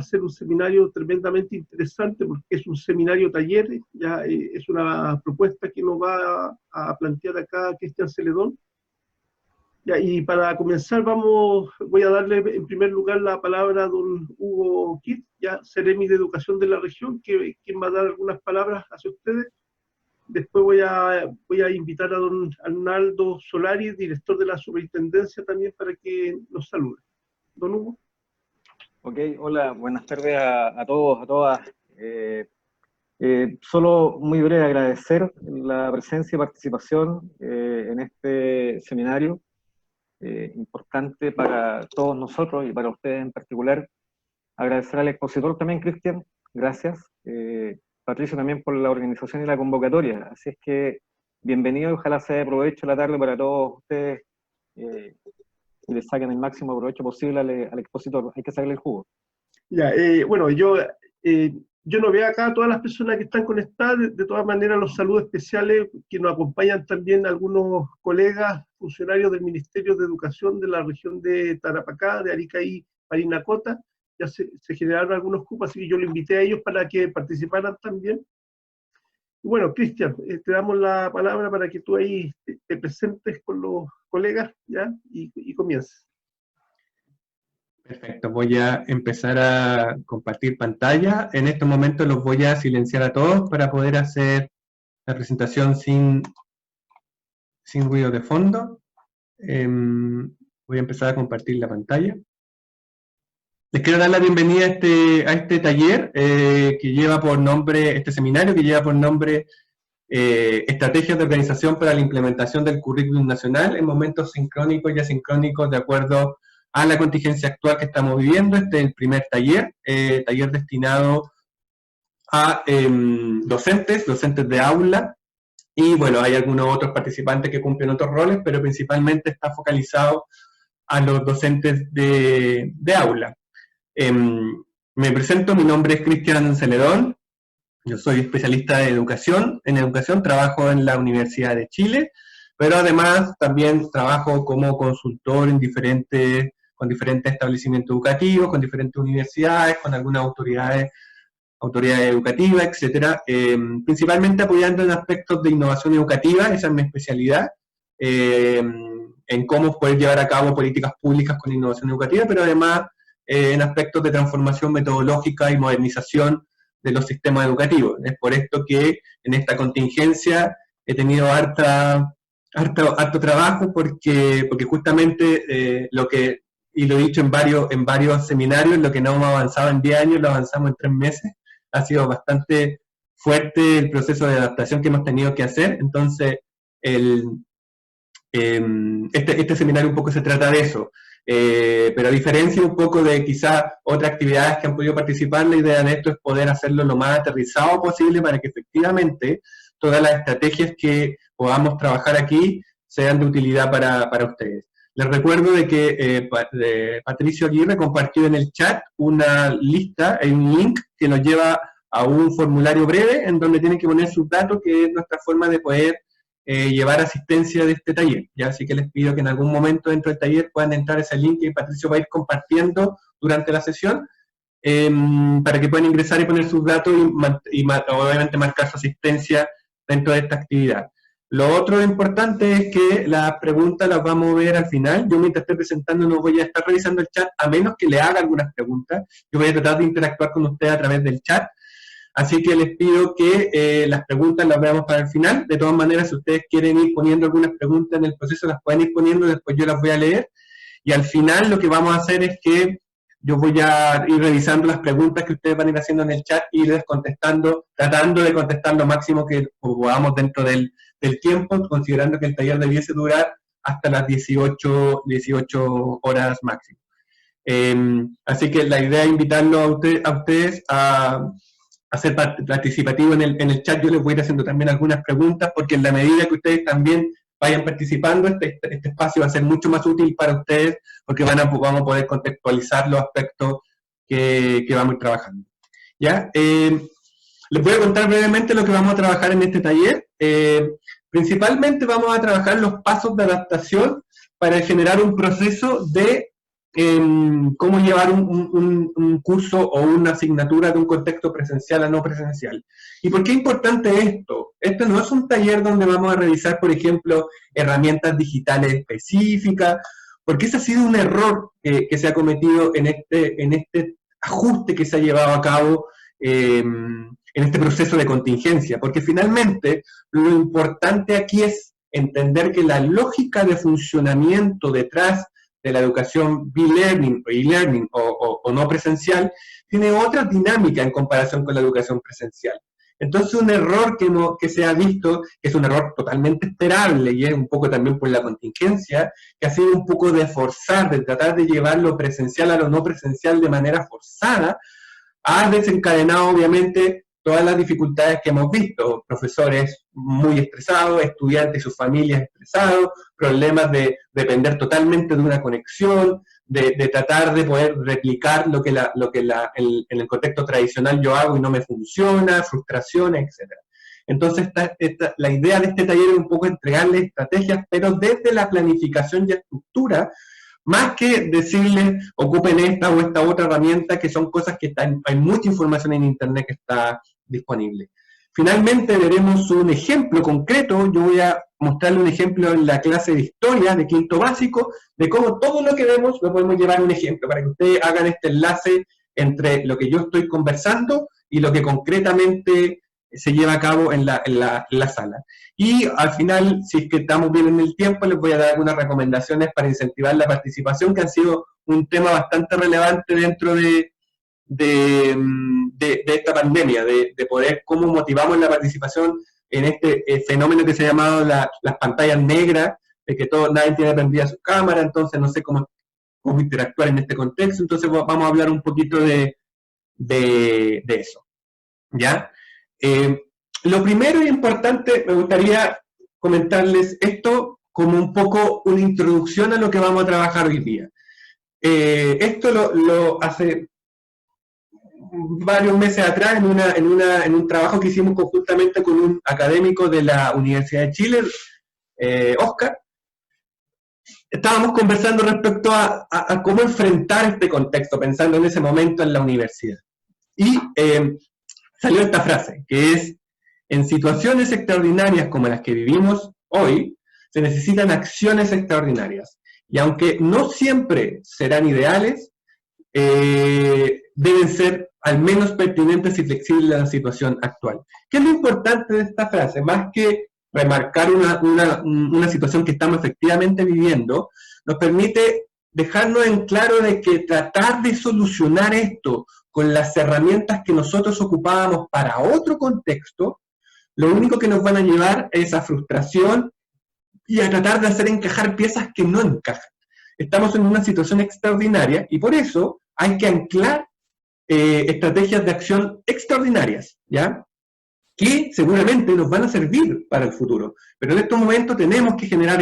va a ser un seminario tremendamente interesante porque es un seminario taller, ya es una propuesta que nos va a plantear acá Cristian Celedón. Ya, y para comenzar voy a darle en primer lugar la palabra a don Hugo Kitt, ya Seremi de Educación de la región, quien va a dar algunas palabras hacia ustedes. Después voy a invitar a don Arnaldo Solari, director de la superintendencia, también para que nos salude. Don Hugo. Ok, hola, buenas tardes a todos, a todas. Solo muy breve agradecer la presencia y participación en este seminario importante para todos nosotros y para ustedes en particular. Agradecer al expositor también, Cristian, gracias. Patricio también por la organización y la convocatoria. Así es que bienvenido y ojalá sea de provecho la tarde para todos ustedes y les saquen el máximo provecho posible al expositor. Hay que sacarle el jugo. Ya, bueno, yo no veo acá a todas las personas que están conectadas. De todas maneras, los saludos especiales que nos acompañan también algunos colegas, funcionarios del Ministerio de Educación de la región de Tarapacá, de Arica y Parinacota. Ya se generaron algunos cupos, así que yo lo invité a ellos para que participaran también. Y bueno, Cristian, te damos la palabra para que tú ahí te presentes con los colegas, ¿ya? Y comiences. Perfecto, voy a empezar a compartir pantalla. En estos momentos los voy a silenciar a todos para poder hacer la presentación sin ruido de fondo. Voy a empezar a compartir la pantalla. Les quiero dar la bienvenida a este taller que lleva por nombre, este seminario que lleva por nombre Estrategias de Organización para la Implementación del Currículum Nacional en momentos sincrónicos y asincrónicos de acuerdo a la contingencia actual que estamos viviendo. Este es el primer taller destinado a docentes de aula, y bueno, hay algunos otros participantes que cumplen otros roles, pero principalmente está focalizado a los docentes de aula. Me presento, mi nombre es Cristian Celedón, yo soy especialista en educación, trabajo en la Universidad de Chile, pero además también trabajo como consultor con diferentes establecimientos educativos, con diferentes universidades, con algunas autoridades educativas, etcétera, principalmente apoyando en aspectos de innovación educativa, esa es mi especialidad, en cómo poder llevar a cabo políticas públicas con innovación educativa, pero además en aspectos de transformación metodológica y modernización de los sistemas educativos. Es por esto que en esta contingencia he tenido harto trabajo, porque justamente y lo he dicho en varios seminarios, lo que no hemos avanzado en 10 años, lo avanzamos en 3 meses. Ha sido bastante fuerte el proceso de adaptación que hemos tenido que hacer. Entonces, este seminario un poco se trata de eso. Pero a diferencia un poco de quizás otras actividades que han podido participar, la idea de esto es poder hacerlo lo más aterrizado posible para que efectivamente todas las estrategias que podamos trabajar aquí sean de utilidad para ustedes. Les recuerdo de que Patricio Aguirre compartió en el chat una lista, un link que nos lleva a un formulario breve en donde tienen que poner sus datos, que es nuestra forma de poder llevar asistencia de este taller. ¿Ya? Así que les pido que en algún momento dentro del taller puedan entrar a ese link que Patricio va a ir compartiendo durante la sesión, para que puedan ingresar y poner sus datos y obviamente marcar su asistencia dentro de esta actividad. Lo otro importante es que las preguntas las vamos a ver al final. Yo mientras esté presentando no voy a estar revisando el chat, a menos que le haga algunas preguntas. Yo voy a tratar de interactuar con ustedes a través del chat. Así que les pido que las preguntas las veamos para el final. De todas maneras, si ustedes quieren ir poniendo algunas preguntas en el proceso, las pueden ir poniendo, después yo las voy a leer. Y al final lo que vamos a hacer es que yo voy a ir revisando las preguntas que ustedes van a ir haciendo en el chat y irles contestando, tratando de contestar lo máximo que podamos dentro del tiempo, considerando que el taller debiese durar hasta las 18 horas máximo. Así que la idea es invitarlos a ustedes a ser participativo en el chat. Yo les voy a ir haciendo también algunas preguntas, porque en la medida que ustedes también vayan participando, este espacio va a ser mucho más útil para ustedes, porque vamos a poder contextualizar los aspectos que vamos a ir trabajando. ¿Ya? Les voy a contar brevemente lo que vamos a trabajar en este taller. Principalmente vamos a trabajar los pasos de adaptación para generar un proceso de cómo llevar un curso o una asignatura de un contexto presencial a no presencial. ¿Y por qué es importante esto? Esto no es un taller donde vamos a revisar, por ejemplo, herramientas digitales específicas, porque ese ha sido un error que se ha cometido en este ajuste que se ha llevado a cabo en este proceso de contingencia, porque finalmente lo importante aquí es entender que la lógica de funcionamiento detrás de la educación e-learning o no presencial tiene otra dinámica en comparación con la educación presencial. Entonces un error que se ha visto, que es un error totalmente esperable y es un poco también por la contingencia, que ha sido un poco de forzar, de tratar de llevar lo presencial a lo no presencial de manera forzada, ha desencadenado obviamente todas las dificultades que hemos visto, profesores muy estresados, estudiantes y sus familias estresados, problemas de depender totalmente de una conexión, de tratar de poder replicar lo que en el contexto tradicional yo hago y no me funciona, frustraciones, etc. Entonces la idea de este taller es un poco entregarles estrategias, pero desde la planificación y estructura, más que decirles ocupen esta o esta otra herramienta, que son cosas que hay mucha información en internet que está disponible. Finalmente veremos un ejemplo concreto. Yo voy a mostrarle un ejemplo en la clase de historia de quinto básico, de cómo todo lo que vemos lo podemos llevar a un ejemplo, para que ustedes hagan este enlace entre lo que yo estoy conversando y lo que concretamente se lleva a cabo en la sala. Y al final, si es que estamos bien en el tiempo, les voy a dar algunas recomendaciones para incentivar la participación, que han sido un tema bastante relevante dentro de esta pandemia, de poder cómo motivamos la participación en este fenómeno que se ha llamado las pantallas negras, de que nadie tiene prendida su cámara, entonces no sé cómo interactuar en este contexto. Entonces vamos a hablar un poquito de eso, ¿ya? Lo primero y importante, me gustaría comentarles esto como un poco una introducción a lo que vamos a trabajar hoy día. Esto lo hace varios meses atrás en un trabajo que hicimos conjuntamente con un académico de la Universidad de Chile, Oscar. Estábamos conversando respecto a cómo enfrentar este contexto, pensando en ese momento en la universidad. Y salió esta frase, que es: en situaciones extraordinarias como las que vivimos hoy, se necesitan acciones extraordinarias. Y aunque no siempre serán ideales, deben ser al menos pertinentes y flexibles a la situación actual. ¿Qué es lo importante de esta frase? Más que remarcar una situación que estamos efectivamente viviendo, nos permite dejarnos en claro de que tratar de solucionar esto con las herramientas que nosotros ocupábamos para otro contexto, lo único que nos van a llevar es a frustración y a tratar de hacer encajar piezas que no encajan. Estamos en una situación extraordinaria y por eso hay que anclar estrategias de acción extraordinarias, ¿ya? Que seguramente nos van a servir para el futuro. Pero en estos momentos tenemos que generar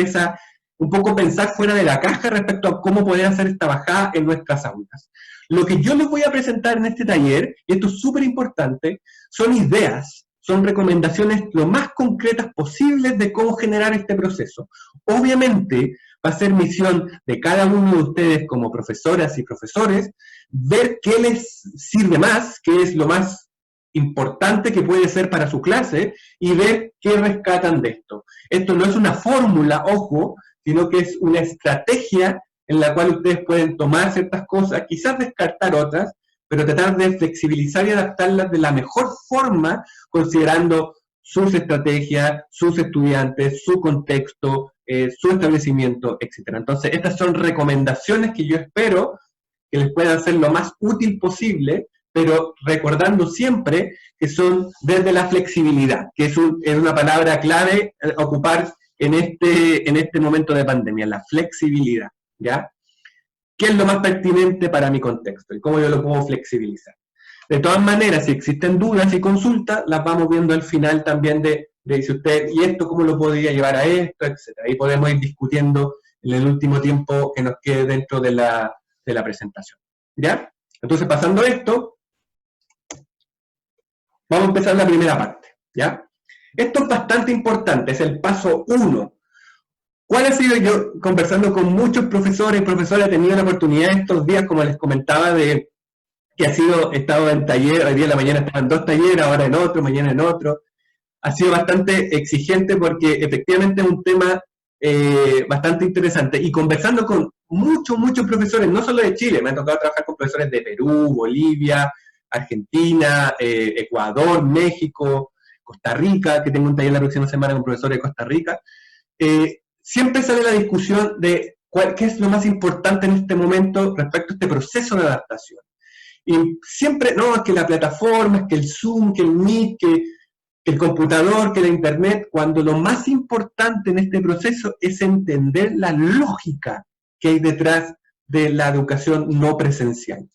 un poco pensar fuera de la caja respecto a cómo poder hacer esta bajada en nuestras aulas. Lo que yo les voy a presentar en este taller, y esto es súper importante, son ideas, son recomendaciones lo más concretas posibles de cómo generar este proceso. Obviamente va a ser misión de cada uno de ustedes como profesoras y profesores ver qué les sirve más, qué es lo más importante que puede ser para su clase y ver qué rescatan de esto. Esto no es una fórmula, ojo, sino que es una estrategia en la cual ustedes pueden tomar ciertas cosas, quizás descartar otras, pero tratar de flexibilizar y adaptarlas de la mejor forma, considerando sus estrategias, sus estudiantes, su contexto, su establecimiento, etc. Entonces, estas son recomendaciones que yo espero que les puedan ser lo más útil posible, pero recordando siempre que son desde la flexibilidad, que es una palabra clave ocupar en este momento de pandemia, la flexibilidad, ¿ya? ¿Qué es lo más pertinente para mi contexto y cómo yo lo puedo flexibilizar? De todas maneras, si existen dudas y consultas, las vamos viendo al final también de si usted, ¿y esto cómo lo podría llevar a esto?, etcétera. Ahí podemos ir discutiendo en el último tiempo que nos quede dentro de la presentación, ¿ya? Entonces, pasando esto, vamos a empezar la primera parte, ¿ya? Esto es bastante importante, es el paso 1. ¿Cuál ha sido? Yo, conversando con muchos profesores y profesoras, he tenido la oportunidad estos días, como les comentaba, de que he estado en taller, hoy día en la mañana estaba en 2 talleres, ahora en otro, mañana en otro. Ha sido bastante exigente porque efectivamente es un tema bastante interesante. Y conversando con muchos profesores, no solo de Chile, me ha tocado trabajar con profesores de Perú, Bolivia, Argentina, Ecuador, México, Costa Rica, que tengo un taller la próxima semana con profesores de Costa Rica. Siempre sale la discusión de qué es lo más importante en este momento respecto a este proceso de adaptación. Y siempre, no, es que la plataforma, es que el Zoom, que el Meet, que el computador, que la Internet, cuando lo más importante en este proceso es entender la lógica que hay detrás de la educación no presencial.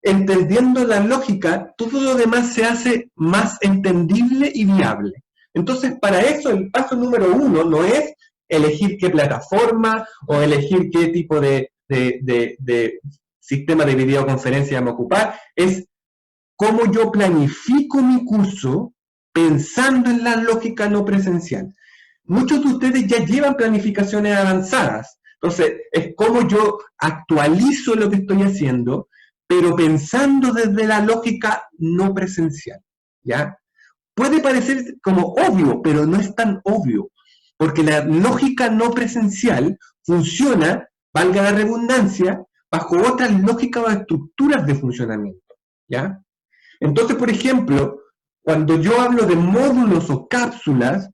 Entendiendo la lógica, todo lo demás se hace más entendible y viable. Entonces, para eso, el paso número 1 no es elegir qué plataforma o elegir qué tipo de sistema de videoconferencia me ocupar, es cómo yo planifico mi curso pensando en la lógica no presencial. Muchos de ustedes ya llevan planificaciones avanzadas, entonces es cómo yo actualizo lo que estoy haciendo, pero pensando desde la lógica no presencial, ¿ya? Puede parecer como obvio, pero no es tan obvio, porque la lógica no presencial funciona, valga la redundancia, bajo otras lógicas o estructuras de funcionamiento, ¿ya? Entonces, por ejemplo, cuando yo hablo de módulos o cápsulas,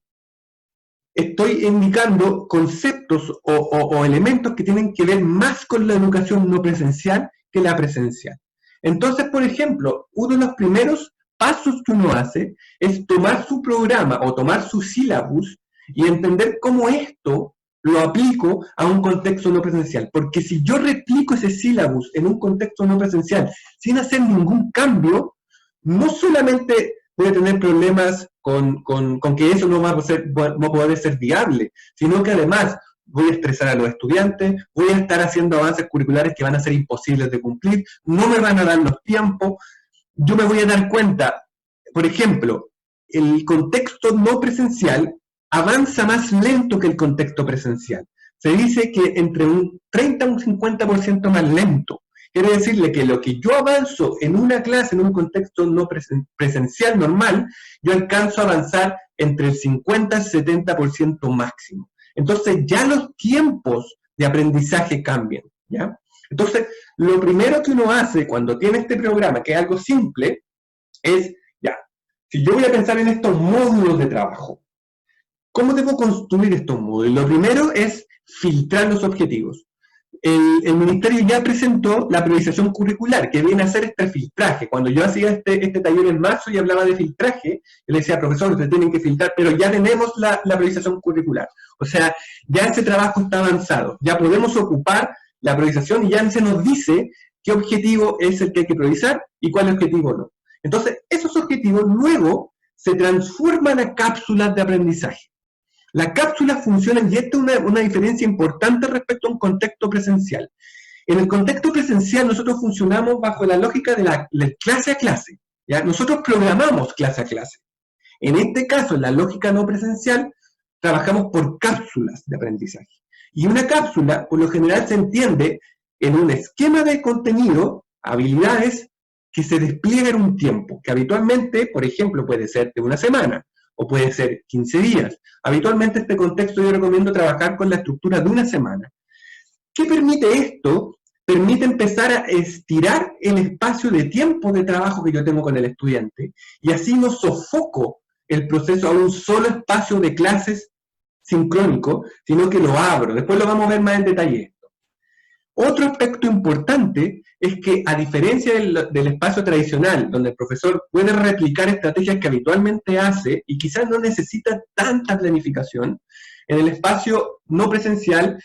estoy indicando conceptos o elementos que tienen que ver más con la educación no presencial que la presencial. Entonces, por ejemplo, uno de los primeros pasos que uno hace es tomar su programa o tomar su sílabus y entender cómo esto lo aplico a un contexto no presencial. Porque si yo replico ese sílabus en un contexto no presencial sin hacer ningún cambio, no solamente voy a tener problemas con que eso no va a poder ser viable, sino que además voy a estresar a los estudiantes, voy a estar haciendo avances curriculares que van a ser imposibles de cumplir, no me van a dar los tiempos, yo me voy a dar cuenta, por ejemplo, el contexto no presencial avanza más lento que el contexto presencial. Se dice que entre un 30 a un 50% más lento. Quiere decirle que lo que yo avanzo en una clase, en un contexto no presencial normal, yo alcanzo a avanzar entre el 50 y 70% máximo. Entonces ya los tiempos de aprendizaje cambian, ¿ya? Entonces, lo primero que uno hace cuando tiene este programa, que es algo simple, es, ya, si yo voy a pensar en estos módulos de trabajo, ¿cómo debo construir estos módulos? Lo primero es filtrar los objetivos. El Ministerio ya presentó la priorización curricular, que viene a hacer este filtraje. Cuando yo hacía este taller en marzo y hablaba de filtraje, yo le decía, profesor, ustedes tienen que filtrar, pero ya tenemos la priorización curricular. O sea, ya ese trabajo está avanzado. Ya podemos ocupar la priorización y ya se nos dice qué objetivo es el que hay que priorizar y cuál objetivo no. Entonces, esos objetivos luego se transforman a cápsulas de aprendizaje. Las cápsulas funcionan, y esta es una diferencia importante respecto a un contexto presencial. En el contexto presencial nosotros funcionamos bajo la lógica de clase a clase, ¿ya? Nosotros programamos clase a clase. En este caso, en la lógica no presencial, trabajamos por cápsulas de aprendizaje. Y una cápsula, por lo general, se entiende en un esquema de contenido, habilidades, que se despliegan en un tiempo, que habitualmente, por ejemplo, puede ser de una semana, o puede ser 15 días. Habitualmente este contexto yo recomiendo trabajar con la estructura de una semana. ¿Qué permite esto? Permite empezar a estirar el espacio de tiempo de trabajo que yo tengo con el estudiante, y así no sofoco el proceso a un solo espacio de clases sincrónico, sino que lo abro. Después lo vamos a ver más en detalle. Otro aspecto importante es que, a diferencia del espacio tradicional, donde el profesor puede replicar estrategias que habitualmente hace y quizás no necesita tanta planificación, en el espacio no presencial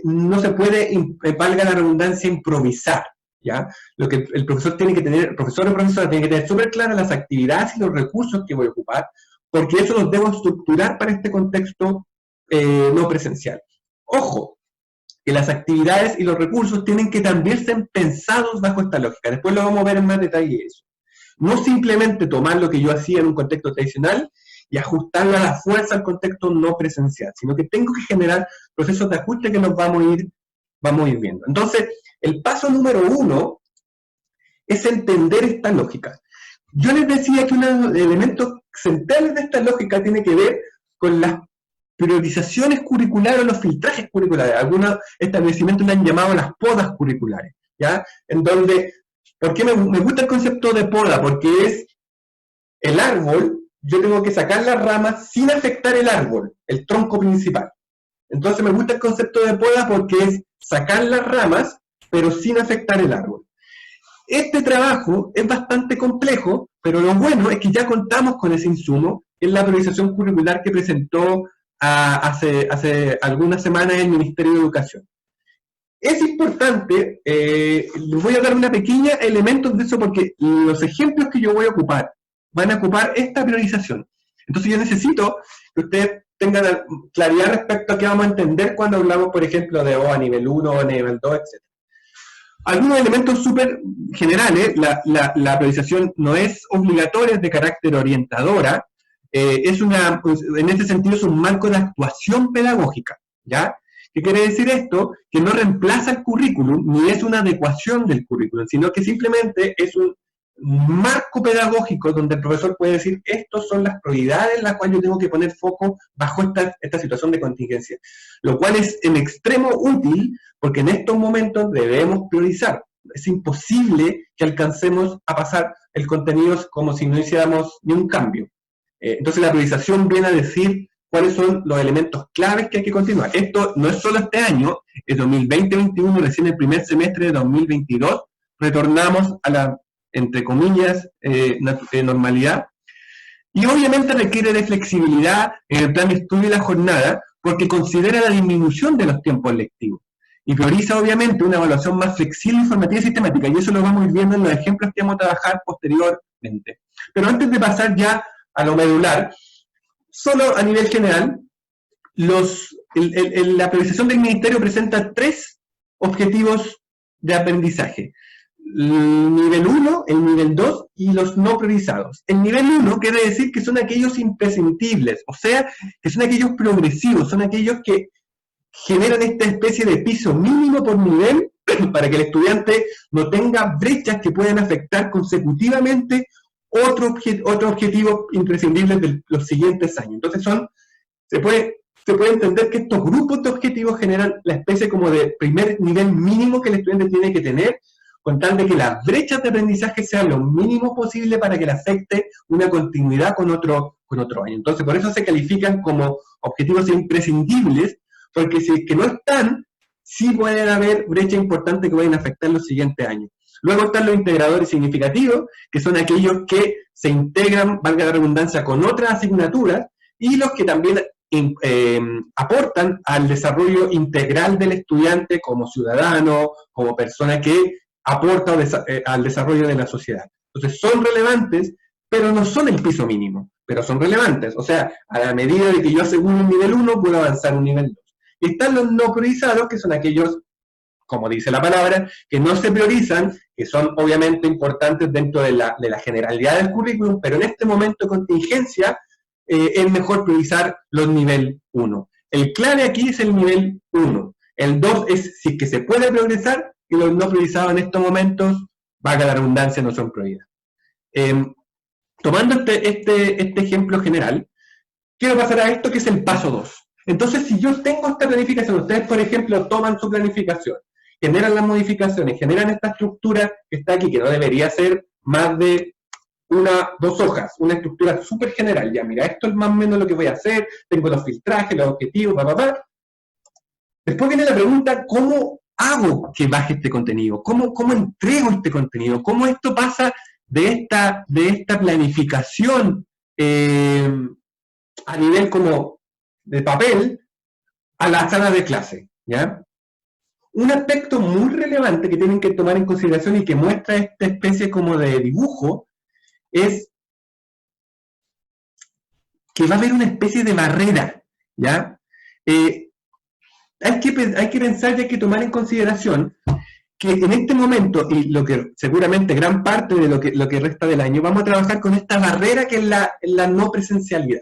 no se puede, valga la redundancia, improvisar, ¿ya? Lo que el profesor tiene que tener, el profesor o profesora tiene que tener súper claras las actividades y los recursos que voy a ocupar, porque eso los debo estructurar para este contexto no presencial. Ojo, que las actividades y los recursos tienen que también ser pensados bajo esta lógica. Después lo vamos a ver en más detalle eso. No simplemente tomar lo que yo hacía en un contexto tradicional y ajustarlo a la fuerza al contexto no presencial, sino que tengo que generar procesos de ajuste que nos vamos a ir viendo. Entonces, el paso número 1 es entender esta lógica. Yo les decía que uno de los elementos centrales de esta lógica tiene que ver con las priorizaciones curriculares o los filtrajes curriculares. Algunos establecimientos le han llamado las podas curriculares, ¿ya? En donde, ¿por qué me gusta el concepto de poda? Porque es el árbol, yo tengo que sacar las ramas sin afectar el árbol, el tronco principal. Entonces me gusta el concepto de poda porque es sacar las ramas, pero sin afectar el árbol. Este trabajo es bastante complejo, pero lo bueno es que ya contamos con ese insumo en la priorización curricular que presentó hace algunas semanas el Ministerio de Educación. Es importante, les voy a dar una pequeña elementos de eso porque los ejemplos que yo voy a ocupar van a ocupar esta priorización. Entonces yo necesito que ustedes tengan claridad respecto a qué vamos a entender cuando hablamos, por ejemplo, de O a nivel 1, O a nivel 2, etc. Algunos elementos súper generales, la priorización no es obligatoria, es de carácter orientadora, en este sentido es un marco de actuación pedagógica, ¿ya? ¿Qué quiere decir esto? Que no reemplaza el currículum, ni es una adecuación del currículum, sino que simplemente es un marco pedagógico donde el profesor puede decir, estas son las prioridades en las cuales yo tengo que poner foco bajo esta situación de contingencia. Lo cual es en extremo útil, porque en estos momentos debemos priorizar. Es imposible que alcancemos a pasar el contenido como si no hiciéramos ni un cambio. Entonces la priorización viene a decir cuáles son los elementos claves que hay que continuar. Esto no es solo este año, es 2020-2021, recién el primer semestre de 2022, retornamos a la, entre comillas, normalidad. Y obviamente requiere de flexibilidad en el plan de estudio y la jornada, porque considera la disminución de los tiempos lectivos. Y prioriza obviamente una evaluación más flexible, informativa y sistemática, y eso lo vamos a ir viendo en los ejemplos que vamos a trabajar posteriormente. Pero antes de pasar ya a lo medular, solo a nivel general, la priorización del Ministerio presenta 3 objetivos de aprendizaje. El nivel 1, el nivel 2 y los no priorizados. El nivel 1 quiere decir que son aquellos imprescindibles, o sea, que son aquellos progresivos, son aquellos que generan esta especie de piso mínimo por nivel para que el estudiante no tenga brechas que puedan afectar consecutivamente otro objetivo imprescindible de los siguientes años. Entonces se puede entender que estos grupos de objetivos generan la especie como de primer nivel mínimo que el estudiante tiene que tener, con tal de que las brechas de aprendizaje sean lo mínimo posible para que le afecte una continuidad con otro año. Entonces, por eso se califican como objetivos imprescindibles, porque si es que no están, sí pueden haber brechas importantes que pueden afectar los siguientes años. Luego están los integradores significativos, que son aquellos que se integran, valga la redundancia, con otras asignaturas, y los que también aportan al desarrollo integral del estudiante como ciudadano, como persona que aporta al desarrollo de la sociedad. Entonces son relevantes, pero no son el piso mínimo, pero son relevantes. O sea, a la medida de que yo aseguro un nivel 1, puedo avanzar un nivel 2. Y están los no priorizados, que son aquellos, como dice la palabra, que no se priorizan, que son obviamente importantes dentro de la generalidad del currículum, pero en este momento de contingencia es mejor priorizar los nivel 1. El clave aquí es el nivel 1. El 2 es si es que se puede progresar, y los no priorizados en estos momentos, valga la redundancia, no son prioridad. Tomando este ejemplo general, quiero pasar a esto que es el paso 2. Entonces, si yo tengo esta planificación, ustedes, por ejemplo, toman su planificación, generan las modificaciones, generan esta estructura que está aquí, que no debería ser más de 2 hojas, una estructura súper general. Ya, mira, esto es más o menos lo que voy a hacer, tengo los filtrajes, los objetivos, Después viene la pregunta, ¿cómo hago que baje este contenido? ¿Cómo entrego este contenido? ¿Cómo esto pasa de esta planificación a nivel como de papel a la sala de clase? ¿Ya? Un aspecto muy relevante que tienen que tomar en consideración y que muestra esta especie como de dibujo es que va a haber una especie de barrera, ¿ya? Hay que pensar y hay que tomar en consideración que en este momento, y lo que seguramente gran parte de lo que resta del año, vamos a trabajar con esta barrera que es la no presencialidad,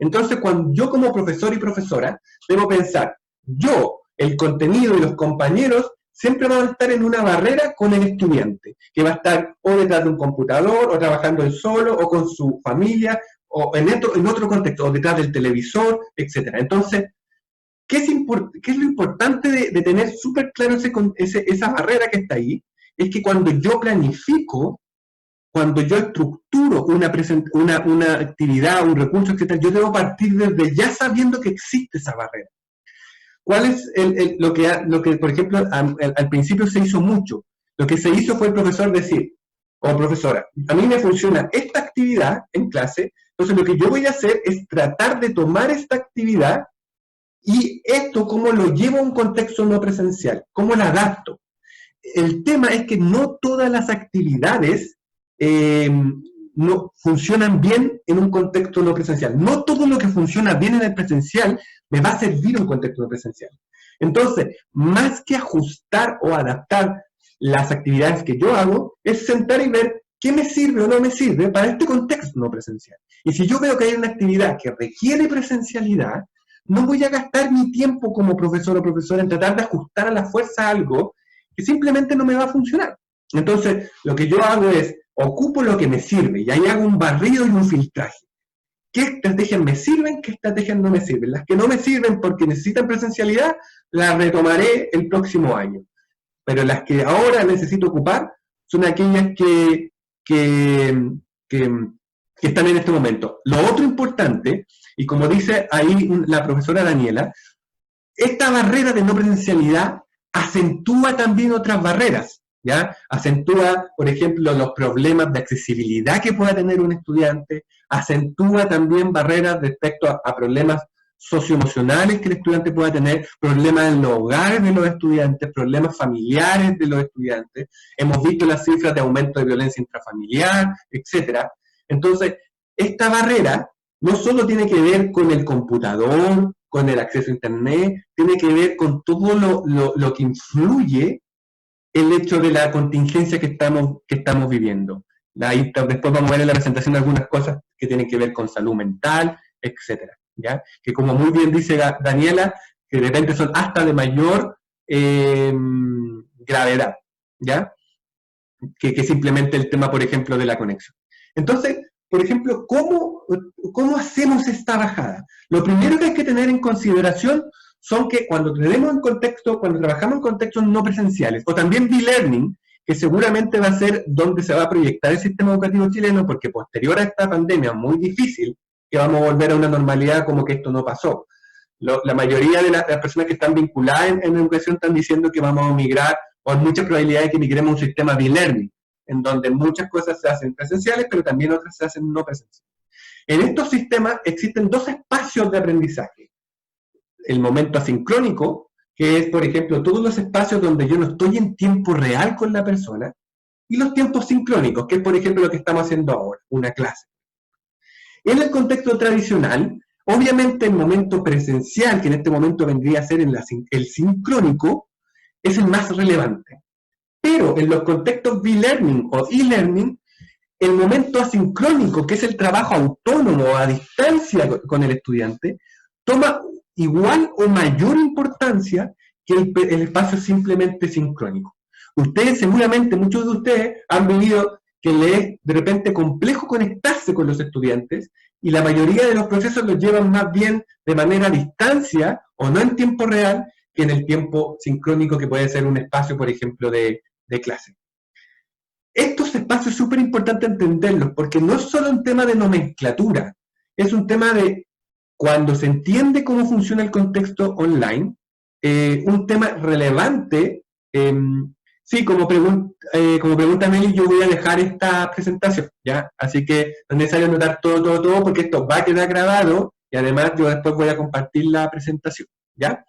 Entonces, cuando yo como profesor y profesora debo pensar, yo, el contenido y los compañeros siempre van a estar en una barrera con el estudiante, que va a estar o detrás de un computador, o trabajando él solo, o con su familia, o en otro contexto, o detrás del televisor, etc. Entonces, ¿qué es lo importante de tener súper claro esa barrera que está ahí? Es que cuando yo planifico, cuando yo estructuro una actividad, un recurso, etc., yo debo partir desde ya sabiendo que existe esa barrera. ¿Cuál es lo que, por ejemplo, al principio se hizo mucho? Lo que se hizo fue el profesor decir, o profesora, a mí me funciona esta actividad en clase, entonces lo que yo voy a hacer es tratar de tomar esta actividad y esto cómo lo llevo a un contexto no presencial, cómo la adapto. El tema es que no todas las actividades no funcionan bien en un contexto no presencial. No todo lo que funciona bien en el presencial me va a servir en un contexto no presencial. Entonces, más que ajustar o adaptar las actividades que yo hago, es sentar y ver qué me sirve o no me sirve para este contexto no presencial. Y si yo veo que hay una actividad que requiere presencialidad, no voy a gastar mi tiempo como profesor o profesora en tratar de ajustar a la fuerza algo que simplemente no me va a funcionar. Entonces, lo que yo hago es, ocupo lo que me sirve y ahí hago un barrido y un filtraje. ¿Qué estrategias me sirven? ¿Qué estrategias no me sirven? Las que no me sirven porque necesitan presencialidad, las retomaré el próximo año. Pero las que ahora necesito ocupar son aquellas que están en este momento. Lo otro importante, y como dice ahí la profesora Daniela, esta barrera de no presencialidad acentúa también otras barreras, ¿ya? Acentúa, por ejemplo, los problemas de accesibilidad que pueda tener un estudiante, acentúa también barreras respecto a problemas socioemocionales que el estudiante pueda tener, problemas en los hogares de los estudiantes, problemas familiares de los estudiantes. Hemos visto las cifras de aumento de violencia intrafamiliar, etc. Entonces, esta barrera no solo tiene que ver con el computador, con el acceso a internet, tiene que ver con todo lo que influye el hecho de la contingencia que estamos viviendo. Ahí después vamos a ver en la presentación algunas cosas que tienen que ver con salud mental, etcétera, ¿ya? Que como muy bien dice Daniela, que de repente son hasta de mayor gravedad, ¿ya? Que simplemente el tema, por ejemplo, de la conexión. Entonces, por ejemplo, ¿cómo hacemos esta bajada? Lo primero que hay que tener en consideración son que cuando trabajamos en contextos no presenciales, o también B-Learning, que seguramente va a ser donde se va a proyectar el sistema educativo chileno, porque posterior a esta pandemia muy difícil, que vamos a volver a una normalidad como que esto no pasó. La mayoría de las personas que están vinculadas en educación están diciendo que vamos a migrar, o hay muchas probabilidades de que migremos a un sistema B-Learning, en donde muchas cosas se hacen presenciales, pero también otras se hacen no presenciales. En estos sistemas existen dos espacios de aprendizaje. El momento asincrónico, que es, por ejemplo, todos los espacios donde yo no estoy en tiempo real con la persona, y los tiempos sincrónicos, que es, por ejemplo, lo que estamos haciendo ahora, una clase. En el contexto tradicional, obviamente el momento presencial, que en este momento vendría a ser el sincrónico, es el más relevante. Pero en los contextos B-Learning o e-Learning, el momento asincrónico, que es el trabajo autónomo a distancia con el estudiante, toma igual o mayor importancia que el espacio simplemente sincrónico. Ustedes seguramente, muchos de ustedes han vivido que les es de repente complejo conectarse con los estudiantes y la mayoría de los procesos los llevan más bien de manera a distancia o no en tiempo real que en el tiempo sincrónico que puede ser un espacio, por ejemplo, de clase. Estos espacios es súper importante entenderlos porque no es solo un tema de nomenclatura, es un tema de cuando se entiende cómo funciona el contexto online, un tema relevante. Sí, como pregunta Meli, yo voy a dejar esta presentación, ¿ya? Así que no es necesario anotar todo, porque esto va a quedar grabado y además yo después voy a compartir la presentación, ¿ya?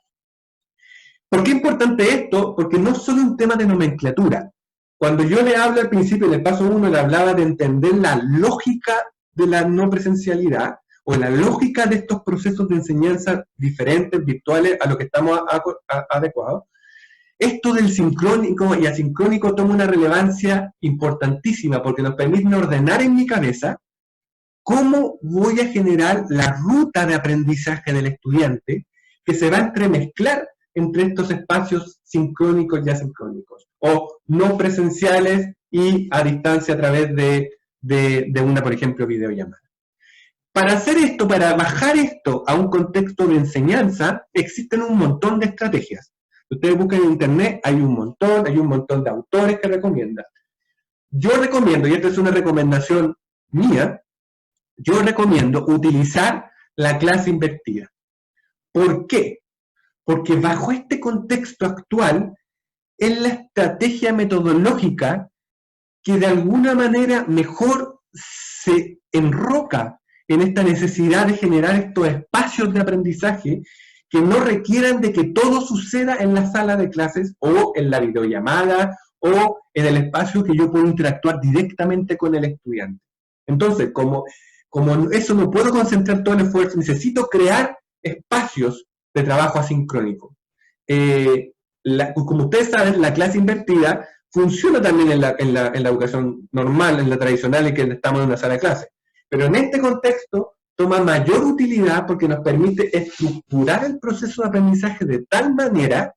¿Por qué es importante esto? Porque no es solo un tema de nomenclatura. Cuando yo le hablo al principio, en el paso 1, le hablaba de entender la lógica de la no presencialidad o la lógica de estos procesos de enseñanza diferentes, virtuales, a lo que estamos adecuados. Esto del sincrónico y asincrónico toma una relevancia importantísima porque nos permite ordenar en mi cabeza cómo voy a generar la ruta de aprendizaje del estudiante que se va a entremezclar entre estos espacios sincrónicos y asincrónicos, o no presenciales y a distancia a través de una, por ejemplo, videollamada. Para hacer esto, para bajar esto a un contexto de enseñanza, existen un montón de estrategias. Ustedes buscan en internet, hay un montón de autores que recomiendan. Yo recomiendo, y esta es una recomendación mía, yo recomiendo utilizar la clase invertida. ¿Por qué? Porque bajo este contexto actual, es la estrategia metodológica que de alguna manera mejor se enroca en esta necesidad de generar estos espacios de aprendizaje que no requieran de que todo suceda en la sala de clases o en la videollamada o en el espacio que yo puedo interactuar directamente con el estudiante. Entonces, como eso no puedo concentrar todo el esfuerzo, necesito crear espacios de trabajo asincrónico. Como ustedes saben, la clase invertida funciona también en la educación normal, en la tradicional, en que estamos en una sala de clase. Pero en este contexto toma mayor utilidad porque nos permite estructurar el proceso de aprendizaje de tal manera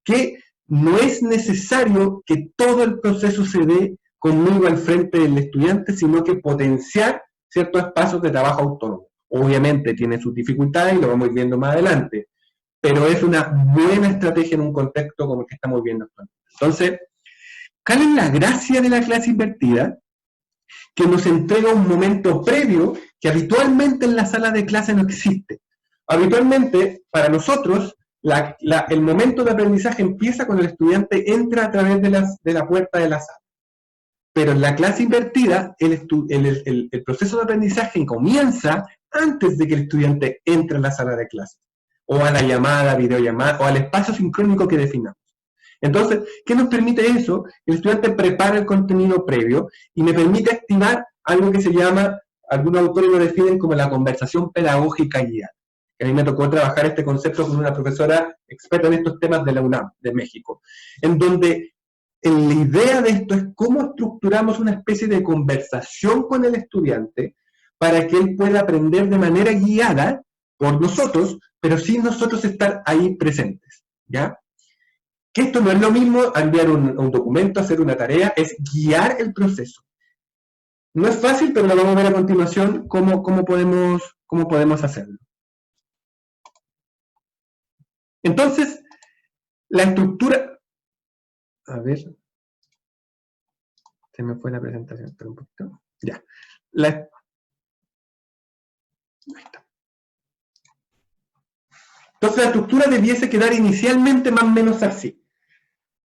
que no es necesario que todo el proceso se dé conmigo al frente del estudiante, sino que potenciar ciertos espacios de trabajo autónomo. Obviamente tiene sus dificultades y lo vamos viendo más adelante, pero es una buena estrategia en un contexto como el que estamos viendo actualmente. Entonces, ¿cuál es la gracia de la clase invertida? Que nos entrega un momento previo que habitualmente en la sala de clase no existe. Habitualmente, para nosotros, el momento de aprendizaje empieza cuando el estudiante entra a través de la puerta de la sala. Pero en la clase invertida, el proceso de aprendizaje comienza antes de que el estudiante entre a la sala de clase, o a la llamada, videollamada, o al espacio sincrónico que definamos. Entonces, ¿qué nos permite eso? El estudiante prepara el contenido previo y me permite activar algo que se llama, algunos autores lo definen como la conversación pedagógica guiada. A mí me tocó trabajar este concepto con una profesora experta en estos temas de la UNAM, de México, en donde la idea de esto es cómo estructuramos una especie de conversación con el estudiante para que él pueda aprender de manera guiada por nosotros, pero sin nosotros estar ahí presentes, ¿ya? Que esto no es lo mismo a enviar un documento, hacer una tarea, es guiar el proceso. No es fácil, pero lo vamos a ver a continuación cómo podemos hacerlo. Entonces, la estructura... A ver... Se me fue la presentación, espera un poquito. Ya. Ahí está. Entonces, la estructura debiese quedar inicialmente más o menos así.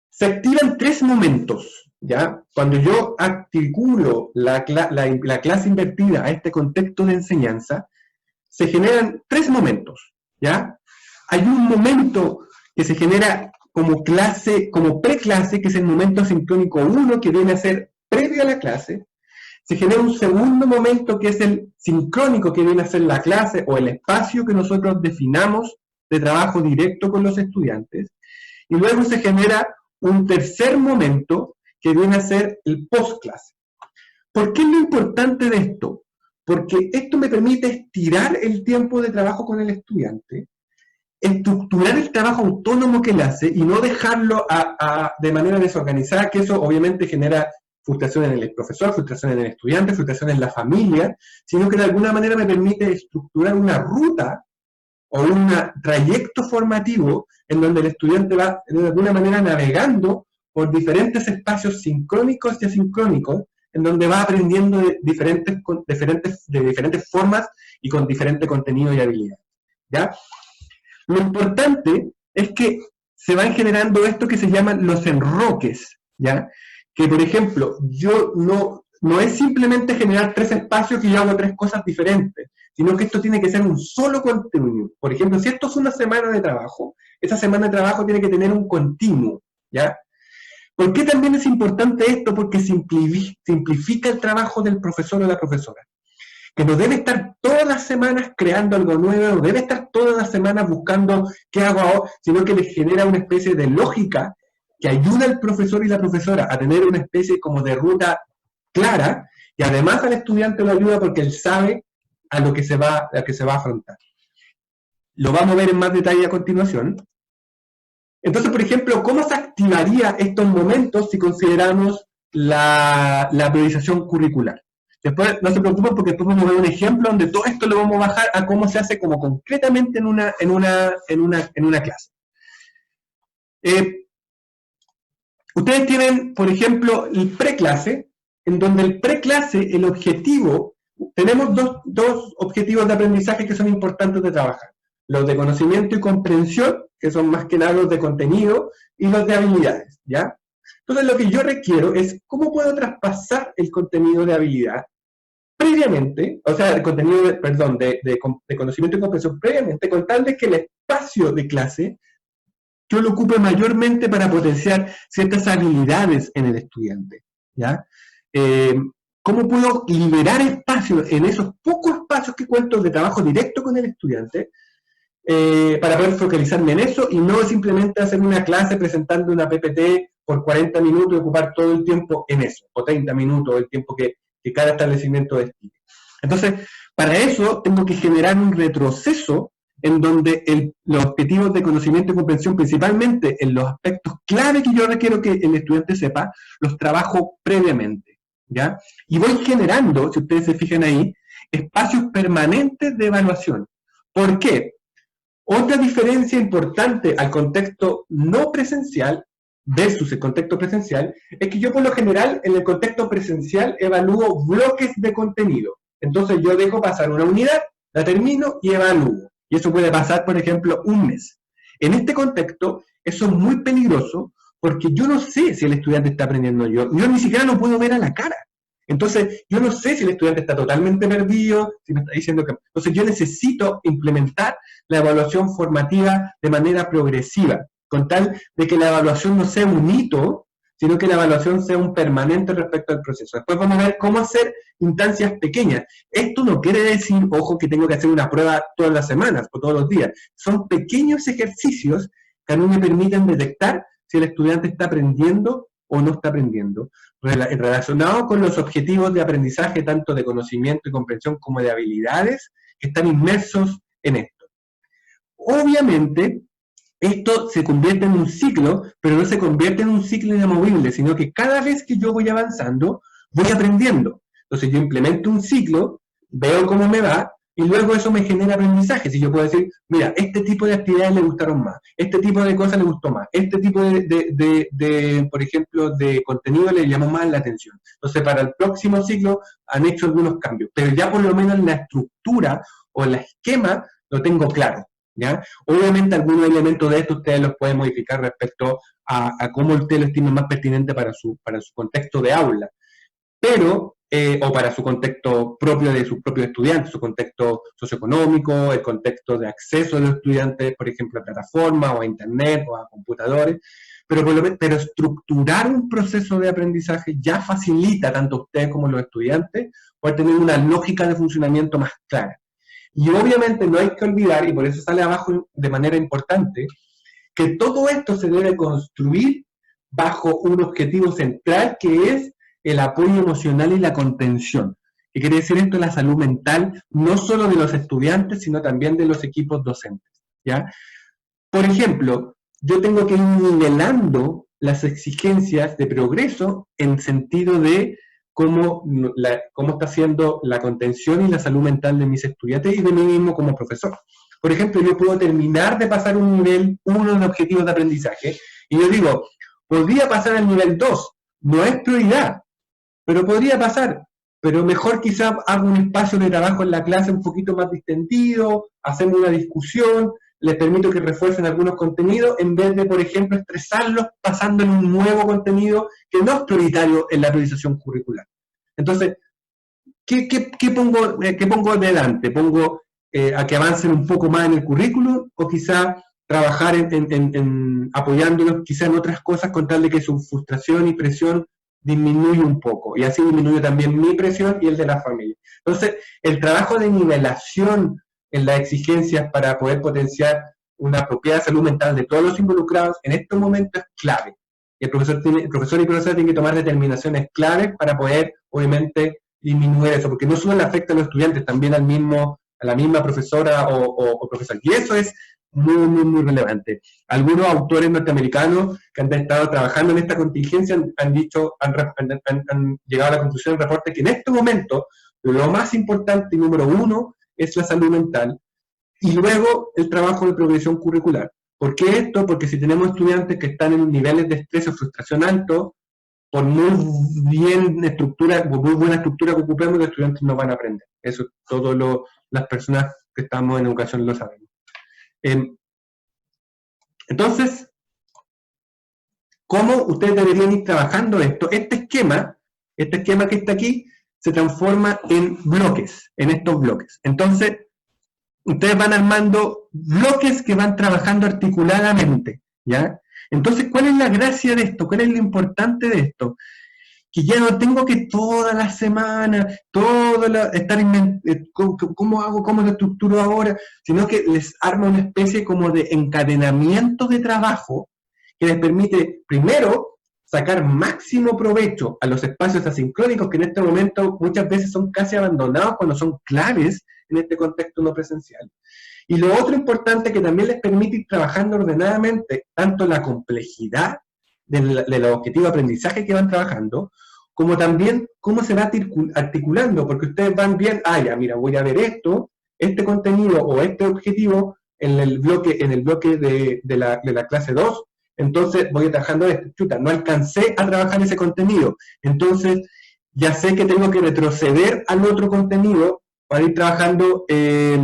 Se activan 3 momentos, ¿ya? Cuando yo articulo la clase invertida a este contexto de enseñanza, se generan 3 momentos, ¿ya? Hay un momento que se genera como preclase, que es el momento asincrónico 1, que viene a ser previo a la clase. Se genera un segundo momento que es el sincrónico, que viene a ser la clase o el espacio que nosotros definamos de trabajo directo con los estudiantes. Y luego se genera un tercer momento que viene a ser el post-clase. ¿Por qué es lo importante de esto? Porque esto me permite estirar el tiempo de trabajo con el estudiante, estructurar el trabajo autónomo que él hace y no dejarlo de manera desorganizada, que eso obviamente genera frustración en el profesor, frustración en el estudiante, frustración en la familia, sino que de alguna manera me permite estructurar una ruta o un trayecto formativo en donde el estudiante va de alguna manera navegando por diferentes espacios sincrónicos y asincrónicos, en donde va aprendiendo de diferentes formas y con diferente contenido y habilidad, ¿ya? Lo importante es que se van generando esto que se llaman los enroques, ¿ya? Que, por ejemplo, yo no es simplemente generar 3 espacios y yo hago 3 cosas diferentes, sino que esto tiene que ser un solo contenido. Por ejemplo, si esto es una semana de trabajo, esa semana de trabajo tiene que tener un continuo, ¿ya? ¿Por qué también es importante esto? Porque simplifica el trabajo del profesor o la profesora. Que no debe estar todas las semanas creando algo nuevo, no debe estar todas las semanas buscando qué hago ahora, sino que le genera una especie de lógica que ayuda al profesor y la profesora a tener una especie como de ruta clara, que además al estudiante lo ayuda porque él sabe a lo que se va a afrontar. Lo vamos a ver en más detalle a continuación. Entonces, por ejemplo, ¿cómo se activaría estos momentos si consideramos la priorización curricular? Después, no se preocupen porque después vamos a ver un ejemplo donde todo esto lo vamos a bajar a cómo se hace como concretamente en una clase. Ustedes tienen, por ejemplo, el preclase, en donde el preclase, el objetivo, tenemos dos objetivos de aprendizaje que son importantes de trabajar. Los de conocimiento y comprensión, que son más que nada los de contenido, y los de habilidades, ¿ya? Entonces lo que yo requiero es cómo puedo traspasar el contenido de habilidad previamente, o sea, el contenido, de conocimiento y comprensión previamente, con tal de que el espacio de clase yo lo ocupe mayormente para potenciar ciertas habilidades en el estudiante, ¿ya? ¿Cómo puedo liberar espacio en esos pocos espacios que cuento de trabajo directo con el estudiante para poder focalizarme en eso y no simplemente hacer una clase presentando una PPT por 40 minutos y ocupar todo el tiempo en eso, o 30 minutos, el tiempo que cada establecimiento destine? Entonces, para eso tengo que generar un retroceso en donde los objetivos de conocimiento y comprensión, principalmente en los aspectos clave que yo requiero que el estudiante sepa, los trabajo previamente, ¿ya? Y voy generando, si ustedes se fijan ahí, espacios permanentes de evaluación. ¿Por qué? Otra diferencia importante al contexto no presencial versus el contexto presencial es que yo por lo general en el contexto presencial evalúo bloques de contenido. Entonces yo dejo pasar una unidad, la termino y evalúo. Y eso puede pasar, por ejemplo, un mes. En este contexto, eso es muy peligroso porque yo no sé si el estudiante está aprendiendo yo ni siquiera lo puedo ver a la cara. Entonces, yo no sé si el estudiante está totalmente perdido, si me está diciendo que... Entonces, yo necesito implementar la evaluación formativa de manera progresiva, con tal de que la evaluación no sea un hito, sino que la evaluación sea un permanente respecto al proceso. Después vamos a ver cómo hacer instancias pequeñas. Esto no quiere decir, ojo, que tengo que hacer una prueba todas las semanas o todos los días. Son pequeños ejercicios que a mí me permiten detectar si el estudiante está aprendiendo o no está aprendiendo, relacionado con los objetivos de aprendizaje, tanto de conocimiento y comprensión como de habilidades, que están inmersos en esto. Obviamente, esto se convierte en un ciclo, pero no se convierte en un ciclo inamovible, sino que cada vez que yo voy avanzando, voy aprendiendo. Entonces yo implemento un ciclo, veo cómo me va, y luego eso me genera aprendizaje. Si yo puedo decir, mira, este tipo de actividades le gustaron más, este tipo de cosas le gustó más, este tipo por ejemplo, de contenido le llamó más la atención. Entonces para el próximo ciclo han hecho algunos cambios, pero ya por lo menos la estructura o el esquema lo tengo claro, ¿ya? Obviamente algunos elementos de esto ustedes los pueden modificar respecto a cómo usted lo estima más pertinente para su contexto de aula, pero o para su contexto propio de sus propios estudiantes, su contexto socioeconómico, el contexto de acceso de los estudiantes, por ejemplo, a plataformas o a internet o a computadores, pero estructurar un proceso de aprendizaje ya facilita tanto a ustedes como a los estudiantes poder tener una lógica de funcionamiento más clara. Y obviamente no hay que olvidar, y por eso sale abajo de manera importante, que todo esto se debe construir bajo un objetivo central que es el apoyo emocional y la contención. ¿Qué quiere decir esto? La salud mental, no solo de los estudiantes, sino también de los equipos docentes, ¿ya? Por ejemplo, yo tengo que ir nivelando las exigencias de progreso en sentido de cómo está siendo la contención y la salud mental de mis estudiantes y de mí mismo como profesor. Por ejemplo, yo puedo terminar de pasar un nivel 1 de objetivos de aprendizaje y yo digo, podría pasar al nivel 2, no es prioridad, pero podría pasar, pero mejor quizás hago un espacio de trabajo en la clase un poquito más distendido, hacemos una discusión, les permito que refuercen algunos contenidos, en vez de, por ejemplo, estresarlos pasando en un nuevo contenido que no es prioritario en la priorización curricular. Entonces, ¿qué pongo delante? ¿Pongo a que avancen un poco más en el currículum o quizá trabajar en apoyándolos quizá en otras cosas con tal de que su frustración y presión disminuye un poco, y así disminuye también mi presión y el de la familia? Entonces, el trabajo de nivelación en las exigencias para poder potenciar una apropiada salud mental de todos los involucrados en estos momentos es clave. El profesor y profesora tienen que tomar determinaciones claves para poder, obviamente, disminuir eso, porque no solo le afecta a los estudiantes, también a la misma profesora o profesor. Y eso es muy relevante. Algunos autores norteamericanos que han estado trabajando en esta contingencia han llegado a la conclusión del reporte que en este momento lo más importante y número uno es la salud mental y luego el trabajo de progresión curricular. ¿Por qué esto? Porque si tenemos estudiantes que están en niveles de estrés o frustración alto, por muy buena estructura que ocupemos, los estudiantes no van a aprender. Eso las personas que estamos en educación lo sabemos. Entonces, ¿cómo ustedes deberían ir trabajando esto? Este esquema que está aquí, se transforma en bloques, en estos bloques. Entonces, ustedes van armando bloques que van trabajando articuladamente, ¿ya? Entonces, ¿cuál es la gracia de esto? ¿Cuál es lo importante de esto? Que ya no tengo que toda la semana, ¿cómo lo estructuro ahora? Sino que les arma una especie como de encadenamiento de trabajo que les permite, primero, sacar máximo provecho a los espacios asincrónicos que en este momento muchas veces son casi abandonados cuando son claves en este contexto no presencial. Y lo otro importante que también les permite ir trabajando ordenadamente tanto la complejidad de los objetivos de aprendizaje que van trabajando, como también cómo se va articulando, porque ustedes van bien, ya, mira, voy a ver este contenido o este objetivo en el bloque de la clase 2, entonces voy trabajando chuta, no alcancé a trabajar ese contenido, entonces ya sé que tengo que retroceder al otro contenido para ir trabajando ese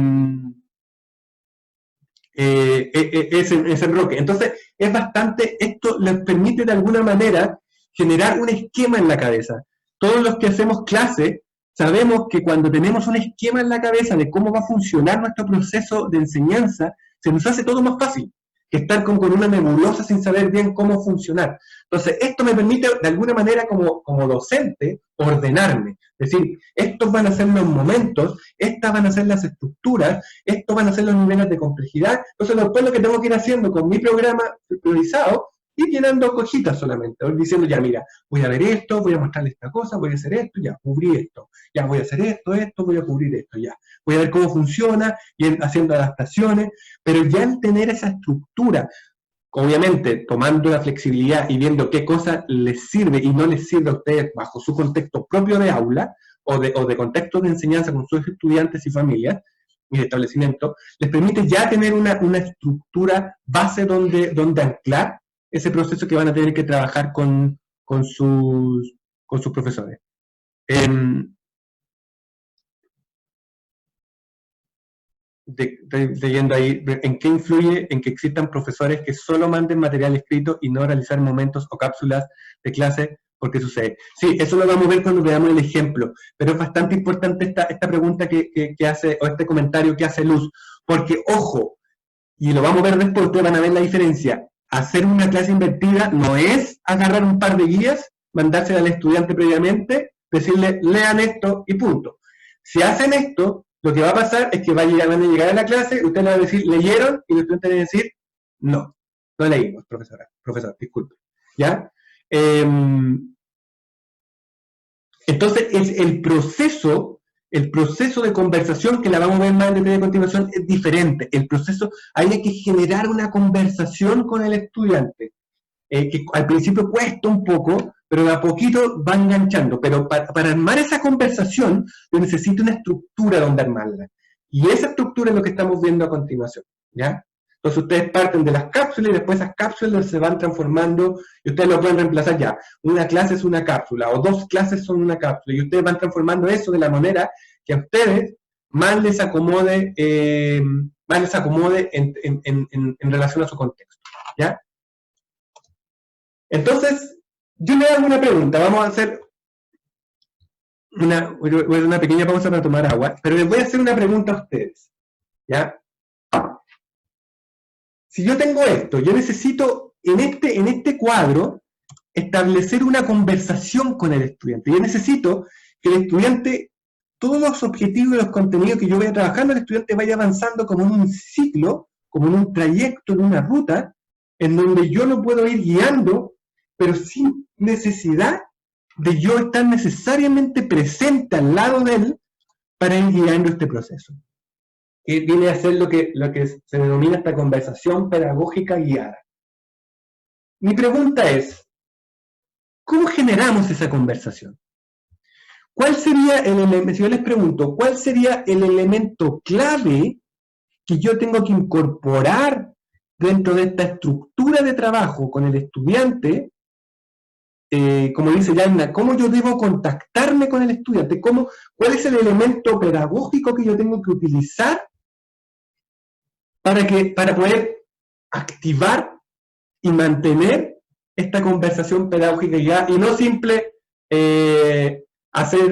bloque. Entonces, esto les permite de alguna manera generar un esquema en la cabeza. Todos los que hacemos clase sabemos que cuando tenemos un esquema en la cabeza de cómo va a funcionar nuestro proceso de enseñanza, se nos hace todo más fácil que estar con una nebulosa sin saber bien cómo funcionar. Entonces, esto me permite, de alguna manera, como docente, ordenarme. Es decir, estos van a ser los momentos, estas van a ser las estructuras, estos van a ser los niveles de complejidad. Entonces, después lo que tengo que ir haciendo con mi programa priorizado, ir llenando cojitas solamente, diciendo, ya, mira, voy a ver esto, voy a mostrarle esta cosa, voy a hacer esto, ya, cubrí esto. Ya, voy a hacer esto, voy a cubrir esto, ya. Voy a ver cómo funciona, y haciendo adaptaciones, pero ya al tener esa estructura, obviamente tomando la flexibilidad y viendo qué cosa les sirve y no les sirve a ustedes bajo su contexto propio de aula, o de contexto de enseñanza con sus estudiantes y familias, y de establecimiento, les permite ya tener una estructura base donde anclar ese proceso que van a tener que trabajar con sus profesores. Leyendo ahí, ¿en qué influye en que existan profesores que solo manden material escrito y no realizar momentos o cápsulas de clase? ¿Por qué sucede? Sí, eso lo vamos a ver cuando veamos el ejemplo, pero es bastante importante esta pregunta que hace, o este comentario que hace Luz, porque, ojo, y lo vamos a ver después, ustedes van a ver la diferencia. Hacer una clase invertida no es agarrar un par de guías, mandársela al estudiante previamente, decirle, lean esto y punto. Si hacen esto, lo que va a pasar es que van a llegar a la clase, ustedes le van a decir, ¿leyeron? Y los estudiantes van a decir, no leímos, profesor, disculpe. ¿Ya? Entonces, el proceso de conversación, que la vamos a ver más en detalle a continuación, es diferente. El proceso, hay que generar una conversación con el estudiante, que al principio cuesta un poco, pero de a poquito va enganchando. Pero para armar esa conversación, yo necesito una estructura donde armarla. Y esa estructura es lo que estamos viendo a continuación, ¿ya? Entonces ustedes parten de las cápsulas y después esas cápsulas se van transformando y ustedes lo pueden reemplazar ya. Una clase es una cápsula o 2 clases son una cápsula y ustedes van transformando eso de la manera que a ustedes más les acomode en relación a su contexto, ¿ya? Entonces, yo le hago una pregunta, vamos a hacer una pequeña pausa para tomar agua, pero les voy a hacer una pregunta a ustedes, ¿ya? Si yo tengo esto, yo necesito en este cuadro establecer una conversación con el estudiante. Yo necesito que el estudiante, todos los objetivos y los contenidos que yo vaya trabajando, el estudiante vaya avanzando como en un ciclo, como en un trayecto, en una ruta, en donde yo lo puedo ir guiando, pero sin necesidad de yo estar necesariamente presente al lado de él para ir guiando este proceso. Que viene a ser lo que se denomina esta conversación pedagógica guiada. Mi pregunta es, ¿cómo generamos esa conversación? ¿Cuál sería el elemento, si yo les pregunto, cuál sería el elemento clave que yo tengo que incorporar dentro de esta estructura de trabajo con el estudiante? Como dice Yanna, ¿cómo yo debo contactarme con el estudiante? ¿Cuál es el elemento pedagógico que yo tengo que utilizar para poder activar y mantener esta conversación pedagógica ya, y no simple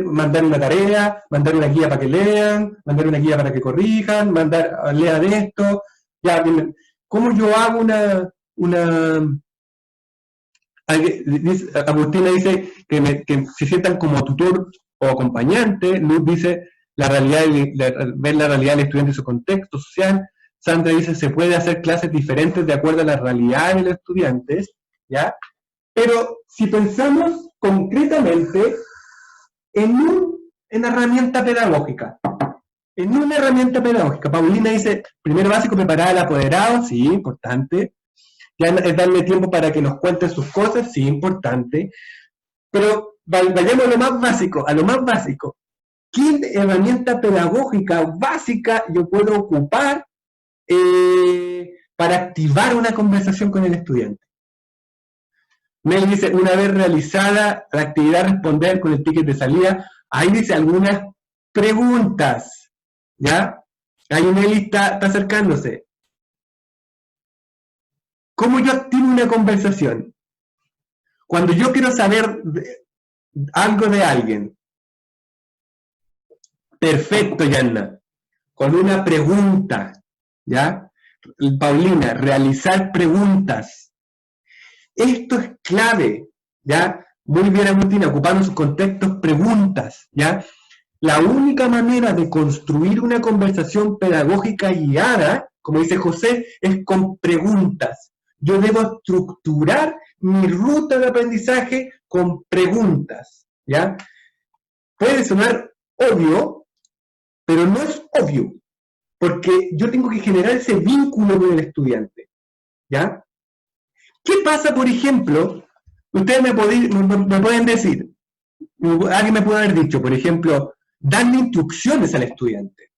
mandar una tarea, mandar una guía para que lean, mandar una guía para que corrijan, lean esto, ya, ¿cómo yo hago Agustina dice que se sientan como tutor o acompañante. Luz dice ver la realidad del estudiante y su contexto social. Sandra dice se puede hacer clases diferentes de acuerdo a la realidad de los estudiantes, ¿ya? Pero si pensamos concretamente en una herramienta pedagógica, Paulina dice, primero básico, preparar al apoderado, sí, importante. Ya es darle tiempo para que nos cuenten sus cosas, sí, importante. Pero vayamos a lo más básico. ¿Qué herramienta pedagógica básica yo puedo ocupar para activar una conversación con el estudiante? Mel dice, una vez realizada la actividad, responder con el ticket de salida. Ahí dice algunas preguntas, ¿ya? Ahí Mel está acercándose. ¿Cómo yo activo una conversación? Cuando yo quiero saber algo de alguien. Perfecto, Yanna. Con una pregunta, ¿ya? Paulina, realizar preguntas. Esto es clave, ¿ya? Muy bien, Agustina, ocupando sus contextos, preguntas, ¿ya? La única manera de construir una conversación pedagógica guiada, como dice José, es con preguntas. Yo debo estructurar mi ruta de aprendizaje con preguntas, ¿ya? Puede sonar obvio, pero no es obvio, porque yo tengo que generar ese vínculo con el estudiante, ¿ya? ¿Qué pasa, por ejemplo? Ustedes me pueden decir, alguien me puede haber dicho, por ejemplo, darle instrucciones al estudiante.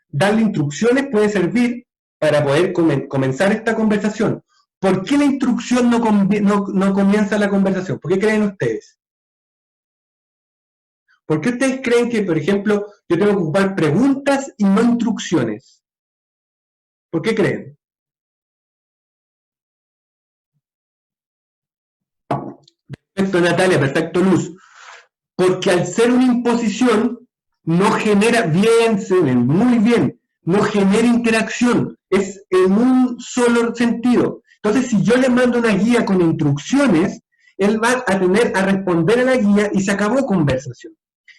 Darle instrucciones puede servir para poder comenzar esta conversación. ¿Por qué la instrucción no comienza la conversación? ¿Por qué creen ustedes? ¿Por qué ustedes creen que, por ejemplo, yo tengo que ocupar preguntas y no instrucciones? ¿Por qué creen? Perfecto, Natalia, perfecto, Luz. Porque al ser una imposición, no genera, muy bien, no genera interacción, es en un solo sentido. Entonces, si yo le mando una guía con instrucciones, él va a responder a la guía y se acabó conversación.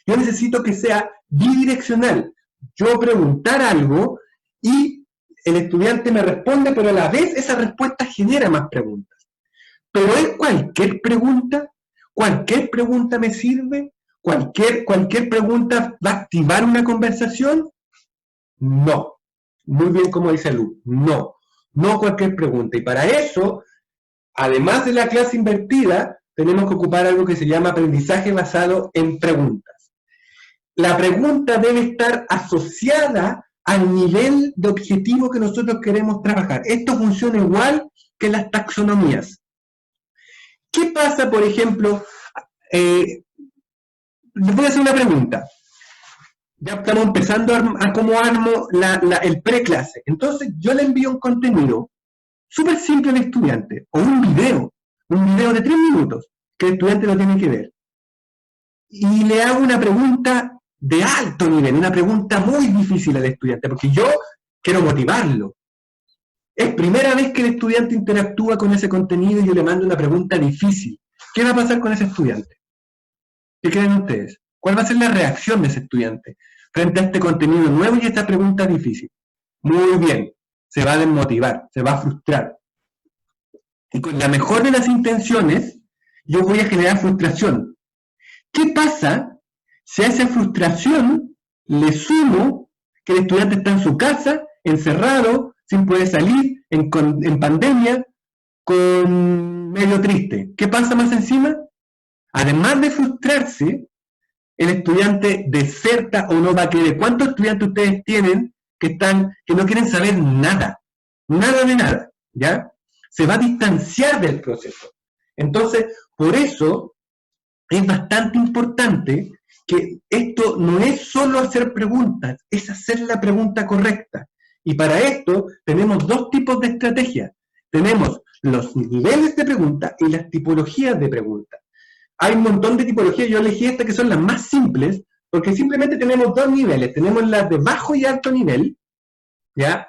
Yo necesito que sea bidireccional. Yo preguntar algo y el estudiante me responde, pero a la vez esa respuesta genera más preguntas. Pero es cualquier pregunta me sirve, cualquier pregunta va a activar una conversación. No. Muy bien, como dice Lu, no cualquier pregunta. Y para eso, además de la clase invertida, tenemos que ocupar algo que se llama aprendizaje basado en preguntas. La pregunta debe estar asociada al nivel de objetivo que nosotros queremos trabajar. Esto funciona igual que las taxonomías. ¿Qué pasa, por ejemplo? Les voy a hacer una pregunta. Ya estamos empezando a cómo armo el preclase. Entonces, yo le envío un contenido súper simple al estudiante, o un video de 3 minutos, que el estudiante lo tiene que ver. Y le hago una pregunta de alto nivel, una pregunta muy difícil al estudiante, porque yo quiero motivarlo. Es primera vez que el estudiante interactúa con ese contenido y yo le mando una pregunta difícil. ¿Qué va a pasar con ese estudiante? ¿Qué creen ustedes? ¿Cuál va a ser la reacción de ese estudiante frente a este contenido nuevo y esta pregunta difícil? Muy bien, se va a desmotivar, se va a frustrar. Y con la mejor de las intenciones, yo voy a generar frustración. ¿Qué pasa si a esa frustración le sumo que el estudiante está en su casa, encerrado, sin poder salir, en pandemia, con medio triste? ¿Qué pasa más encima? Además de frustrarse, el estudiante deserta o no va a querer. ¿Cuántos estudiantes ustedes tienen que no quieren saber nada? Nada de nada, ¿ya? Se va a distanciar del proceso. Entonces, por eso es bastante importante que esto no es solo hacer preguntas, es hacer la pregunta correcta. Y para esto tenemos dos tipos de estrategias. Tenemos los niveles de pregunta y las tipologías de pregunta. Hay un montón de tipologías, yo elegí estas que son las más simples, porque simplemente tenemos dos niveles. Tenemos las de bajo y alto nivel, ¿ya?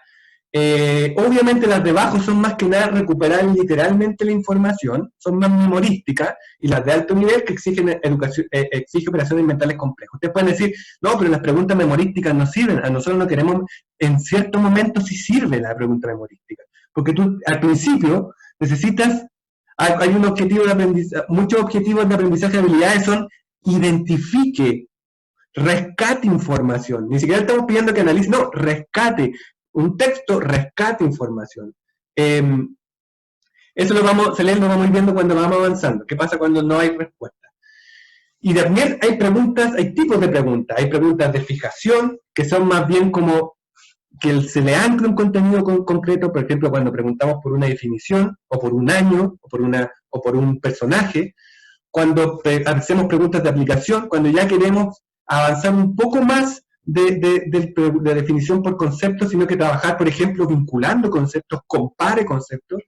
Obviamente las de bajo son más que nada recuperar literalmente la información, son más memorísticas, y las de alto nivel que exigen operaciones mentales complejas. Ustedes pueden decir, no, pero las preguntas memorísticas no sirven, a nosotros no queremos, en ciertos momentos sí sirve la pregunta memorística, porque tú al principio necesitas, hay un objetivo de aprendizaje, muchos objetivos de aprendizaje de habilidades son identifique, rescate información, ni siquiera estamos pidiendo que analice, no, rescate. Un texto rescata información. Eso lo vamos a ir viendo cuando vamos avanzando. ¿Qué pasa cuando no hay respuesta? Y también hay preguntas, hay tipos de preguntas. Hay preguntas de fijación, que son más bien como que se le ancla un contenido concreto, por ejemplo, cuando preguntamos por una definición, o por un año, o por un personaje. Cuando hacemos preguntas de aplicación, cuando ya queremos avanzar un poco más de definición por conceptos, sino que trabajar, por ejemplo, vinculando conceptos, compare conceptos.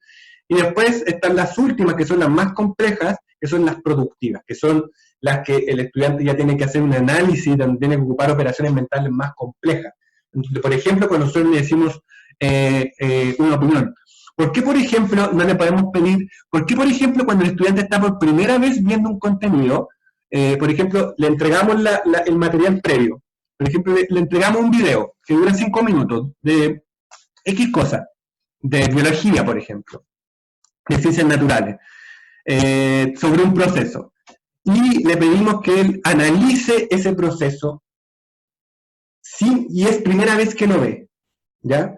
Y después están las últimas, que son las más complejas, que son las productivas, que son las que el estudiante ya tiene que hacer un análisis, donde tiene que ocupar operaciones mentales más complejas. Entonces, por ejemplo, cuando nosotros le decimos una opinión, ¿por qué, por ejemplo, no le podemos pedir, por qué, por ejemplo, cuando el estudiante está por primera vez viendo un contenido, por ejemplo, le entregamos el material previo? Por ejemplo, le entregamos un video que dura 5 minutos de X cosa, de biología, por ejemplo, de ciencias naturales, sobre un proceso. Y le pedimos que él analice ese proceso, y es primera vez que lo ve, ¿ya?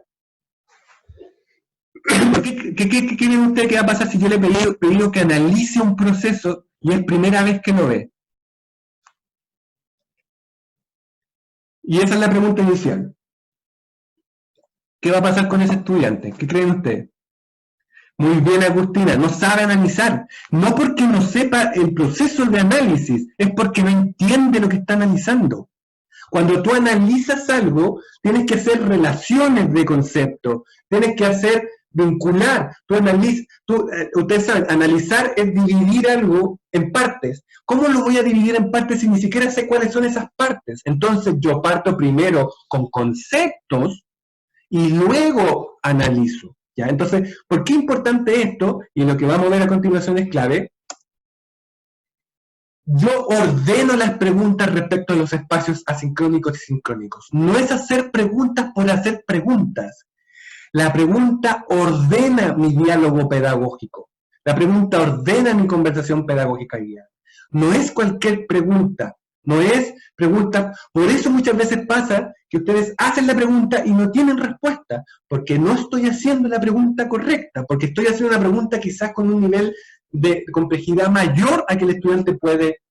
¿Qué creen ustedes que va a pasar si yo le he pedido que analice un proceso y es primera vez que lo ve? Y esa es la pregunta inicial. ¿Qué va a pasar con ese estudiante? ¿Qué creen ustedes? Muy bien, Agustina, no sabe analizar. No porque no sepa el proceso de análisis, es porque no entiende lo que está analizando. Cuando tú analizas algo, tienes que hacer relaciones de concepto, tienes que hacer vincular. Ustedes saben, analizar es dividir algo en partes. ¿Cómo lo voy a dividir en partes si ni siquiera sé cuáles son esas partes? Entonces yo parto primero con conceptos y luego analizo, ¿ya? Entonces, ¿por qué es importante esto? Y lo que vamos a ver a continuación es clave. Yo ordeno las preguntas respecto a los espacios asincrónicos y sincrónicos. No es hacer preguntas por hacer preguntas. La pregunta ordena mi diálogo pedagógico. La pregunta ordena mi conversación pedagógica guiada. No es cualquier pregunta. No es pregunta. Por eso muchas veces pasa que ustedes hacen la pregunta y no tienen respuesta. Porque no estoy haciendo la pregunta correcta. Porque estoy haciendo una pregunta quizás con un nivel de complejidad mayor a que el estudiante puede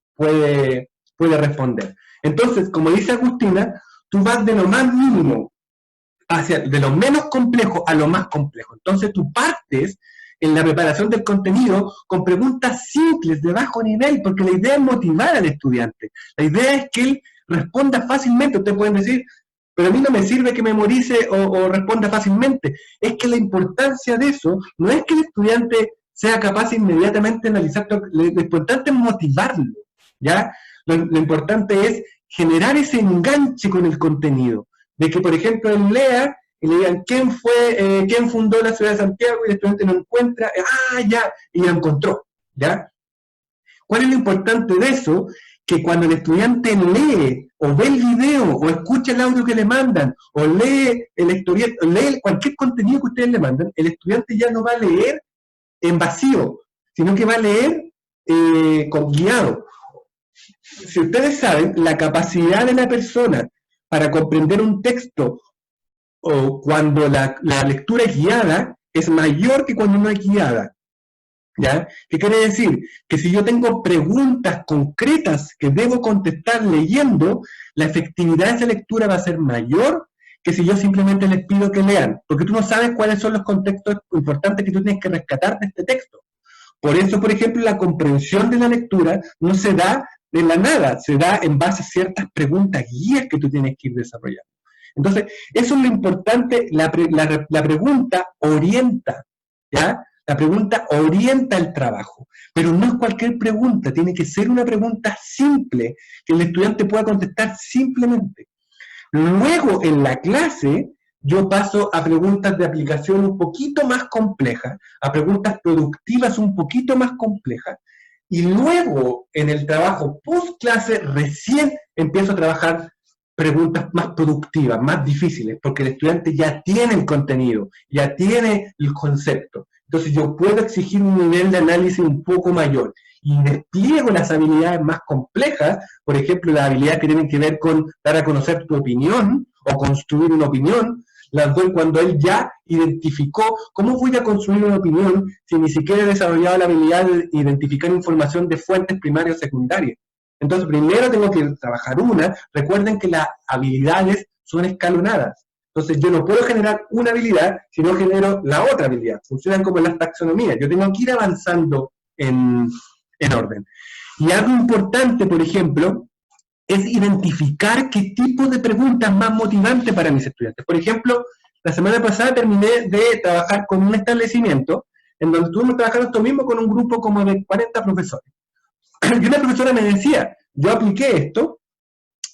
responder. Entonces, como dice Agustina, tú vas de lo más mínimo de lo menos complejo a lo más complejo. Entonces tú partes en la preparación del contenido con preguntas simples de bajo nivel, porque la idea es motivar al estudiante. La idea es que él responda fácilmente. Ustedes pueden decir, pero a mí no me sirve que memorice o responda fácilmente. Es que la importancia de eso no es que el estudiante sea capaz de inmediatamente analizar. Lo importante es motivarlo, ¿ya? Lo importante es generar ese enganche con el contenido. De que, por ejemplo, él lea y le digan quién fundó la ciudad de Santiago, y el estudiante lo encuentra, y lo encontró, ¿ya? ¿Cuál es lo importante de eso? Que cuando el estudiante lee, o ve el video, o escucha el audio que le mandan, o lee el historieto, lee cualquier contenido que ustedes le mandan, el estudiante ya no va a leer en vacío, sino que va a leer guiado. si ustedes saben, la capacidad de la persona para comprender un texto o cuando la lectura es guiada es mayor que cuando no es guiada. ¿Ya? ¿Qué quiere decir? Que si yo tengo preguntas concretas que debo contestar leyendo, la efectividad de esa lectura va a ser mayor que si yo simplemente les pido que lean, porque tú no sabes cuáles son los contextos importantes que tú tienes que rescatar de este texto. Por eso, por ejemplo, la comprensión de la lectura no se da de la nada, se da en base a ciertas preguntas guías que tú tienes que ir desarrollando. Entonces, eso es lo importante, la pregunta orienta, ¿ya? La pregunta orienta el trabajo, pero no es cualquier pregunta, tiene que ser una pregunta simple, que el estudiante pueda contestar simplemente. Luego, en la clase, yo paso a preguntas de aplicación un poquito más complejas, a preguntas productivas un poquito más complejas, y luego, en el trabajo post-clase, recién empiezo a trabajar preguntas más productivas, más difíciles, porque el estudiante ya tiene el contenido, ya tiene el concepto. Entonces yo puedo exigir un nivel de análisis un poco mayor y despliego las habilidades más complejas, por ejemplo, las habilidades que tienen que ver con dar a conocer tu opinión o construir una opinión, las doy cuando él ya identificó cómo voy a construir una opinión si ni siquiera he desarrollado la habilidad de identificar información de fuentes primarias o secundarias. Entonces, primero tengo que trabajar una. Recuerden que las habilidades son escalonadas. Entonces, yo no puedo generar una habilidad si no genero la otra habilidad. Funcionan como las taxonomías. Yo tengo que ir avanzando en orden. Y algo importante, por ejemplo, es identificar qué tipo de preguntas más motivantes para mis estudiantes. Por ejemplo, la semana pasada terminé de trabajar con un establecimiento en donde estuvimos trabajando esto mismo con un grupo como de 40 profesores. Y una profesora me decía, yo apliqué esto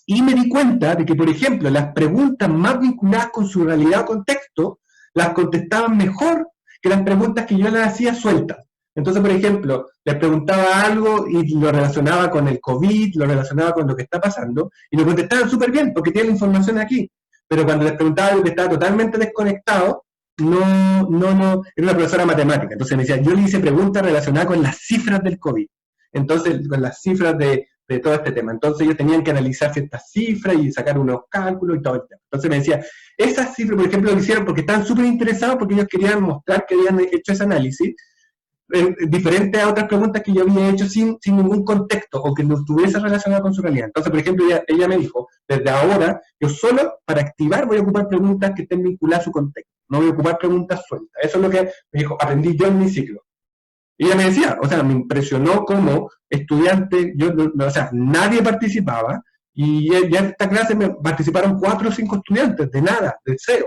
y me di cuenta de que, por ejemplo, las preguntas más vinculadas con su realidad o contexto las contestaban mejor que las preguntas que yo les hacía sueltas. Entonces, por ejemplo, les preguntaba algo y lo relacionaba con el COVID, lo relacionaba con lo que está pasando, y lo contestaban súper bien, porque tienen la información aquí. Pero cuando les preguntaba algo que estaba totalmente desconectado, no, era una profesora matemática. Entonces me decía, yo le hice preguntas relacionadas con las cifras del COVID. Entonces, con las cifras de todo este tema. Entonces ellos tenían que analizar ciertas cifras y sacar unos cálculos y todo el tema. Entonces me decía, esas cifras, por ejemplo, lo hicieron porque estaban súper interesados, porque ellos querían mostrar que habían hecho ese análisis, diferente a otras preguntas que yo había hecho sin ningún contexto o que no estuviese relacionado con su realidad. Entonces, por ejemplo, ella me dijo, desde ahora, yo solo para activar voy a ocupar preguntas que estén vinculadas a su contexto, no voy a ocupar preguntas sueltas. Eso es lo que me dijo, aprendí yo en mi ciclo. Y ella me decía, o sea, me impresionó como estudiante, o sea, nadie participaba, y ya en esta clase me participaron 4 o 5 estudiantes, de nada, de cero,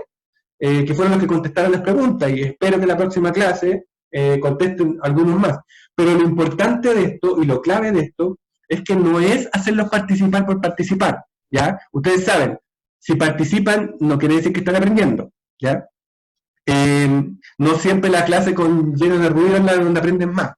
que fueron los que contestaron las preguntas, y espero que la próxima clase contesten algunos más. Pero lo importante de esto, y lo clave de esto, es que no es hacerlos participar por participar, ¿ya? Ustedes saben, si participan no quiere decir que están aprendiendo, ¿ya? No siempre la clase llena de ruido es la donde aprenden más.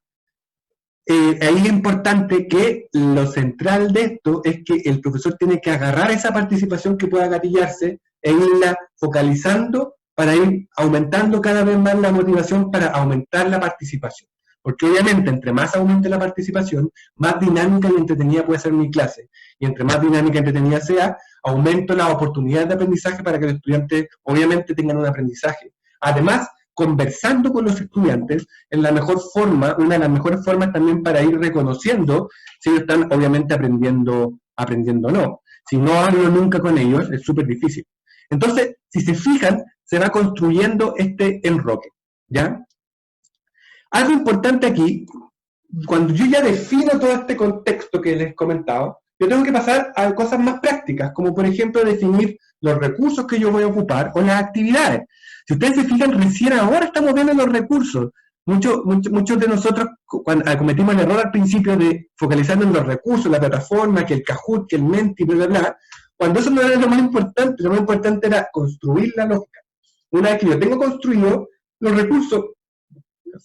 Ahí es importante que lo central de esto es que el profesor tiene que agarrar esa participación que pueda gatillarse e irla focalizando para ir aumentando cada vez más la motivación para aumentar la participación. Porque obviamente entre más aumente la participación, más dinámica y entretenida puede ser mi clase. Y entre más dinámica y entretenida sea, aumento las oportunidades de aprendizaje para que los estudiantes obviamente tengan un aprendizaje. Además, conversando con los estudiantes es la mejor forma, una de las mejores formas también para ir reconociendo si ellos están obviamente aprendiendo o no. Si no hablo nunca con ellos, es súper difícil. Entonces, si se fijan, se va construyendo este enroque, ¿ya? Algo importante aquí, cuando yo ya defino todo este contexto que les he comentado, yo tengo que pasar a cosas más prácticas, como por ejemplo definir los recursos que yo voy a ocupar o las actividades. Si ustedes se fijan, recién ahora estamos viendo los recursos. Muchos de nosotros cometimos el error al principio de focalizarnos en los recursos, la plataforma, que el Kahoot, que el Menti, bla, bla, bla, cuando eso no era lo más importante era construir la lógica. Una vez que yo tengo construido, los recursos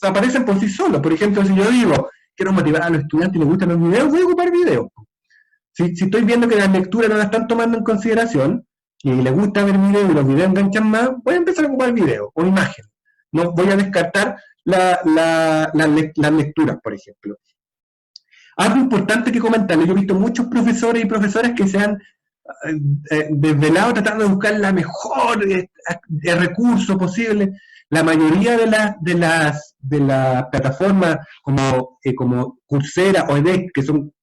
aparecen por sí solos. Por ejemplo, si yo digo, quiero motivar a los estudiantes y les gustan los videos, voy a ocupar videos. Si estoy viendo que las lecturas no las están tomando en consideración, y les gusta ver videos y los videos enganchan más, voy a empezar a ocupar videos o imágenes. No voy a descartar las lecturas, por ejemplo. Algo importante que comentarles, yo he visto muchos profesores y profesoras que se han desvelado tratando de buscar la mejor recurso posible. La mayoría de las plataformas como Coursera o edX, que son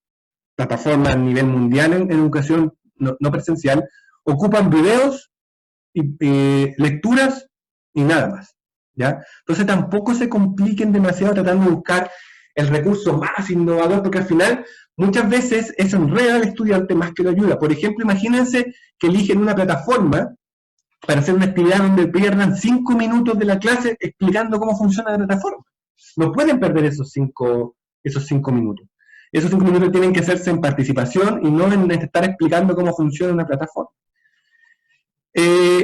plataformas a nivel mundial en educación no presencial, ocupan videos, y lecturas y nada más, ¿ya? Entonces tampoco se compliquen demasiado tratando de buscar el recurso más innovador, porque al final muchas veces eso enreda al estudiante más que lo ayuda. Por ejemplo, imagínense que eligen una plataforma para hacer una actividad donde pierdan 5 minutos de la clase explicando cómo funciona la plataforma. No pueden perder esos 5 minutos. Esos 5 minutos tienen que hacerse en participación y no en estar explicando cómo funciona una plataforma.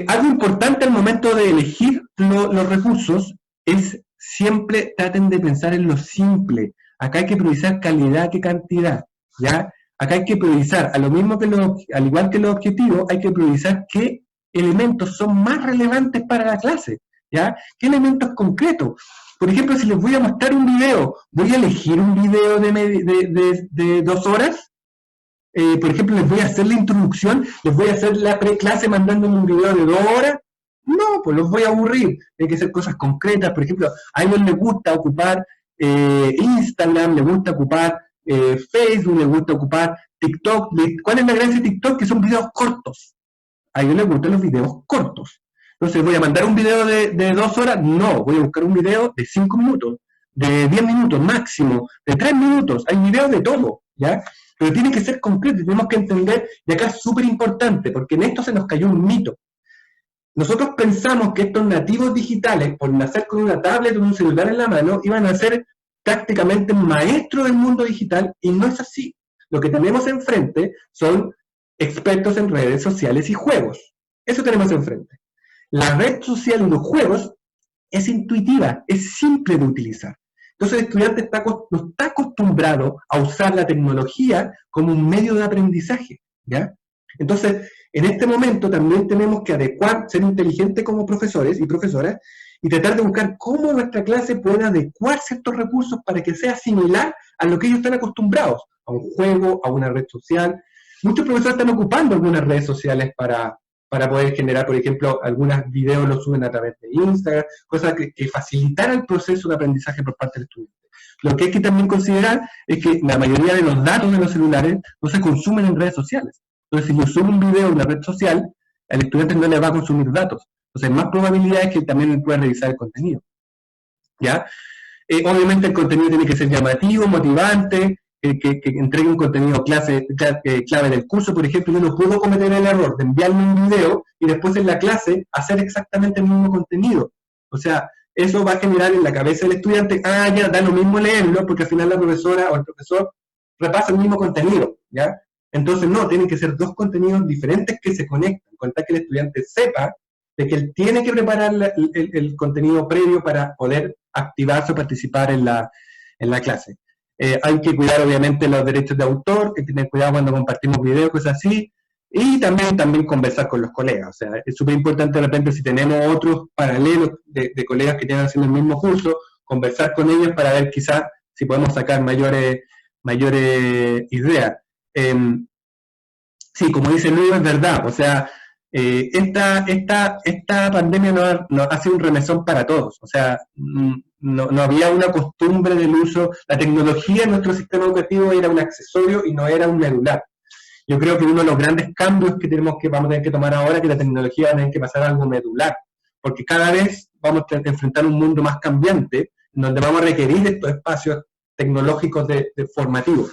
Algo importante al momento de elegir los recursos es siempre traten de pensar en lo simple. Acá hay que priorizar calidad que cantidad, ¿ya? Acá hay que priorizar, al igual que los objetivos, hay que priorizar qué elementos son más relevantes para la clase, ¿ya? ¿Qué elementos concretos? Por ejemplo, si les voy a mostrar un video, ¿voy a elegir un video de 2 horas? Por ejemplo, les voy a hacer la introducción, les voy a hacer la preclase mandándome un video de 2 horas. No, pues los voy a aburrir. Hay que hacer cosas concretas. Por ejemplo, a ellos les gusta ocupar Instagram, les gusta ocupar Facebook, les gusta ocupar TikTok. ¿Cuál es la gracia de TikTok? Que son videos cortos. A ellos les gustan los videos cortos. Entonces, ¿voy a mandar un video de 2 horas? No, voy a buscar un video de 5 minutos, de 10 minutos máximo, de 3 minutos. Hay videos de todo, ¿ya? Pero tiene que ser concreto, tenemos que entender, y acá es súper importante, porque en esto se nos cayó un mito. Nosotros pensamos que estos nativos digitales, por nacer con una tablet o un celular en la mano, iban a ser prácticamente maestros del mundo digital, y no es así. Lo que tenemos enfrente son expertos en redes sociales y juegos. Eso tenemos enfrente. La red social y los juegos es intuitiva, es simple de utilizar. Entonces el estudiante no está acostumbrado a usar la tecnología como un medio de aprendizaje, ¿ya? Entonces, en este momento también tenemos que ser inteligentes como profesores y profesoras y tratar de buscar cómo nuestra clase puede adecuar ciertos recursos para que sea similar a lo que ellos están acostumbrados, a un juego, a una red social. Muchos profesores están ocupando algunas redes sociales para poder generar, por ejemplo, algunos videos los suben a través de Instagram, cosas que facilitaran el proceso de aprendizaje por parte del estudiante. Lo que hay que también considerar es que la mayoría de los datos de los celulares no se consumen en redes sociales. Entonces, si yo subo un video en una red social, al estudiante no le va a consumir datos. Entonces, hay más probabilidades que también pueda revisar el contenido, ¿ya? Obviamente el contenido tiene que ser llamativo, motivante, que entregue un contenido clave del curso. Por ejemplo, yo no puedo cometer el error de enviarme un video y después en la clase hacer exactamente el mismo contenido. O sea, eso va a generar en la cabeza del estudiante, ya da lo mismo leerlo, porque al final la profesora o el profesor repasa el mismo contenido, ¿ya? Entonces, no, tienen que ser 2 contenidos diferentes que se conectan, con tal que el estudiante sepa de que él tiene que preparar el contenido previo para poder activarse o participar en la clase. Hay que cuidar obviamente los derechos de autor, que tener cuidado cuando compartimos videos, cosas así, y también conversar con los colegas. O sea, es súper importante de repente si tenemos otros paralelos de colegas que estén haciendo el mismo curso, conversar con ellos para ver quizás si podemos sacar mayores ideas. Sí, como dice Luis, es verdad. O sea, esta pandemia no ha sido un remesón para todos. O sea, no había una costumbre del uso. La tecnología en nuestro sistema educativo era un accesorio y no era un medular. Yo creo que uno de los grandes cambios que vamos a tener que tomar ahora es que la tecnología va a tener que pasar a algo medular, porque cada vez vamos a enfrentar un mundo más cambiante, donde vamos a requerir estos espacios tecnológicos formativos.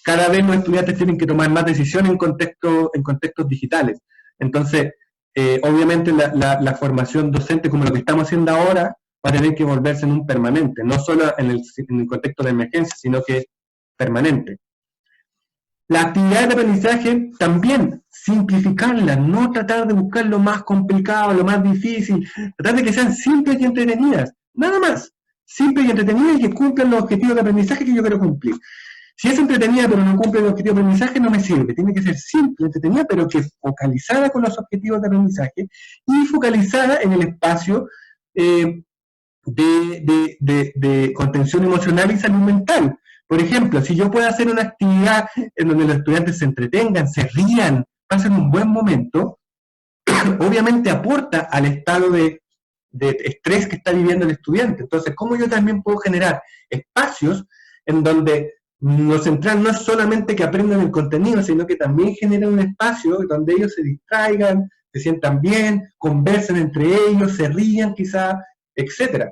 Cada vez los estudiantes tienen que tomar más decisiones en contextos digitales. Entonces, obviamente la formación docente, como lo que estamos haciendo ahora, va a tener que volverse en un permanente, no solo en el contexto de emergencia, sino que permanente. La actividad de aprendizaje también, simplificarla, no tratar de buscar lo más complicado, lo más difícil, tratar de que sean simples y entretenidas, nada más, simples y entretenidas y que cumplan los objetivos de aprendizaje que yo quiero cumplir. Si es entretenida pero no cumple el objetivo de aprendizaje, no me sirve. Tiene que ser simple, entretenida, pero que focalizada con los objetivos de aprendizaje y focalizada en el espacio de contención emocional y salud mental. Por ejemplo, si yo puedo hacer una actividad en donde los estudiantes se entretengan, se rían, pasen un buen momento, obviamente aporta al estado de estrés que está viviendo el estudiante. Entonces, ¿cómo yo también puedo generar espacios en donde lo central no es solamente que aprendan el contenido, sino que también generen un espacio donde ellos se distraigan, se sientan bien, conversen entre ellos, se rían quizá, etc.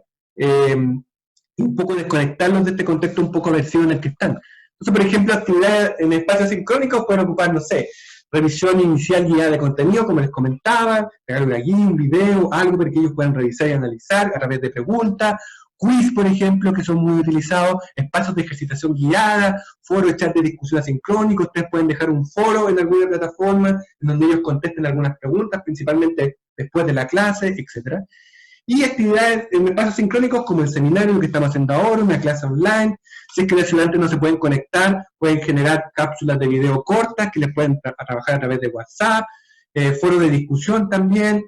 Un poco desconectarlos de este contexto un poco aversivo en el que están. Entonces, por ejemplo, actividades en espacios sincrónicos pueden ocupar, no sé, revisión inicial guiada de contenido, como les comentaba, pegar una guía, un video, algo para que ellos puedan revisar y analizar a través de preguntas, quiz, por ejemplo, que son muy utilizados, espacios de ejercitación guiada, foros, chat de discusión asincrónicos. Ustedes pueden dejar un foro en alguna plataforma en donde ellos contesten algunas preguntas, principalmente después de la clase, etc. Y actividades en espacios sincrónicos como el seminario que estamos haciendo ahora, una clase online. Si es que los estudiantes no se pueden conectar, pueden generar cápsulas de video cortas que les pueden trabajar a través de WhatsApp, foros de discusión también,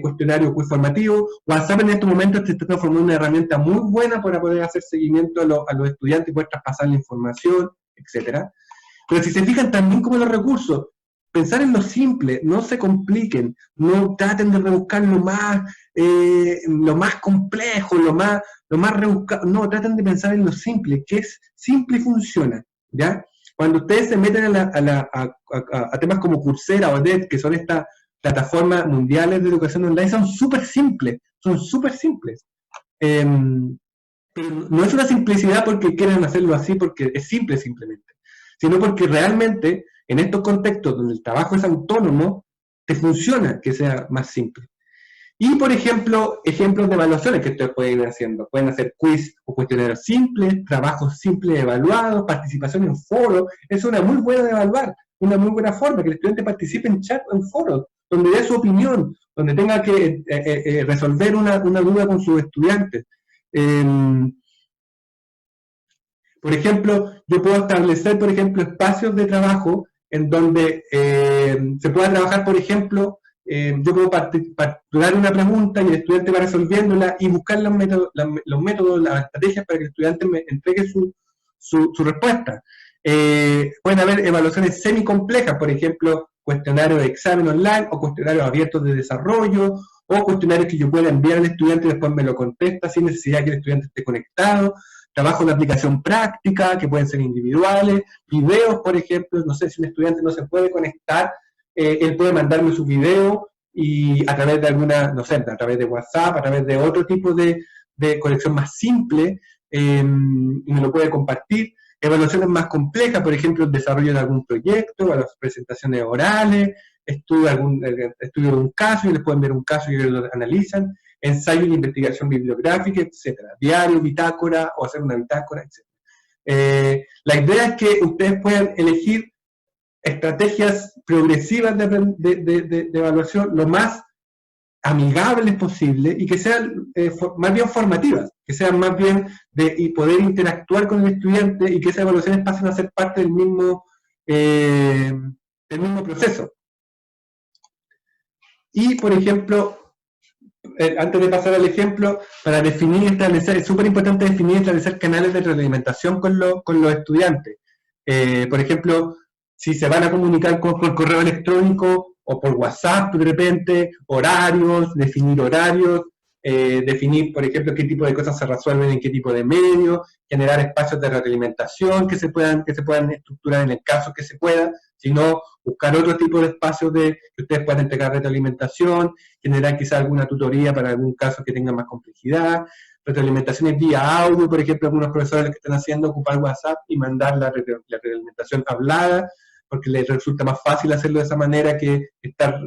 cuestionario quiz formativo. WhatsApp en estos momentos está transformando una herramienta muy buena para poder hacer seguimiento a los estudiantes y poder traspasar la información, etc. Pero si se fijan también como los recursos, pensar en lo simple, no se compliquen, no traten de rebuscar lo más complejo, lo más rebuscado, no, traten de pensar en lo simple, que es simple y funciona, ¿ya? Cuando ustedes se meten a temas como Coursera o EDET, que son estas plataformas mundiales de educación online, son súper simples, pero no es una simplicidad porque quieren hacerlo así, porque es simple simplemente, sino porque realmente en estos contextos donde el trabajo es autónomo, te funciona que sea más simple. Y, por ejemplo, ejemplos de evaluaciones que ustedes pueden ir haciendo. Pueden hacer quiz o cuestionarios simples, trabajos simples evaluados, participación en foros. Es una muy buena de evaluar, una muy buena forma, que el estudiante participe en chat o en foros, donde dé su opinión, donde tenga que resolver una duda con sus estudiantes. Por ejemplo, yo puedo establecer, por ejemplo, espacios de trabajo en donde se pueda trabajar, por ejemplo, yo puedo dar una pregunta y el estudiante va resolviéndola y buscar los métodos, las estrategias para que el estudiante me entregue su respuesta. Pueden haber evaluaciones semi-complejas, por ejemplo, cuestionarios de examen online o cuestionarios abiertos de desarrollo o cuestionarios que yo pueda enviar al estudiante y después me lo contesta sin necesidad que el estudiante esté conectado. Trabajos de aplicación práctica, que pueden ser individuales, videos, por ejemplo, no sé, si un estudiante no se puede conectar, él puede mandarme su video y a través de alguna, no sé, a través de WhatsApp, a través de otro tipo de conexión más simple, y me lo puede compartir. Evaluaciones más complejas, por ejemplo, el desarrollo de algún proyecto, las presentaciones orales, estudio de un caso y les pueden ver un caso y ellos lo analizan. Ensayo de investigación bibliográfica, etcétera, diario, bitácora, o hacer una bitácora, etcétera. La idea es que ustedes puedan elegir estrategias progresivas de evaluación lo más amigables posible y que sean más bien formativas, que sean más bien y poder interactuar con el estudiante y que esas evaluaciones pasen a ser parte del mismo proceso. Y, por ejemplo, antes de pasar al ejemplo, para definir y establecer, es súper importante definir y establecer canales de retroalimentación con los estudiantes. Por ejemplo, si se van a comunicar por correo electrónico o por WhatsApp de repente, horarios, definir, por ejemplo, qué tipo de cosas se resuelven en qué tipo de medios, generar espacios de retroalimentación que se puedan estructurar en el caso que se pueda, sino buscar otro tipo de espacios que ustedes puedan entregar retroalimentación, generar quizá alguna tutoría para algún caso que tenga más complejidad, retroalimentaciones vía audio, por ejemplo, algunos profesores que están haciendo ocupar WhatsApp y mandar la retroalimentación hablada, porque les resulta más fácil hacerlo de esa manera que estar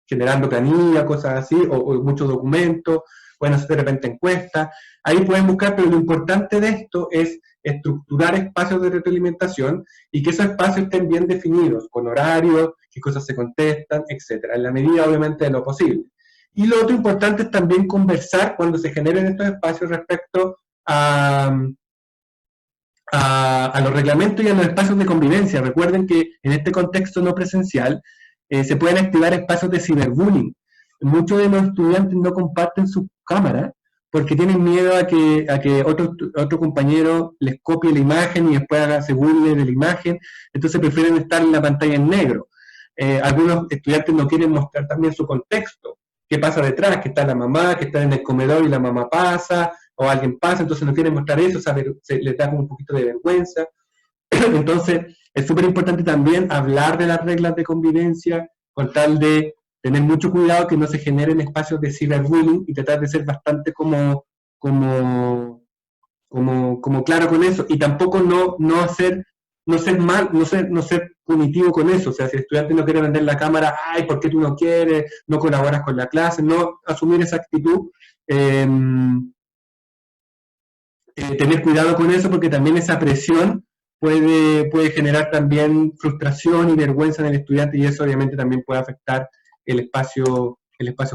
generando planilla, cosas así, o muchos documentos, pueden hacer de repente encuestas, ahí pueden buscar, pero lo importante de esto es estructurar espacios de retroalimentación y que esos espacios estén bien definidos, con horarios, qué cosas se contestan, etcétera, en la medida obviamente de lo posible. Y lo otro importante es también conversar cuando se generen estos espacios respecto a los reglamentos y a los espacios de convivencia. Recuerden que en este contexto no presencial se pueden activar espacios de ciberbullying. Muchos de los estudiantes no comparten su cámara porque tienen miedo a que otro compañero les copie la imagen y después se burle de la imagen, entonces prefieren estar en la pantalla en negro. Algunos estudiantes no quieren mostrar también su contexto, qué pasa detrás, que está la mamá, que está en el comedor y la mamá pasa, o alguien pasa, entonces no quieren mostrar eso, les da como un poquito de vergüenza. Entonces, es súper importante también hablar de las reglas de convivencia, con tal de tener mucho cuidado que no se generen espacios de ciberbullying y tratar de ser bastante como claro con eso, y tampoco no ser punitivo con eso. O sea, si el estudiante no quiere vender la cámara, ay, ¿por qué tú no quieres? No colaboras con la clase, no asumir esa actitud. Tener cuidado con eso, porque también esa presión puede generar también frustración y vergüenza en el estudiante, y eso obviamente también puede afectar el espacio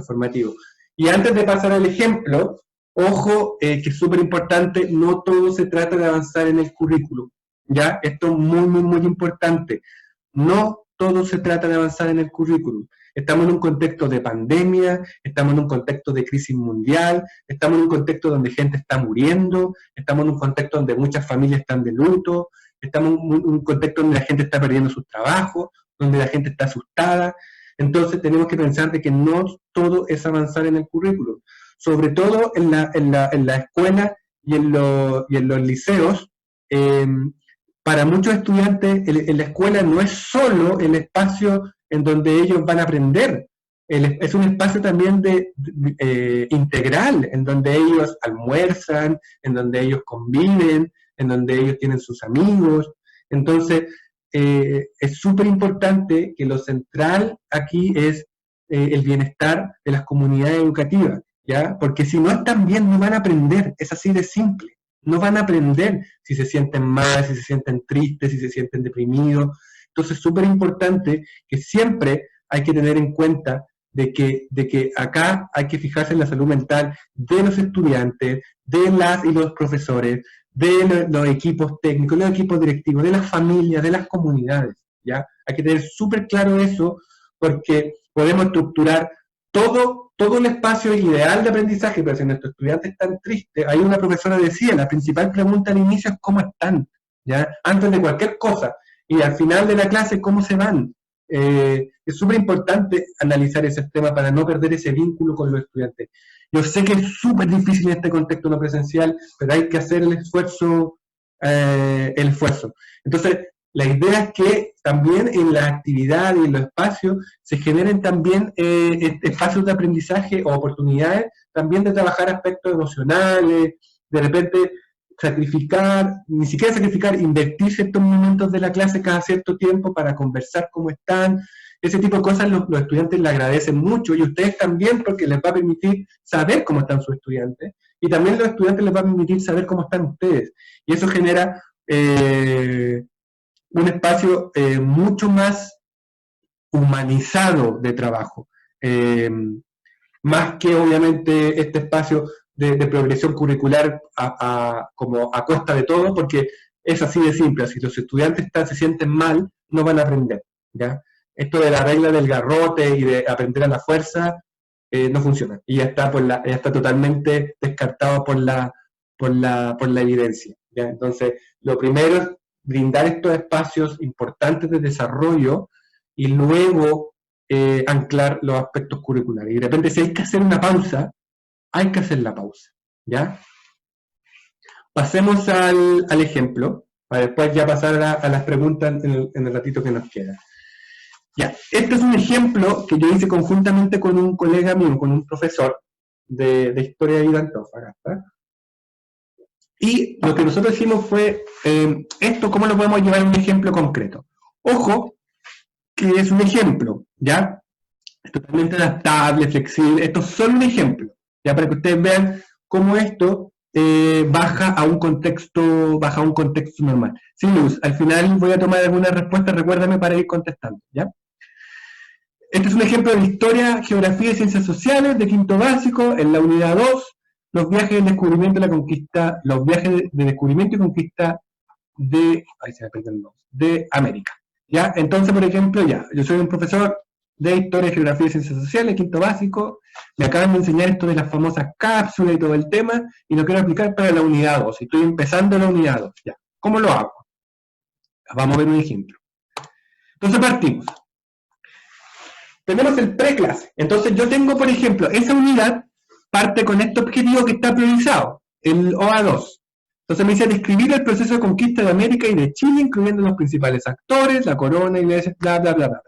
formativo. Y antes de pasar al ejemplo, ojo, que es súper importante, no todo se trata de avanzar en el currículum, ¿ya? Esto es muy, muy, muy importante. No todo se trata de avanzar en el currículum. Estamos en un contexto de pandemia, estamos en un contexto de crisis mundial, estamos en un contexto donde gente está muriendo, estamos en un contexto donde muchas familias están de luto, estamos en un contexto donde la gente está perdiendo sus trabajos, donde la gente está asustada. Entonces tenemos que pensar de que no todo es avanzar en el currículum. Sobre todo en la escuela y en los liceos, para muchos estudiantes en la escuela no es solo el espacio en donde ellos van a aprender, es un espacio también integral, en donde ellos almuerzan, en donde ellos conviven, en donde ellos tienen sus amigos. Entonces, es súper importante que lo central aquí es el bienestar de las comunidades educativas, ¿ya? Porque si no están bien, no van a aprender, es así de simple. No van a aprender si se sienten mal, si se sienten tristes, si se sienten deprimidos. Entonces es súper importante que siempre hay que tener en cuenta de que acá hay que fijarse en la salud mental de los estudiantes, de las y los profesores, de los equipos técnicos, de los equipos directivos, de las familias, de las comunidades, ¿ya? Hay que tener súper claro eso, porque podemos estructurar todo el espacio ideal de aprendizaje, pero si nuestros estudiantes están tristes, ahí una profesora decía, la principal pregunta al inicio es ¿cómo están? ¿Ya? Antes de cualquier cosa, y al final de la clase, ¿cómo se van? Es súper importante analizar ese tema para no perder ese vínculo con los estudiantes. Yo sé que es súper difícil en este contexto no presencial, pero hay que hacer el esfuerzo. Entonces, la idea es que también en las actividades y en los espacios se generen también espacios de aprendizaje o oportunidades también de trabajar aspectos emocionales, de repente ni siquiera sacrificar, invertir ciertos momentos de la clase cada cierto tiempo para conversar cómo están. Ese tipo de cosas los estudiantes le agradecen mucho, y ustedes también, porque les va a permitir saber cómo están sus estudiantes, y también los estudiantes les va a permitir saber cómo están ustedes. Y eso genera un espacio mucho más humanizado de trabajo, más que obviamente este espacio de progresión curricular como a costa de todo, porque es así de simple. Si los estudiantes se sienten mal, no van a aprender, ¿ya? Esto de la regla del garrote y de aprender a la fuerza no funciona, y ya está totalmente descartado por la evidencia, ¿ya? Entonces, lo primero es brindar estos espacios importantes de desarrollo y luego anclar los aspectos curriculares. Y de repente, si hay que hacer una pausa, hay que hacer la pausa, ¿ya? Pasemos al ejemplo, para después ya pasar a las preguntas en el ratito que nos queda. Ya, este es un ejemplo que yo hice conjuntamente con un colega mío, con un profesor de Historia de Antofagasta. Y lo que nosotros hicimos fue, esto, ¿cómo lo podemos llevar a un ejemplo concreto? Ojo, que es un ejemplo, ¿ya? Es totalmente adaptable, flexible, esto es solo un ejemplo, ya, para que ustedes vean cómo esto baja a un contexto normal. Sin luz, al final voy a tomar alguna respuesta, recuérdame para ir contestando, ¿ya? Este es un ejemplo de historia, geografía y ciencias sociales de quinto básico, en la unidad 2, los viajes de descubrimiento y la conquista, los viajes de descubrimiento y conquista de América. ¿Ya? Entonces, por ejemplo, yo soy un profesor, de Historia, Geografía y Ciencias Sociales, quinto básico, me acaban de enseñar esto de las famosas cápsulas y todo el tema, y lo quiero aplicar para la unidad 2, estoy empezando la unidad 2, ya. ¿Cómo lo hago? Vamos a ver un ejemplo. Entonces partimos. Tenemos el preclase. Entonces yo tengo, por ejemplo, esa unidad parte con este objetivo que está priorizado, el OA2. Entonces me dice describir el proceso de conquista de América y de Chile, incluyendo los principales actores, la corona, iglesia, bla, bla, bla, bla.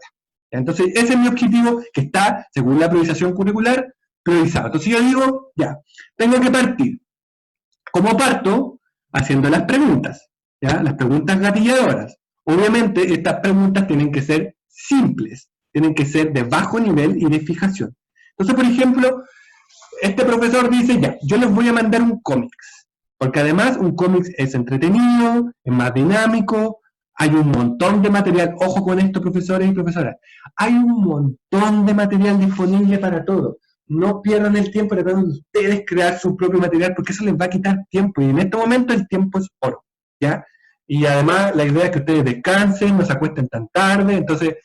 Entonces ese es mi objetivo que está, según la priorización curricular, priorizado. Entonces yo digo, ya, tengo que partir. ¿Cómo parto? Haciendo las preguntas, ¿ya? Las preguntas gatilladoras. Obviamente estas preguntas tienen que ser simples, tienen que ser de bajo nivel y de fijación. Entonces, por ejemplo, este profesor dice, ya, yo les voy a mandar un cómics, porque además un cómics es entretenido, es más dinámico, hay un montón de material, ojo con esto, profesores y profesoras, hay un montón de material disponible para todo. No pierdan el tiempo tratando de ustedes crear su propio material, porque eso les va a quitar tiempo, y en este momento el tiempo es oro, ¿ya? Y además la idea es que ustedes descansen, no se acuesten tan tarde, entonces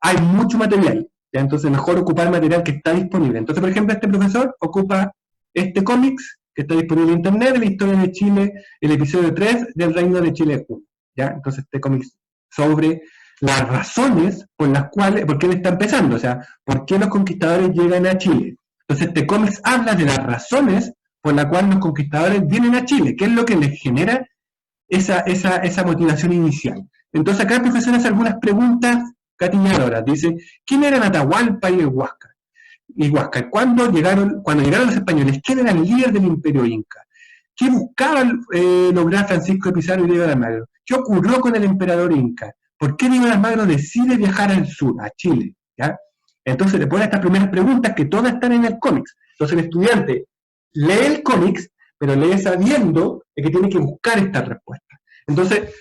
hay mucho material, ¿ya? Entonces mejor ocupar material que está disponible. Entonces, por ejemplo, este profesor ocupa este cómics que está disponible en internet, de la historia de Chile, el episodio 3 del Reino de Chile 1, ¿ya? Entonces este cómics sobre las razones por las cuales, por qué él está empezando, o sea, por qué los conquistadores llegan a Chile. Entonces este cómics habla de las razones por las cuales los conquistadores vienen a Chile, qué es lo que les genera esa motivación inicial. Entonces acá el profesor hace algunas preguntas gatilladoras. Dice, ¿quién eran Atahualpa y Huáscar? ¿Cuándo llegaron los españoles? ¿Quién era el líder del imperio inca? ¿Qué buscaba lograr Francisco de Pizarro y Diego de Almagro? ¿Qué ocurrió con el emperador inca? ¿Por qué Diego de Almagro decide viajar al sur, a Chile? ¿Ya? Entonces le pone estas primeras preguntas que todas están en el cómics. Entonces el estudiante lee el cómics, pero lee sabiendo de que tiene que buscar estas respuestas. Entonces,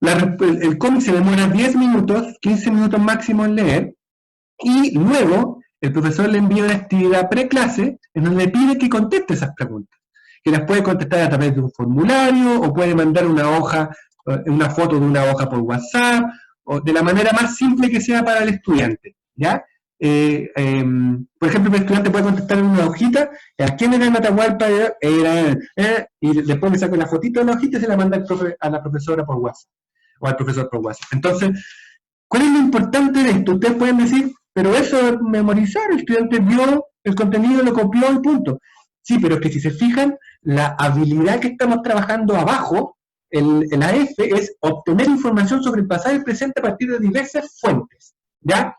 el cómic se demora 10 minutos, 15 minutos máximo en leer, y luego el profesor le envía una actividad preclase en donde le pide que conteste esas preguntas, que las puede contestar a través de un formulario, o puede mandar una foto de una hoja por WhatsApp, o de la manera más simple que sea para el estudiante, ¿ya? Por ejemplo, el estudiante puede contestar en una hojita, ¿a quién era Atahualpa? Y después le saca una fotito de la hojita y se la manda a la profesora por WhatsApp, o al profesor por WhatsApp. Entonces, ¿cuál es lo importante de esto? Ustedes pueden decir, pero eso es memorizar, el estudiante vio el contenido, lo copió y punto. Sí, pero es que si se fijan, la habilidad que estamos trabajando abajo, en la F, es obtener información sobre el pasado y el presente a partir de diversas fuentes, ¿ya?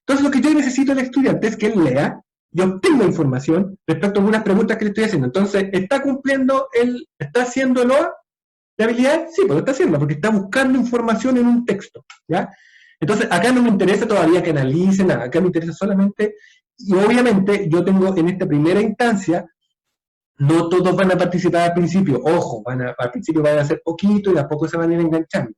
Entonces lo que yo necesito del estudiante es que él lea y obtenga información respecto a algunas preguntas que le estoy haciendo. Entonces, ¿está haciéndolo de habilidad? Sí, pues lo está haciendo, porque está buscando información en un texto, ¿ya? Entonces, acá no me interesa todavía que analice nada, acá me interesa solamente, y obviamente yo tengo en esta primera instancia, no todos van a participar al principio, ojo, al principio van a hacer poquito y de a poco se van a ir enganchando.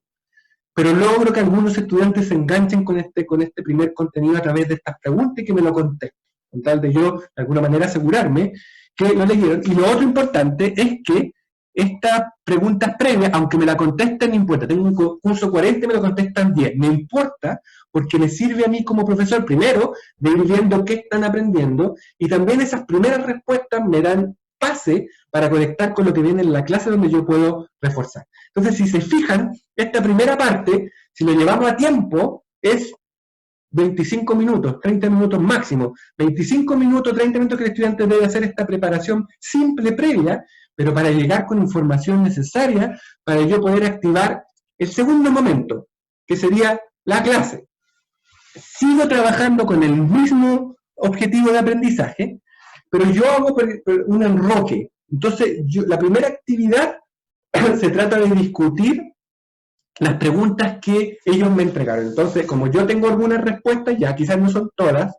Pero logro que algunos estudiantes se enganchen con este primer contenido a través de estas preguntas y que me lo contesten, con tal de yo, de alguna manera, asegurarme que lo leyeron. Y lo otro importante es que estas preguntas previas, aunque me la contesten, no importa, tengo un curso 40 y me lo contestan 10, me importa porque me sirve a mí como profesor, primero, de ir viendo qué están aprendiendo, y también esas primeras respuestas me dan pase para conectar con lo que viene en la clase donde yo puedo reforzar. Entonces, si se fijan, esta primera parte, si lo llevamos a tiempo, es 25 minutos, 30 minutos máximo. 25 minutos, 30 minutos que el estudiante debe hacer esta preparación simple previa, pero para llegar con información necesaria para yo poder activar el segundo momento, que sería la clase. Sigo trabajando con el mismo objetivo de aprendizaje, pero yo hago un enroque. Entonces, la primera actividad se trata de discutir las preguntas que ellos me entregaron. Entonces, como yo tengo algunas respuestas, ya quizás no son todas,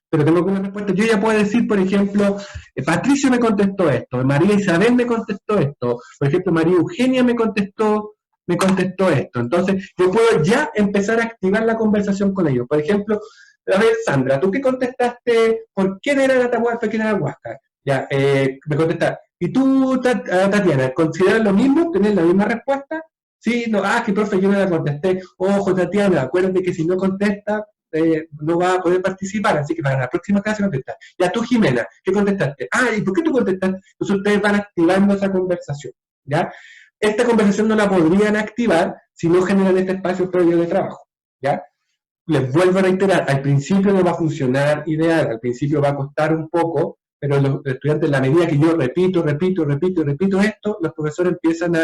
pero tengo algunas respuestas, yo ya puedo decir, por ejemplo, Patricio me contestó esto, María Isabel me contestó esto, por ejemplo, María Eugenia me contestó esto. Entonces, yo puedo ya empezar a activar la conversación con ellos. Por ejemplo, a ver, Sandra, ¿tú qué contestaste? ¿Por quién era Atahualpa y quién era Huáscar? Ya, me contestaste. ¿Y tú, Tatiana, consideras lo mismo? ¿Tenés la misma respuesta? Sí, no, que profe, yo no la contesté. Ojo, Tatiana, acuérdate que si no contestas, no va a poder participar, así que para la próxima clase contestar. Ya tú, Jimena, ¿qué contestaste? Ah, ¿y por qué tú contestaste? Entonces ustedes van activando esa conversación, ¿ya? Esta conversación no la podrían activar si no generan este espacio previo de trabajo, ¿ya? Les vuelvo a reiterar, al principio no va a funcionar ideal, al principio va a costar un poco, pero los estudiantes, en la medida que yo repito esto, los profesores empiezan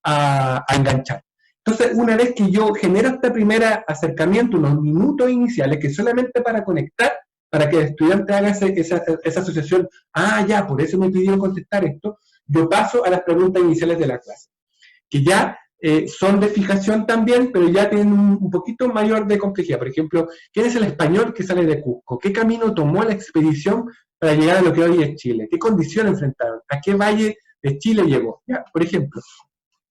a enganchar. Entonces, una vez que yo genero este primer acercamiento, unos minutos iniciales, que solamente para conectar, para que el estudiante haga esa asociación, ah, ya, por eso me pidió contestar esto, yo paso a las preguntas iniciales de la clase, que ya son de fijación también, pero ya tienen un poquito mayor de complejidad. Por ejemplo, ¿quién es el español que sale de Cusco? ¿Qué camino tomó la expedición para llegar a lo que hoy es Chile? ¿Qué condiciones enfrentaron? ¿A qué valle de Chile llegó? ¿Ya? Por ejemplo.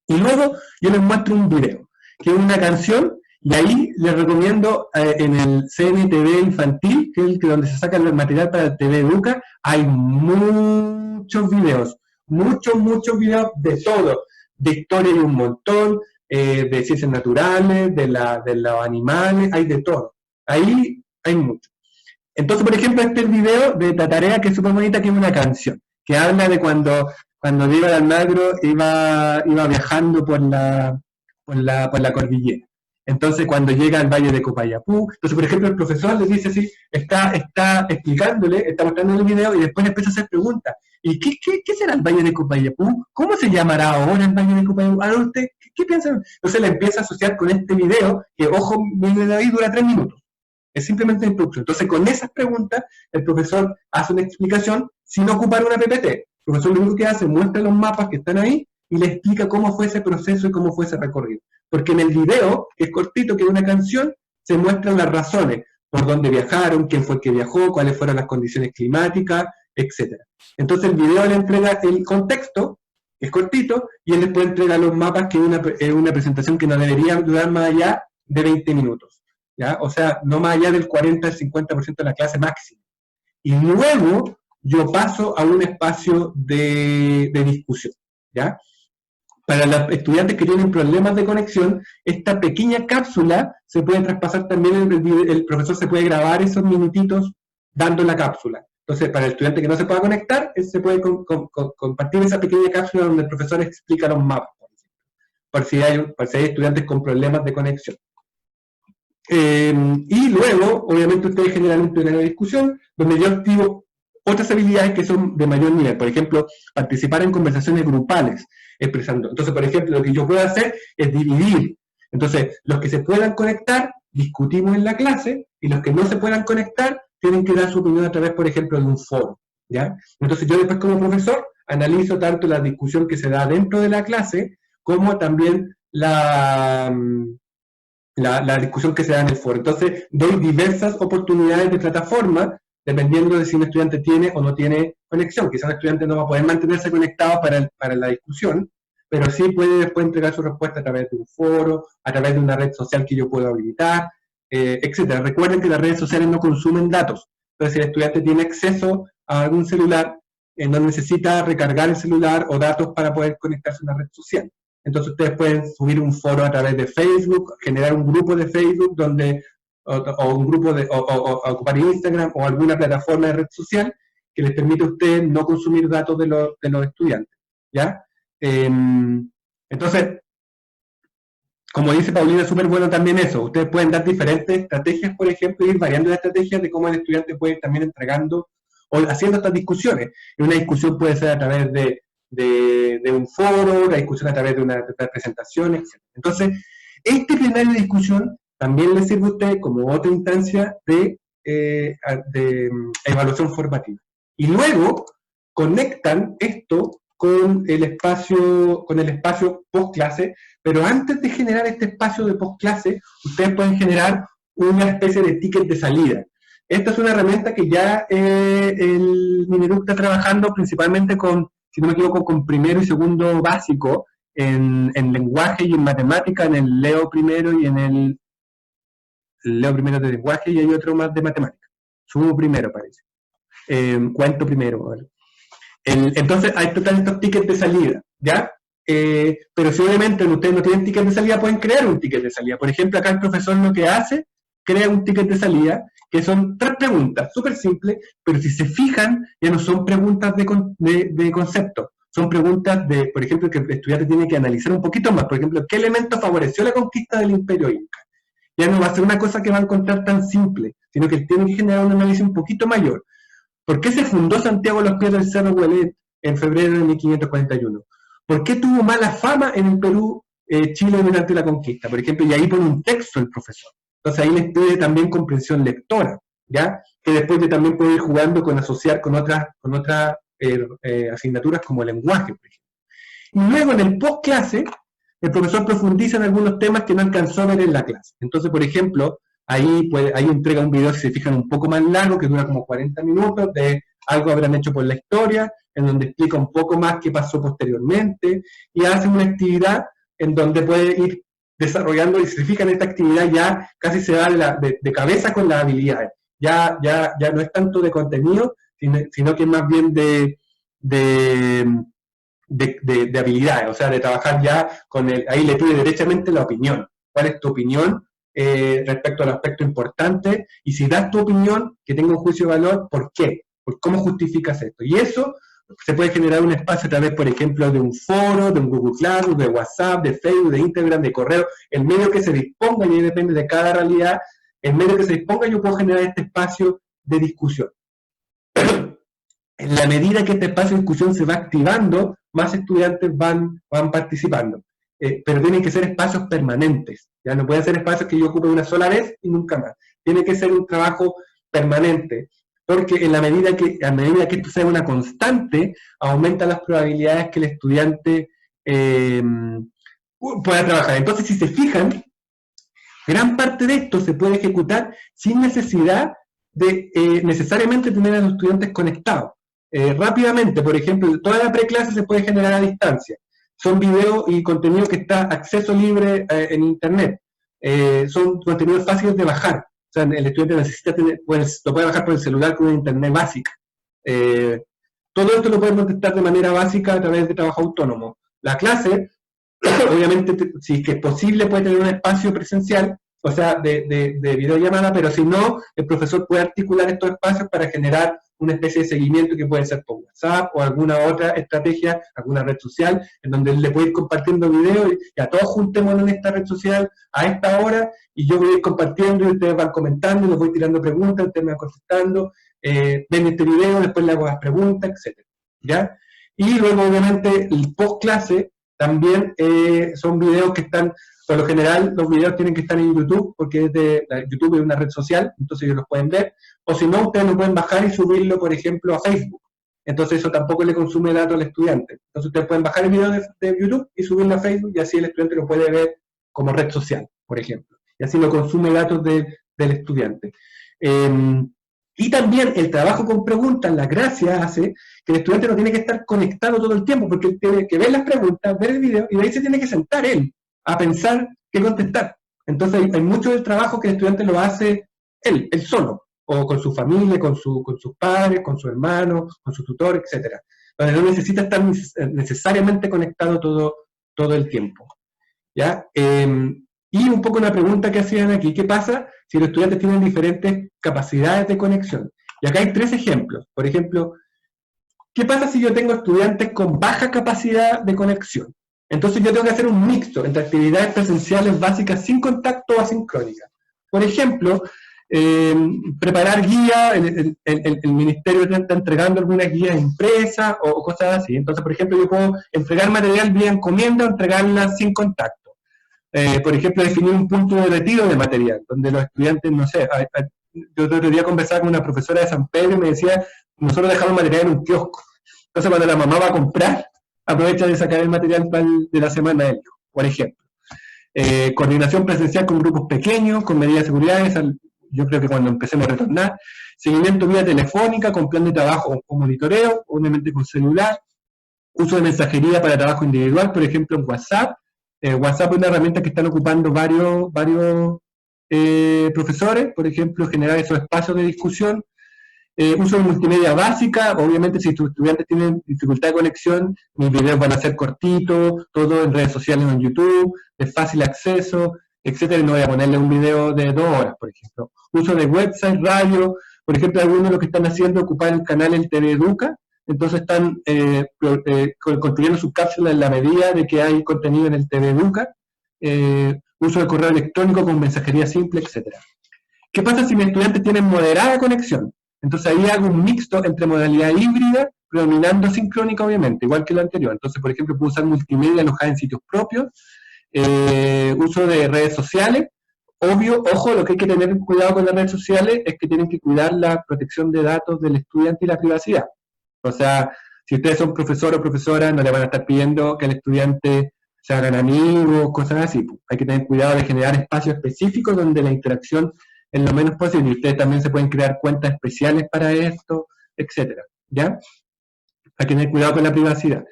Y luego yo les muestro un video, que es una canción, y ahí les recomiendo en el CNTV infantil, que es donde se saca el material para el TV Educa, hay muchos videos de todo, de historia hay un montón, de ciencias naturales, de los animales, hay de todo. Ahí hay mucho. Entonces, por ejemplo, este es el video de Tatarea, que es súper bonita, que es una canción, que habla de cuando Diego de Almagro iba viajando por la cordillera. Entonces, cuando llega al valle de Copiapó, entonces, por ejemplo, el profesor le dice así, está explicándole, está mostrando el video, y después empieza a hacer preguntas. ¿Y qué será el valle de Copiapó? ¿Cómo se llamará ahora el valle de Copiapó? Ahora usted, ¿qué piensan? Entonces le empieza a asociar con este video, que, ojo, de ahí dura 3 minutos. Es simplemente introducción. Entonces, con esas preguntas, el profesor hace una explicación sin ocupar una PPT. El profesor lo único que hace, muestra los mapas que están ahí y le explica cómo fue ese proceso y cómo fue ese recorrido. Porque en el video, que es cortito, que es una canción, se muestran las razones, por dónde viajaron, quién fue el que viajó, cuáles fueron las condiciones climáticas, etc. Entonces el video le entrega el contexto, que es cortito, y él después entrega los mapas, que es una presentación que no debería durar más allá de 20 minutos. ¿Ya? O sea, no más allá del 40 al 50% de la clase máxima. Y luego yo paso a un espacio de discusión, ¿ya? Para los estudiantes que tienen problemas de conexión, esta pequeña cápsula se puede traspasar también, el profesor se puede grabar esos minutitos dando la cápsula. Entonces, para el estudiante que no se pueda conectar, él se puede compartir esa pequeña cápsula donde el profesor explica los mapas, por si hay estudiantes con problemas de conexión. Y luego, obviamente, ustedes generan un plenario de discusión, donde yo activo otras habilidades que son de mayor nivel. Por ejemplo, participar en conversaciones grupales, expresando. Entonces, por ejemplo, lo que yo puedo hacer es dividir. Entonces, los que se puedan conectar, discutimos en la clase, y los que no se puedan conectar, tienen que dar su opinión a través, por ejemplo, de un foro, ¿ya? Entonces, yo después como profesor analizo tanto la discusión que se da dentro de la clase, como también la discusión que se da en el foro. Entonces, doy diversas oportunidades de plataforma, dependiendo de si un estudiante tiene o no tiene conexión. Quizás un estudiante no va a poder mantenerse conectado para la discusión, pero sí puede después entregar su respuesta a través de un foro, a través de una red social que yo puedo habilitar, etc. Recuerden que las redes sociales no consumen datos. Entonces, si el estudiante tiene acceso a algún celular, no necesita recargar el celular o datos para poder conectarse a una red social. Entonces ustedes pueden subir un foro a través de Facebook, generar un grupo de Facebook donde, o un grupo o ocupar Instagram o alguna plataforma de red social que les permite a ustedes no consumir datos de los estudiantes, ¿ya? Entonces, como dice Paulina, es súper bueno también eso. Ustedes pueden dar diferentes estrategias, por ejemplo, ir variando las estrategias de cómo el estudiante puede ir también entregando o haciendo estas discusiones. Y una discusión puede ser a través de un foro, la discusión a través de una presentación, etc. Entonces, este plenario de discusión también le sirve a usted como otra instancia de evaluación formativa. Y luego conectan esto con el espacio post clase, pero antes de generar este espacio de post clase, ustedes pueden generar una especie de ticket de salida. Esta es una herramienta que ya el Mineduc está trabajando principalmente con, si no me equivoco, con primero y segundo básico, en lenguaje y en matemática, en el Leo primero y en el Leo primero de lenguaje, y hay otro más de matemática. Sumo primero, parece. Cuento primero, ¿vale? Entonces, hay total estos tickets de salida, ¿ya? Pero si obviamente ustedes no tienen tickets de salida, pueden crear un ticket de salida. Por ejemplo, acá el profesor lo que hace crea un ticket de salida, que son 3 preguntas, súper simples, pero si se fijan, ya no son preguntas de concepto, son preguntas de, por ejemplo, que el estudiante tiene que analizar un poquito más, por ejemplo, ¿qué elemento favoreció la conquista del Imperio Inca? Ya no va a ser una cosa que va a encontrar tan simple, sino que tiene que generar un análisis un poquito mayor. ¿Por qué se fundó Santiago a los pies del Cerro Huelén en febrero de 1541? ¿Por qué tuvo mala fama en el Perú, Chile durante la conquista? Por ejemplo, y ahí pone un texto el profesor. Entonces ahí les pide también comprensión lectora, ¿ya? Que después de también puede ir jugando con asociar con otras asignaturas como el lenguaje, por ejemplo. Y luego en el post-clase, el profesor profundiza en algunos temas que no alcanzó a ver en la clase. Entonces, por ejemplo, ahí entrega un video, si se fijan, un poco más largo, que dura como 40 minutos, de algo que habrán hecho por la historia, en donde explica un poco más qué pasó posteriormente, y hace una actividad en donde puede ir desarrollando, y si se fijan, esta actividad ya casi se va de cabeza con las habilidades. Ya no es tanto de contenido, sino que es más bien de habilidades, o sea, de trabajar ya con ahí le pide derechamente la opinión. ¿Cuál es tu opinión respecto al aspecto importante? Y si das tu opinión, que tenga un juicio de valor, ¿por qué? ¿Cómo justificas esto? Y eso se puede generar un espacio a través, por ejemplo, de un foro, de un Google Classroom, de WhatsApp, de Facebook, de Instagram, de correo, el medio que se disponga, y ahí depende de cada realidad, el medio que se disponga, yo puedo generar este espacio de discusión. En la medida que este espacio de discusión se va activando, más estudiantes van participando. Pero tienen que ser espacios permanentes. Ya no pueden ser espacios que yo ocupe una sola vez y nunca más. Tiene que ser un trabajo permanente, porque a medida que esto sea una constante, aumenta las probabilidades que el estudiante pueda trabajar. Entonces, si se fijan, gran parte de esto se puede ejecutar sin necesidad de necesariamente tener a los estudiantes conectados. Rápidamente, por ejemplo, toda la preclase se puede generar a distancia. Son videos y contenido que está acceso libre en internet. Son contenidos fáciles de bajar. O sea, el estudiante necesita lo puede bajar por el celular con una internet básica. Todo esto lo pueden contestar de manera básica a través de trabajo autónomo. La clase, obviamente, si es que es posible, puede tener un espacio presencial, o sea, de videollamada, pero si no, el profesor puede articular estos espacios para generar una especie de seguimiento que puede ser por WhatsApp o alguna otra estrategia, alguna red social, en donde él le puede ir compartiendo videos y a todos juntémonos en esta red social a esta hora, y yo voy a ir compartiendo y ustedes van comentando, les voy tirando preguntas, ustedes me van contestando, ven este video, después le hago las preguntas, etc. ¿Ya? Y luego, obviamente, el post-clase también son videos que están, por lo general, los videos tienen que estar en YouTube, porque YouTube es una red social, entonces ellos los pueden ver, o si no, ustedes lo pueden bajar y subirlo, por ejemplo, a Facebook. Entonces eso tampoco le consume datos al estudiante. Entonces ustedes pueden bajar el video de YouTube y subirlo a Facebook, y así el estudiante lo puede ver como red social, por ejemplo. Y así no consume datos del estudiante. Y también el trabajo con preguntas, la gracia hace que el estudiante no tiene que estar conectado todo el tiempo, porque él tiene que ver las preguntas, ver el video, y de ahí se tiene que sentar él a pensar qué contestar. Entonces hay mucho del trabajo que el estudiante lo hace él solo, o con su familia, con sus padres, con su hermano, con su tutor, etc. Donde no necesita estar necesariamente conectado todo el tiempo. ¿Ya? Y un poco una pregunta que hacían aquí, ¿qué pasa si los estudiantes tienen diferentes capacidades de conexión? Y acá hay 3 ejemplos. Por ejemplo, ¿qué pasa si yo tengo estudiantes con baja capacidad de conexión? Entonces yo tengo que hacer un mixto entre actividades presenciales básicas sin contacto o asincrónicas. Por ejemplo, preparar guías, el ministerio está entregando algunas guías impresas o cosas así. Entonces, por ejemplo, yo puedo entregar material vía encomienda o entregarla sin contacto. Por ejemplo, definir un punto de retiro de material, donde los estudiantes, no sé, yo el otro día conversaba con una profesora de San Pedro y me decía, nosotros dejamos material en un kiosco. Entonces, cuando la mamá va a comprar, aprovecha de sacar el material de la semana del hijo, por ejemplo. Coordinación presencial con grupos pequeños, con medidas de seguridad, yo creo que cuando empecemos a retornar. Seguimiento vía telefónica, con plan de trabajo o monitoreo, obviamente con celular. Uso de mensajería para trabajo individual, por ejemplo en WhatsApp. WhatsApp es una herramienta que están ocupando varios profesores, por ejemplo, generar esos espacios de discusión. Uso de multimedia básica, obviamente si tus estudiantes tienen dificultad de conexión, mis videos van a ser cortitos, todo en redes sociales o en YouTube, de fácil acceso. etcétera, y no voy a ponerle un video de 2 horas, por ejemplo. Uso de website, radio, por ejemplo, algunos de lo que están haciendo es ocupar el canal en TV Educa, entonces están construyendo sus cápsulas en la medida de que hay contenido en el TV Educa, uso de correo electrónico con mensajería simple, etcétera. ¿Qué pasa si mis estudiantes tienen moderada conexión? Entonces ahí hago un mixto entre modalidad híbrida, predominando sincrónica, obviamente, igual que lo anterior. Entonces, por ejemplo, puedo usar multimedia alojada en sitios propios, uso de redes sociales. Obvio, ojo, lo que hay que tener cuidado con las redes sociales es que tienen que cuidar la protección de datos del estudiante y la privacidad. O sea, si ustedes son profesor o profesora, no le van a estar pidiendo que el estudiante se hagan amigos, cosas así. Hay que tener cuidado de generar espacios específicos donde la interacción es lo menos posible. Y ustedes también se pueden crear cuentas especiales para esto, etcétera, ¿ya? Hay que tener cuidado con la privacidad.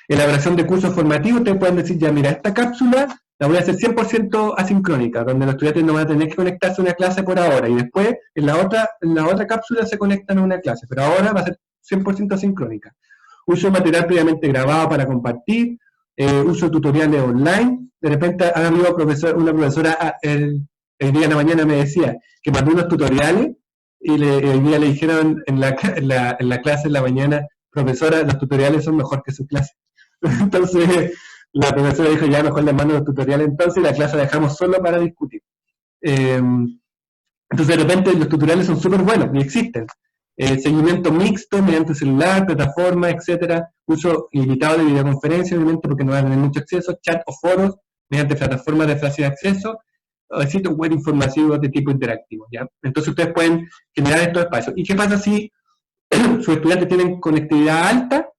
Elaboración de cursos formativos, ustedes pueden decir, ya mira, esta cápsula la voy a hacer 100% asincrónica, donde los estudiantes no van a tener que conectarse a una clase por ahora, y después en la otra cápsula se conectan a una clase, pero ahora va a ser 100% asincrónica. Uso de material previamente grabado para compartir, uso de tutoriales online. De repente ha habido una profesora el día de la mañana me decía que mandó unos tutoriales y el día le dijeron en la clase en la mañana, profesora, los tutoriales son mejor que su clase. Entonces la profesora dijo, ya mejor le mando los tutoriales entonces, y la clase la dejamos solo para discutir. Entonces de repente los tutoriales son súper buenos y existen. Seguimiento mixto mediante celular, plataforma, etcétera. Uso ilimitado de videoconferencia, obviamente, porque no van a tener mucho acceso. Chat o foros mediante plataformas de fácil acceso. Sitios web informativos de tipo interactivo, ¿ya? Entonces ustedes pueden generar estos espacios. ¿Y qué pasa si sus estudiantes tienen conectividad alta?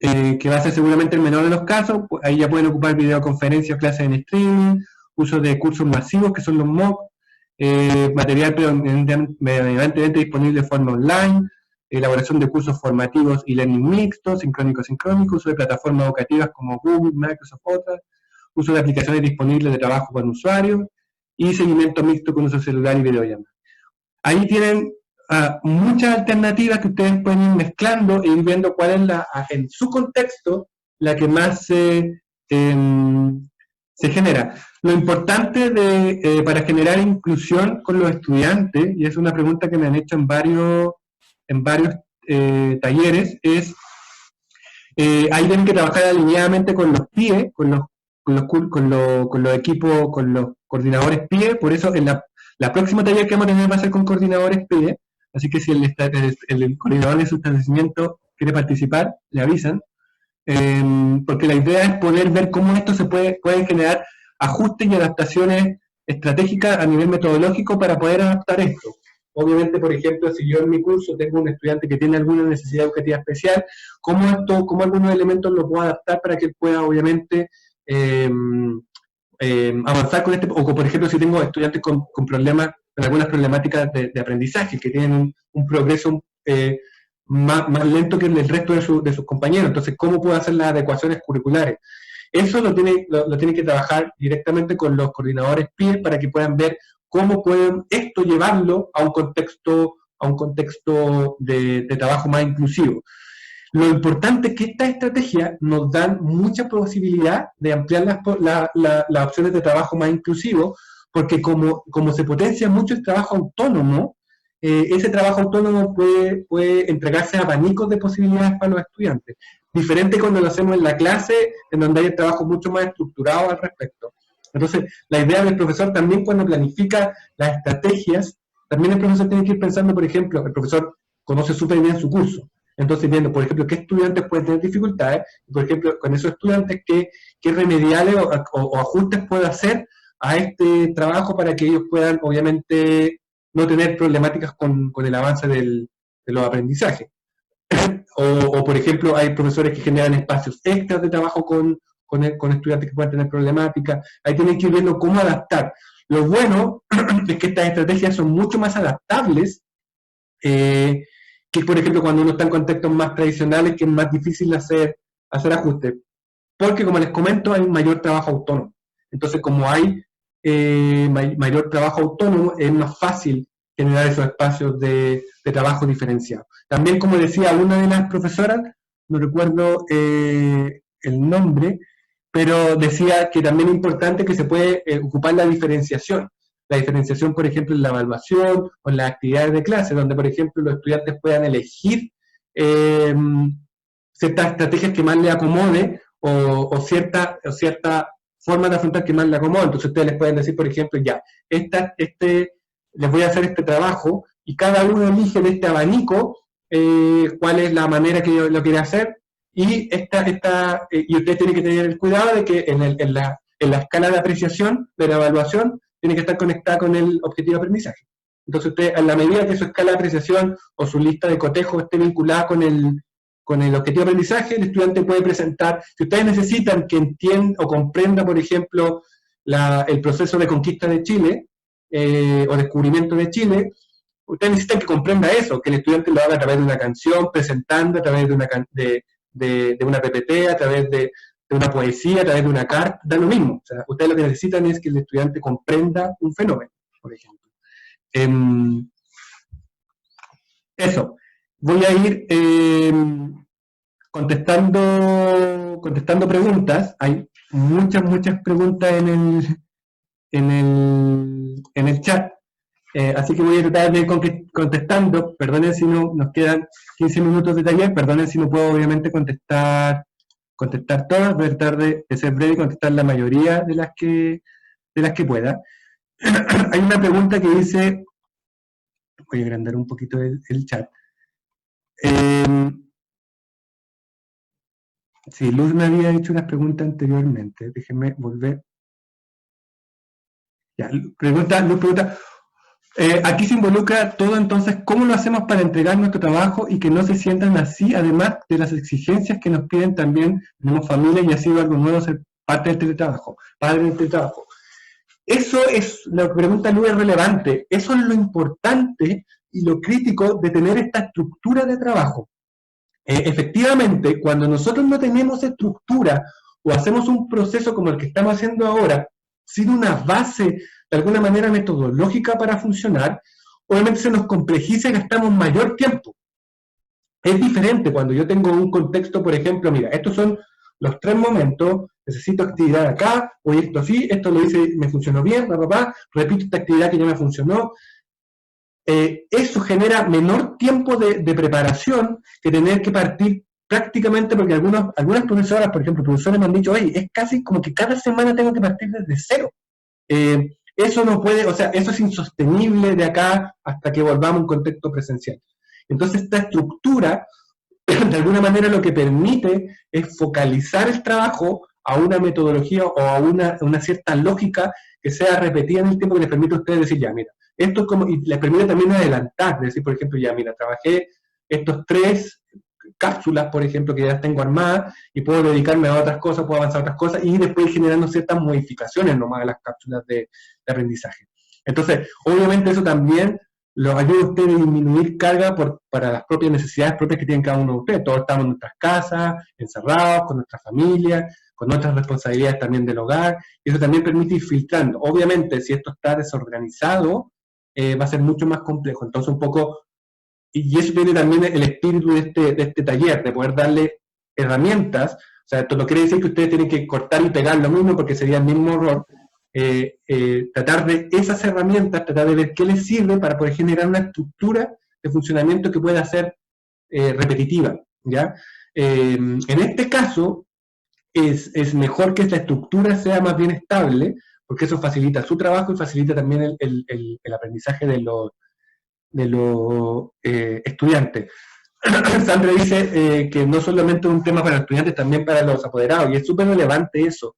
Que va a ser seguramente el menor de los casos. Pues ahí ya pueden ocupar videoconferencias, clases en streaming, uso de cursos masivos, que son los MOOC, material predominantemente disponible de forma online, elaboración de cursos formativos y learning mixto, sincrónico, uso de plataformas educativas como Google, Microsoft, otras, uso de aplicaciones disponibles de trabajo con usuarios, y seguimiento mixto con uso celular y videollamada. Ahí tienen muchas alternativas que ustedes pueden ir mezclando e ir viendo cuál es en su contexto la que más se genera. Lo importante para generar inclusión con los estudiantes, y es una pregunta que me han hecho en varios talleres, es ahí tienen que trabajar alineadamente con los PIE, con los equipos, con los coordinadores PIE. Por eso la próxima taller que vamos a tener va a ser con coordinadores PIE. Así que si el coordinador de su establecimiento quiere participar, le avisan. Porque la idea es poder ver cómo esto se pueden generar ajustes y adaptaciones estratégicas a nivel metodológico para poder adaptar esto. Obviamente, por ejemplo, si yo en mi curso tengo un estudiante que tiene alguna necesidad educativa especial, ¿cómo algunos elementos lo puedo adaptar para que él pueda, obviamente, avanzar con este? O, por ejemplo, si tengo estudiantes con problemas, con algunas problemáticas de aprendizaje, que tienen un progreso más lento que el resto de sus compañeros. Entonces, ¿cómo puedo hacer las adecuaciones curriculares? Eso lo tiene que trabajar directamente con los coordinadores PIE para que puedan ver cómo pueden esto llevarlo a un contexto de trabajo más inclusivo. Lo importante es que estas estrategias nos dan mucha posibilidad de ampliar las opciones de trabajo más inclusivo, porque como se potencia mucho el trabajo autónomo, ese trabajo autónomo puede entregarse abanicos de posibilidades para los estudiantes. Diferente cuando lo hacemos en la clase, en donde hay el trabajo mucho más estructurado al respecto. Entonces, la idea del profesor también cuando planifica las estrategias, también el profesor tiene que ir pensando, por ejemplo, el profesor conoce súper bien su curso. Entonces, viendo, por ejemplo, qué estudiantes pueden tener dificultades, y por ejemplo, con esos estudiantes, qué remediales o ajustes puede hacer a este trabajo para que ellos puedan, obviamente, no tener problemáticas con el avance de los aprendizajes. O, por ejemplo, hay profesores que generan espacios extras de trabajo con estudiantes que puedan tener problemáticas. Ahí tienen que ir viendo cómo adaptar. Lo bueno es que estas estrategias son mucho más adaptables que, por ejemplo, cuando uno está en contextos más tradicionales, que es más difícil hacer ajustes. Porque, como les comento, hay un mayor trabajo autónomo. Entonces, como hay mayor trabajo autónomo, es más fácil generar esos espacios de trabajo diferenciados. También, como decía una de las profesoras, no recuerdo el nombre, pero decía que también es importante que se puede ocupar la diferenciación. La diferenciación, por ejemplo, en la evaluación o en las actividades de clase, donde, por ejemplo, los estudiantes puedan elegir ciertas estrategias que más les acomode o cierta forma de afrontar que más les acomode. Entonces ustedes les pueden decir, por ejemplo, ya, les voy a hacer este trabajo y cada uno elige de este abanico cuál es la manera que yo lo quiero hacer y ustedes tienen que tener el cuidado de que en la escala de apreciación de la evaluación tiene que estar conectada con el objetivo de aprendizaje. Entonces usted, en la medida que su escala de apreciación o su lista de cotejo esté vinculada con el objetivo de aprendizaje, el estudiante puede presentar, si ustedes necesitan que entienda o comprenda, por ejemplo, el proceso de conquista de Chile o descubrimiento de Chile, ustedes necesitan que comprenda eso, que el estudiante lo haga a través de una canción, presentando, a través de una PPT, a través de una poesía, a través de una carta, da lo mismo. O sea, ustedes lo que necesitan es que el estudiante comprenda un fenómeno, por ejemplo. Eso. Voy a ir contestando preguntas. Hay muchas preguntas en el chat. Así que voy a tratar de ir contestando. Perdonen si no nos quedan 15 minutos de taller. Perdonen si no puedo, obviamente, contestar todas. Voy a tratar de ser breve y contestar la mayoría de las que pueda. Hay una pregunta que dice, voy a agrandar un poquito el chat. Sí, Luz me había hecho unas preguntas anteriormente. Déjenme volver. Ya, Luz pregunta, aquí se involucra todo, entonces, ¿cómo lo hacemos para entregar nuestro trabajo y que no se sientan así, además de las exigencias que nos piden también? Tenemos familia y ha sido algo nuevo ser parte del teletrabajo, padre del teletrabajo. Eso es, la pregunta Luz es relevante, eso es lo importante y lo crítico de tener esta estructura de trabajo. Efectivamente, cuando nosotros no tenemos estructura o hacemos un proceso como el que estamos haciendo ahora, sin una base de alguna manera metodológica para funcionar, obviamente se nos complejiza y gastamos mayor tiempo. Es diferente cuando yo tengo un contexto, por ejemplo, mira, estos son los 3 momentos, necesito actividad acá, hoy esto así, esto lo hice, me funcionó bien, repito esta actividad que ya me funcionó. Eso genera menor tiempo de preparación que tener que partir prácticamente, porque algunas profesoras, por ejemplo, profesores me han dicho, oye, es casi como que cada semana tengo que partir desde cero. Eso no puede, o sea, eso es insostenible de acá hasta que volvamos a un contexto presencial. Entonces, esta estructura, de alguna manera, lo que permite es focalizar el trabajo a una metodología o a una cierta lógica que sea repetida en el tiempo, que les permite a ustedes decir, ya, mira, esto es como, y les permite también adelantar, decir, por ejemplo, ya, mira, trabajé estos 3 cápsulas, por ejemplo, que ya tengo armadas, y puedo dedicarme a otras cosas, puedo avanzar a otras cosas, y después ir generando ciertas modificaciones nomás a las cápsulas de aprendizaje. Entonces, obviamente eso también los ayuda a ustedes a disminuir carga para las propias necesidades propias que tienen cada uno de ustedes. Todos estamos en nuestras casas, encerrados, con nuestra familia, con nuestras responsabilidades también del hogar, y eso también permite ir filtrando. Obviamente, si esto está desorganizado, va a ser mucho más complejo. Entonces, un poco, y eso tiene también el espíritu de este taller, de poder darle herramientas. O sea, esto no quiere decir que ustedes tienen que cortar y pegar lo mismo, porque sería el mismo error. Tratar de esas herramientas, tratar de ver qué les sirve para poder generar una estructura de funcionamiento que pueda ser repetitiva, ¿ya? En este caso, es mejor que esta estructura sea más bien estable, porque eso facilita su trabajo y facilita también el aprendizaje de los estudiantes. Sandra dice que no solamente es un tema para los estudiantes, también para los apoderados, y es súper relevante eso.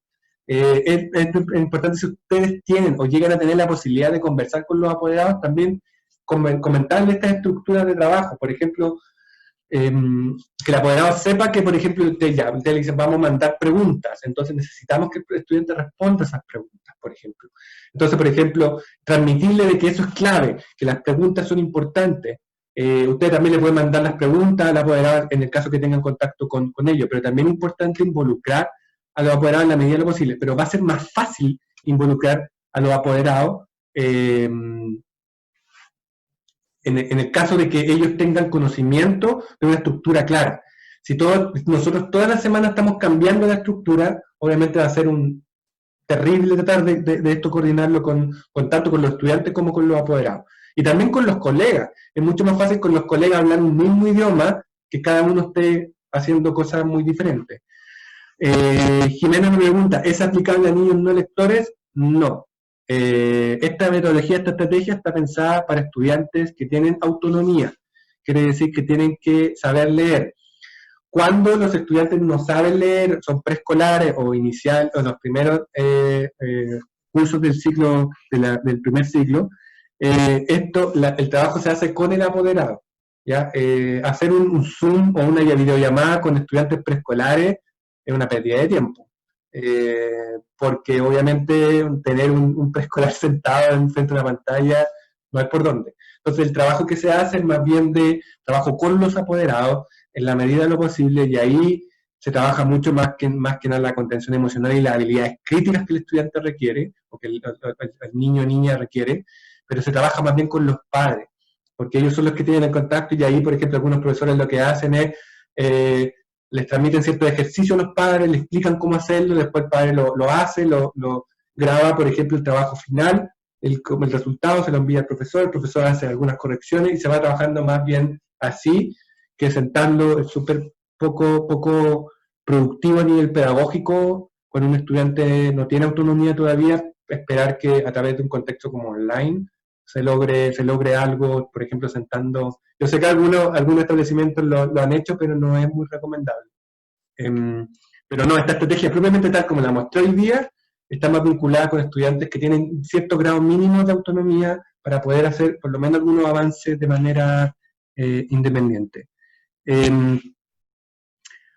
Es importante, si ustedes tienen o llegan a tener la posibilidad de conversar con los apoderados, también comentarles estas estructuras de trabajo. Por ejemplo, que el apoderado sepa que, por ejemplo, usted le dice, vamos a mandar preguntas, entonces necesitamos que el estudiante responda esas preguntas, por ejemplo. Entonces, por ejemplo, transmitirle de que eso es clave, que las preguntas son importantes. Usted también le puede mandar las preguntas al apoderado en el caso que tengan contacto con ellos, pero también es importante involucrar a los apoderados en la medida de lo posible, pero va a ser más fácil involucrar a los apoderados en el caso de que ellos tengan conocimiento de una estructura clara. Si nosotros todas las semanas estamos cambiando la estructura, obviamente va a ser un terrible tratar de esto coordinarlo tanto con los estudiantes como con los apoderados. Y también con los colegas. Es mucho más fácil con los colegas hablar un mismo idioma que cada uno esté haciendo cosas muy diferentes. Jimena me pregunta, ¿es aplicable a niños no lectores? No. Esta metodología, esta estrategia está pensada para estudiantes que tienen autonomía. Quiere decir que tienen que saber leer. Cuando los estudiantes no saben leer, son preescolares o inicial, o los primeros cursos del ciclo, del primer ciclo, el trabajo se hace con el apoderado. ¿Ya? Hacer un Zoom o una videollamada con estudiantes preescolares es una pérdida de tiempo. Porque obviamente tener un preescolar sentado en frente de una pantalla no hay por dónde. Entonces el trabajo que se hace es más bien de trabajo con los apoderados en la medida de lo posible, y ahí se trabaja mucho más que nada la contención emocional y las habilidades críticas que el estudiante requiere, o que el niño o niña requiere, pero se trabaja más bien con los padres, porque ellos son los que tienen el contacto, y ahí, por ejemplo, algunos profesores lo que hacen es, les transmiten ciertos ejercicios a los padres, les explican cómo hacerlo, después el padre lo hace, lo graba, por ejemplo, el trabajo final, el resultado se lo envía al profesor, el profesor hace algunas correcciones, y se va trabajando más bien así, que sentando. Es súper poco productivo a nivel pedagógico, cuando un estudiante no tiene autonomía todavía, esperar que a través de un contexto como online se logre algo, por ejemplo, sentando. Yo sé que algunos establecimientos lo han hecho, pero no es muy recomendable. Pero no, esta estrategia propiamente tal como la mostré hoy día, está más vinculada con estudiantes que tienen cierto grado mínimo de autonomía para poder hacer por lo menos algunos avances de manera independiente.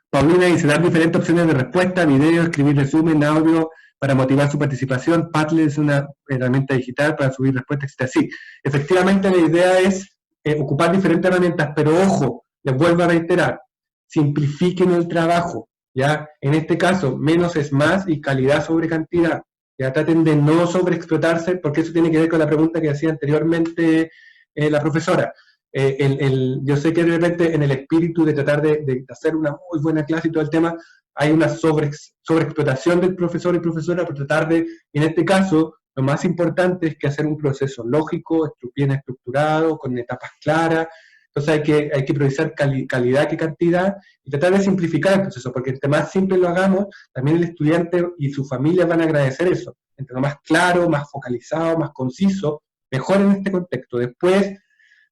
Paulina dice, dar diferentes opciones de respuesta, video, escribir resumen, audio, para motivar su participación. Padlet es una herramienta digital para subir respuestas, etc. Sí, efectivamente la idea es ocupar diferentes herramientas, pero ojo, les vuelvo a reiterar, simplifiquen el trabajo, ¿ya? En este caso, menos es más y calidad sobre cantidad. Ya traten de no sobreexplotarse, porque eso tiene que ver con la pregunta que hacía anteriormente la profesora. Yo sé que de repente en el espíritu de tratar de hacer una muy buena clase y todo el tema, hay una sobreexplotación del profesor y profesora por tratar de, en este caso, lo más importante es que hacer un proceso lógico, bien estructurado, con etapas claras. Entonces hay que priorizar calidad que cantidad y tratar de simplificar el proceso, porque entre más simple lo hagamos, también el estudiante y su familia van a agradecer eso. Entre lo más claro, más focalizado, más conciso, mejor en este contexto. Después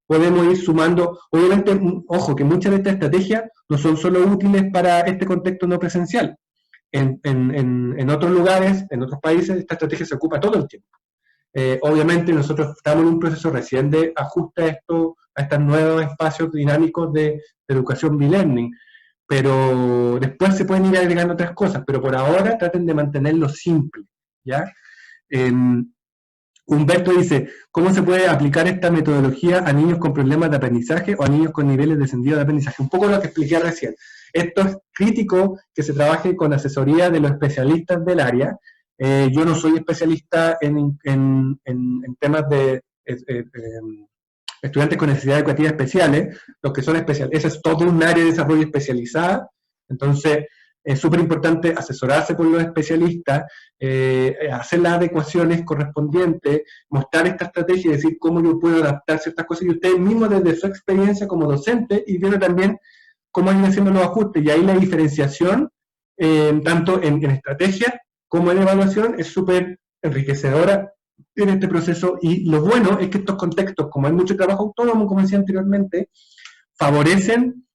podemos ir sumando, obviamente, ojo, que muchas de estas estrategias no son solo útiles para este contexto no presencial. En otros lugares, en otros países, esta estrategia se ocupa todo el tiempo. Obviamente nosotros estamos en un proceso recién de ajuste a estos nuevos espacios dinámicos de educación B-Learning, pero después se pueden ir agregando otras cosas, pero por ahora traten de mantenerlo simple, ¿ya? Humberto dice, ¿cómo se puede aplicar esta metodología a niños con problemas de aprendizaje o a niños con niveles descendidos de aprendizaje? Un poco lo que expliqué recién. Esto es crítico que se trabaje con asesoría de los especialistas del área. Yo no soy especialista en temas de estudiantes con necesidades educativas especiales. Los que son especialistas, ese es todo un área de desarrollo especializada. Entonces, es súper importante asesorarse por los especialistas, hacer las adecuaciones correspondientes, mostrar esta estrategia y decir cómo yo puedo adaptar ciertas cosas, y ustedes mismos desde su experiencia como docente, y viendo también cómo han ido haciendo los ajustes, y ahí la diferenciación, tanto en estrategia como en evaluación, es súper enriquecedora en este proceso, y lo bueno es que estos contextos, como hay mucho trabajo autónomo, como decía anteriormente, favorecen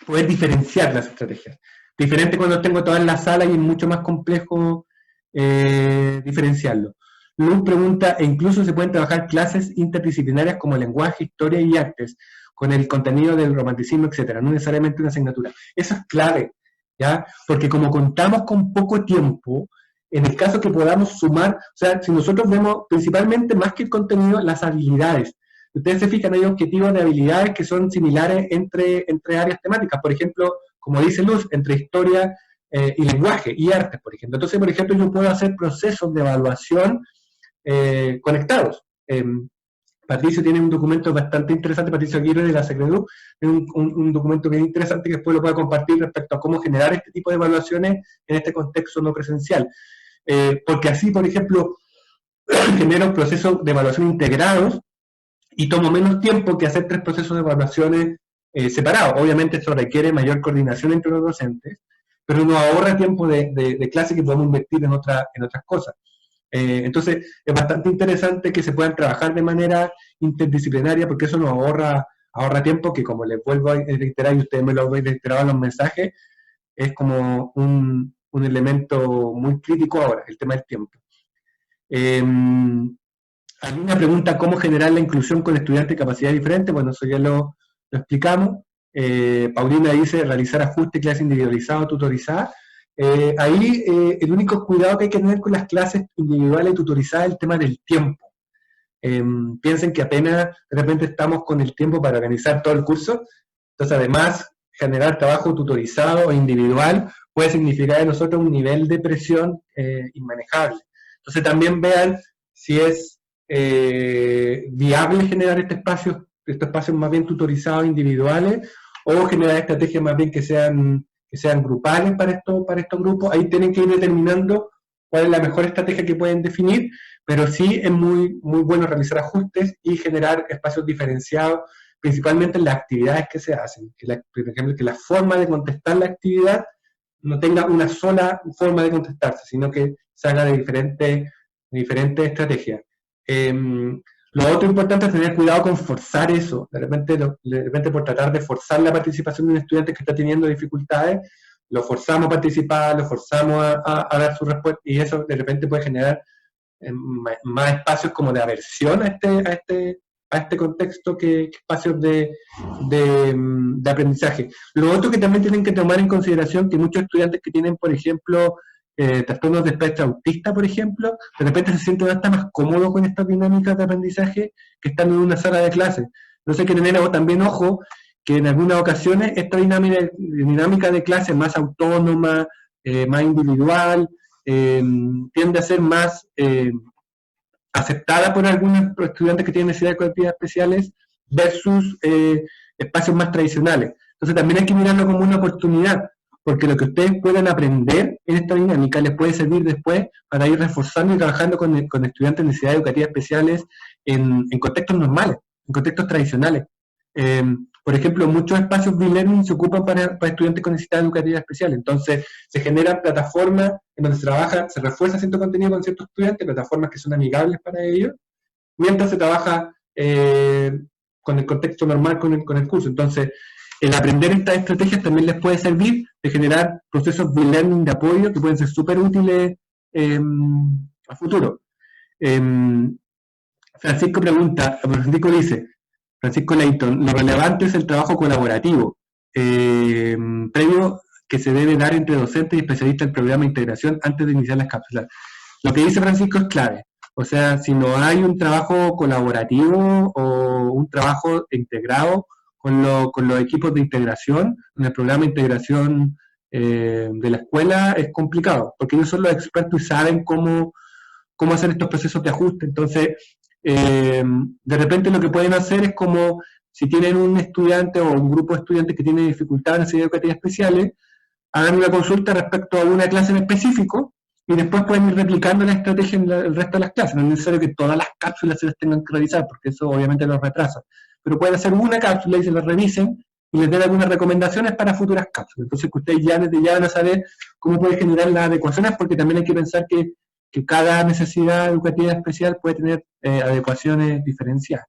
poder diferenciar las estrategias. Diferente cuando tengo todas en la sala y es mucho más complejo diferenciarlo. Luz pregunta, ¿e incluso se pueden trabajar clases interdisciplinarias como lenguaje, historia y artes, con el contenido del romanticismo, etcétera? No necesariamente una asignatura. Eso es clave, ¿ya? Porque como contamos con poco tiempo, en el caso que podamos sumar, o sea, si nosotros vemos principalmente más que el contenido, las habilidades. Ustedes se fijan, hay objetivos de habilidades que son similares entre áreas temáticas. Por ejemplo, como dice Luz, entre historia y lenguaje y arte, por ejemplo. Entonces, por ejemplo, yo puedo hacer procesos de evaluación conectados. Patricio tiene un documento bastante interesante, Patricio Aguirre de la Secredu, tiene un documento bien interesante que después lo puede compartir respecto a cómo generar este tipo de evaluaciones en este contexto no presencial. Porque así, por ejemplo, genera un proceso de evaluación integrados y toma menos tiempo que hacer 3 procesos de evaluaciones separados. Obviamente esto requiere mayor coordinación entre los docentes, pero nos ahorra tiempo de clase que podemos invertir en otras cosas. Entonces, es bastante interesante que se puedan trabajar de manera interdisciplinaria, porque eso nos ahorra tiempo, que como les vuelvo a reiterar, y ustedes me lo han reiterado en los mensajes, es como un elemento muy crítico ahora, el tema del tiempo. Hay una pregunta, ¿cómo generar la inclusión con estudiantes de capacidad diferente? Bueno, eso ya lo explicamos. Paulina dice, realizar ajuste, clase individualizada o tutorizada. Ahí el único cuidado que hay que tener con las clases individuales y tutorizadas es el tema del tiempo. Piensen que apenas de repente estamos con el tiempo para organizar todo el curso, entonces además generar trabajo tutorizado o individual puede significar en nosotros un nivel de presión inmanejable. Entonces también vean si es viable generar estos espacios más bien tutorizados individuales, o generar estrategias más bien que sean grupales para estos grupos. Ahí tienen que ir determinando cuál es la mejor estrategia que pueden definir, pero sí es muy, muy bueno realizar ajustes y generar espacios diferenciados, principalmente en las actividades que se hacen. Por ejemplo, que la forma de contestar la actividad no tenga una sola forma de contestarse, sino que se haga de diferentes estrategias. Lo otro importante es tener cuidado con forzar eso. De repente por tratar de forzar la participación de un estudiante que está teniendo dificultades, lo forzamos a participar, lo forzamos a dar su respuesta, y eso de repente puede generar más espacios como de aversión a este contexto que espacios de aprendizaje. Lo otro que también tienen que tomar en consideración, que muchos estudiantes que tienen, por ejemplo, trastornos de espectro autista, por ejemplo, de repente se sienten hasta más cómodos con estas dinámicas de aprendizaje que están en una sala de clase. Entonces hay que tener también ojo que en algunas ocasiones esta dinámica de clase más autónoma, más individual, tiende a ser más aceptada por algunos estudiantes que tienen necesidades educativas especiales versus espacios más tradicionales. Entonces también hay que mirarlo como una oportunidad, porque lo que ustedes puedan aprender en esta dinámica les puede servir después para ir reforzando y trabajando con estudiantes de necesidades educativas especiales en contextos normales, en contextos tradicionales. Por ejemplo, muchos espacios B-Learning se ocupan para estudiantes con necesidades educativas especiales. Entonces, se generan plataformas en donde se trabaja, se refuerza cierto contenido con ciertos estudiantes, plataformas que son amigables para ellos, mientras se trabaja con el contexto normal, con el curso. Entonces, el aprender estas estrategias también les puede servir de generar procesos de learning de apoyo que pueden ser súper útiles a futuro. Francisco dice, Francisco Leighton, lo relevante es el trabajo colaborativo, previo que se debe dar entre docentes y especialistas del programa de integración antes de iniciar las cápsulas. Lo que dice Francisco es clave. O sea, si no hay un trabajo colaborativo o un trabajo integrado con los equipos de integración, en el programa de integración de la escuela, es complicado, porque ellos son los expertos y saben cómo hacer estos procesos de ajuste. Entonces, de repente lo que pueden hacer es como, si tienen un estudiante o un grupo de estudiantes que tiene dificultades en necesidades educativas especiales, hagan una consulta respecto a una clase en específico, y después pueden ir replicando la estrategia en el resto de las clases. No es necesario que todas las cápsulas se las tengan que revisar, porque eso obviamente los retrasa. Pero pueden hacer una cápsula y se la revisen y les den algunas recomendaciones para futuras cápsulas. Entonces que ustedes ya desde ya van a saber cómo pueden generar las adecuaciones, porque también hay que pensar que cada necesidad educativa especial puede tener adecuaciones diferenciadas.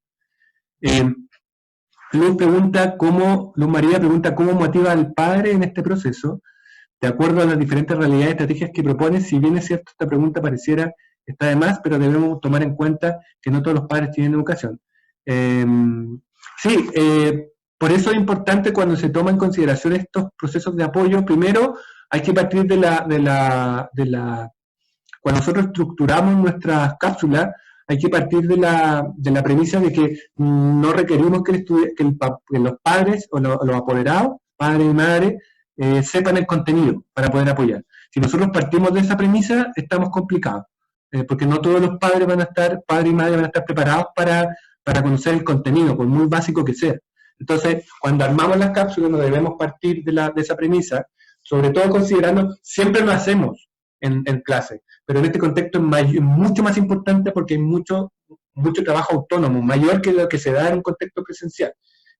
Luz María pregunta cómo motiva al padre en este proceso, de acuerdo a las diferentes realidades y estrategias que propone. Si bien es cierto, esta pregunta pareciera está de más, pero debemos tomar en cuenta que no todos los padres tienen educación. Por eso es importante cuando se toman en consideración estos procesos de apoyo. Primero, hay que partir cuando nosotros estructuramos nuestras cápsulas, hay que partir de la premisa de que no requerimos que los padres o los apoderados, padre y madre, sepan el contenido para poder apoyar. Si nosotros partimos de esa premisa, estamos complicados, porque no todos los padres y madre van a estar preparados para para conocer el contenido, por muy básico que sea. Entonces, cuando armamos las cápsulas, no debemos partir de esa premisa, sobre todo considerando, siempre lo hacemos en clase, pero en este contexto es mucho más importante porque hay mucho trabajo autónomo, mayor que lo que se da en un contexto presencial.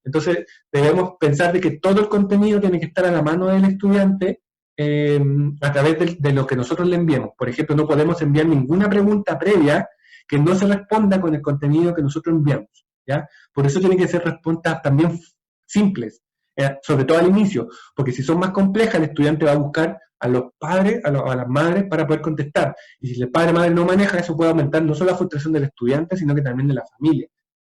Entonces, debemos pensar de que todo el contenido tiene que estar a la mano del estudiante a través de lo que nosotros le enviemos. Por ejemplo, no podemos enviar ninguna pregunta previa que no se responda con el contenido que nosotros enviamos, ¿ya? Por eso tienen que ser respuestas también simples, sobre todo al inicio, porque si son más complejas, el estudiante va a buscar a los padres, a las madres para poder contestar. Y si el padre o madre no maneja, eso puede aumentar no solo la frustración del estudiante, sino que también de la familia.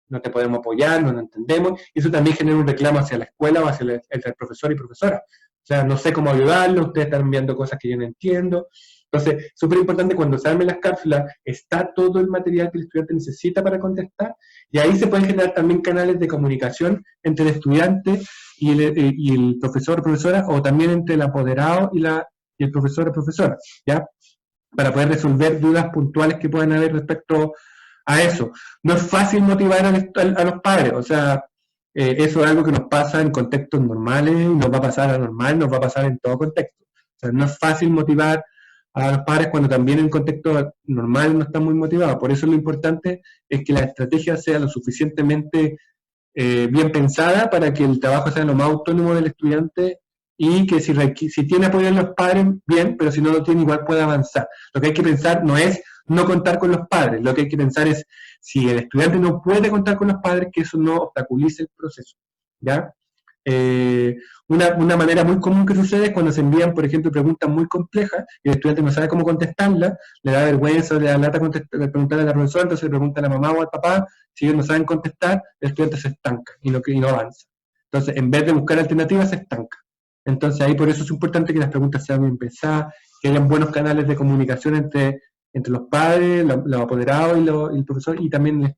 No te podemos apoyar, no lo entendemos, y eso también genera un reclamo hacia la escuela o hacia el profesor y profesora. O sea, no sé cómo ayudarlo, ustedes están enviando cosas que yo no entiendo. Entonces, súper importante, cuando se armen las cápsulas, está todo el material que el estudiante necesita para contestar, y ahí se pueden generar también canales de comunicación entre el estudiante y el profesor o profesora, o también entre el apoderado y el profesor o profesora, ¿ya? Para poder resolver dudas puntuales que puedan haber respecto a eso. No es fácil motivar a los padres, o sea, eso es algo que nos pasa en contextos normales, y nos va a pasar anormal, nos va a pasar en todo contexto. O sea, no es fácil motivar a los padres cuando también en contexto normal no están muy motivados. Por eso lo importante es que la estrategia sea lo suficientemente bien pensada para que el trabajo sea lo más autónomo del estudiante, y que si tiene apoyo de los padres, bien, pero si no lo tiene, igual puede avanzar. Lo que hay que pensar no es no contar con los padres, lo que hay que pensar es, si el estudiante no puede contar con los padres, que eso no obstaculice el proceso, ¿ya? Una manera muy común que sucede es cuando se envían, por ejemplo, preguntas muy complejas y el estudiante no sabe cómo contestarlas, le da vergüenza, le da lata preguntarle a la profesora, entonces le pregunta a la mamá o al papá. Si ellos no saben contestar, el estudiante se estanca y no avanza. Entonces, en vez de buscar alternativas, se estanca. Entonces, ahí por eso es importante que las preguntas sean bien pensadas, que hayan buenos canales de comunicación entre los padres, los apoderados y el profesor, y también el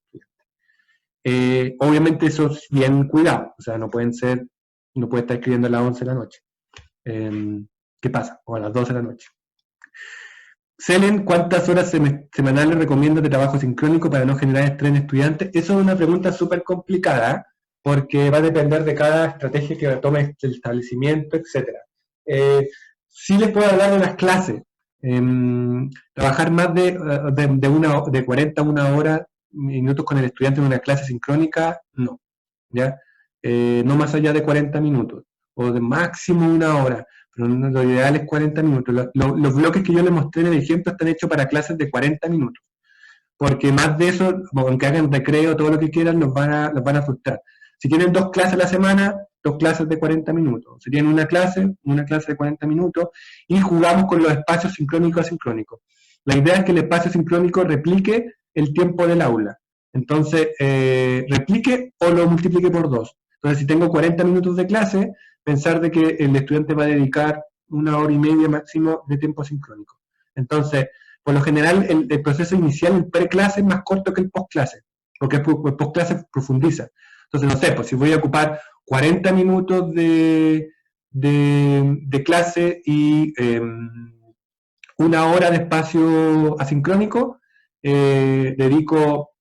estudiante. Obviamente eso es bien cuidado, o sea, no puede estar escribiendo a las 11 de la noche. ¿Qué pasa? O a las 12 de la noche. Selen, ¿cuántas horas semanales recomiendas de trabajo sincrónico para no generar estrés en estudiantes? Eso es una pregunta súper complicada, porque va a depender de cada estrategia que tome el establecimiento, etc. Sí les puedo hablar de las clases. Trabajar más de 40 a 1 hora, minutos con el estudiante en una clase sincrónica, no, ¿ya? No más allá de 40 minutos, o de máximo 1 hora, pero lo ideal es 40 minutos. Los bloques que yo les mostré en el ejemplo están hechos para clases de 40 minutos, porque más de eso, aunque hagan recreo, todo lo que quieran, los van a frustrar. Si tienen 2 clases a la semana, 2 clases de 40 minutos. Si tienen una clase de 40 minutos, y jugamos con los espacios sincrónicos y asincrónicos. La idea es que el espacio sincrónico replique el tiempo del aula. Entonces, replique o lo multiplique por 2. Entonces, si tengo 40 minutos de clase, pensar de que el estudiante va a dedicar 1 hora y media máximo de tiempo sincrónico. Entonces, por lo general, el proceso inicial, el pre-clase, es más corto que el post-clase, porque el post-clase profundiza. Entonces, no sé, pues si voy a ocupar 40 minutos de clase y 1 hora de espacio asincrónico, dedico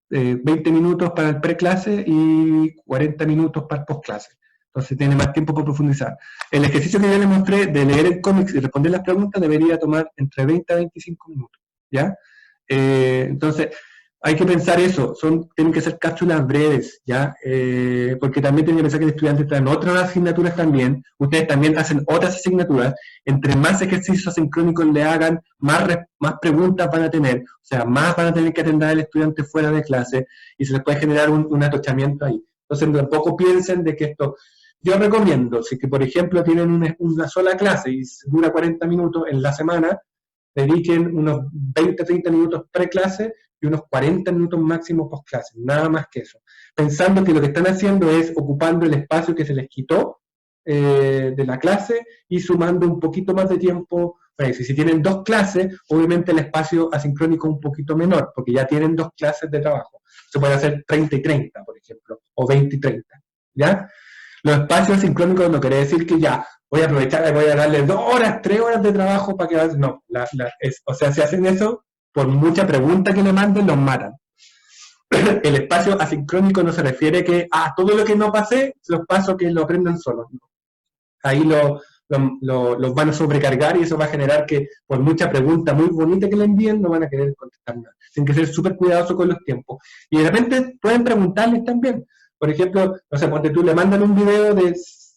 20 minutos para el pre-clase y 40 minutos para el post-clase. Entonces tiene más tiempo para profundizar. El ejercicio que yo les mostré de leer el cómic y responder las preguntas debería tomar entre 20 a 25 minutos, ¿ya? Entonces, hay que pensar eso, tienen que ser cápsulas breves, ¿ya? Porque también tienen que pensar que el estudiante está en otras asignaturas también, ustedes también hacen otras asignaturas, entre más ejercicios asincrónicos le hagan, más preguntas van a tener, o sea, más van a tener que atender al estudiante fuera de clase, y se les puede generar un atochamiento ahí. Entonces, tampoco piensen de que esto... Yo recomiendo, si que por ejemplo tienen una sola clase y dura 40 minutos en la semana, dediquen unos 20-30 minutos pre-clase y unos 40 minutos máximo post-clase, nada más que eso. Pensando que lo que están haciendo es ocupando el espacio que se les quitó de la clase y sumando un poquito más de tiempo. Si tienen 2 clases, obviamente el espacio asincrónico es un poquito menor, porque ya tienen 2 clases de trabajo. Se puede hacer 30 y 30, por ejemplo, o 20 y 30, ¿ya? Los espacios asincrónicos no quiere decir que ya voy a aprovechar y voy a darle 2 horas, 3 horas de trabajo para que... No, o sea, si hacen eso, por mucha pregunta que le manden, los matan. el espacio asincrónico no se refiere que todo lo que no pasé, los paso que lo aprendan solos. Ahí los van a sobrecargar y eso va a generar que por mucha pregunta muy bonita que le envíen no van a querer contestar nada. Tienen que ser súper cuidadosos con los tiempos. Y de repente pueden preguntarles también. Por ejemplo, no sé, ponte tú, le mandan un video de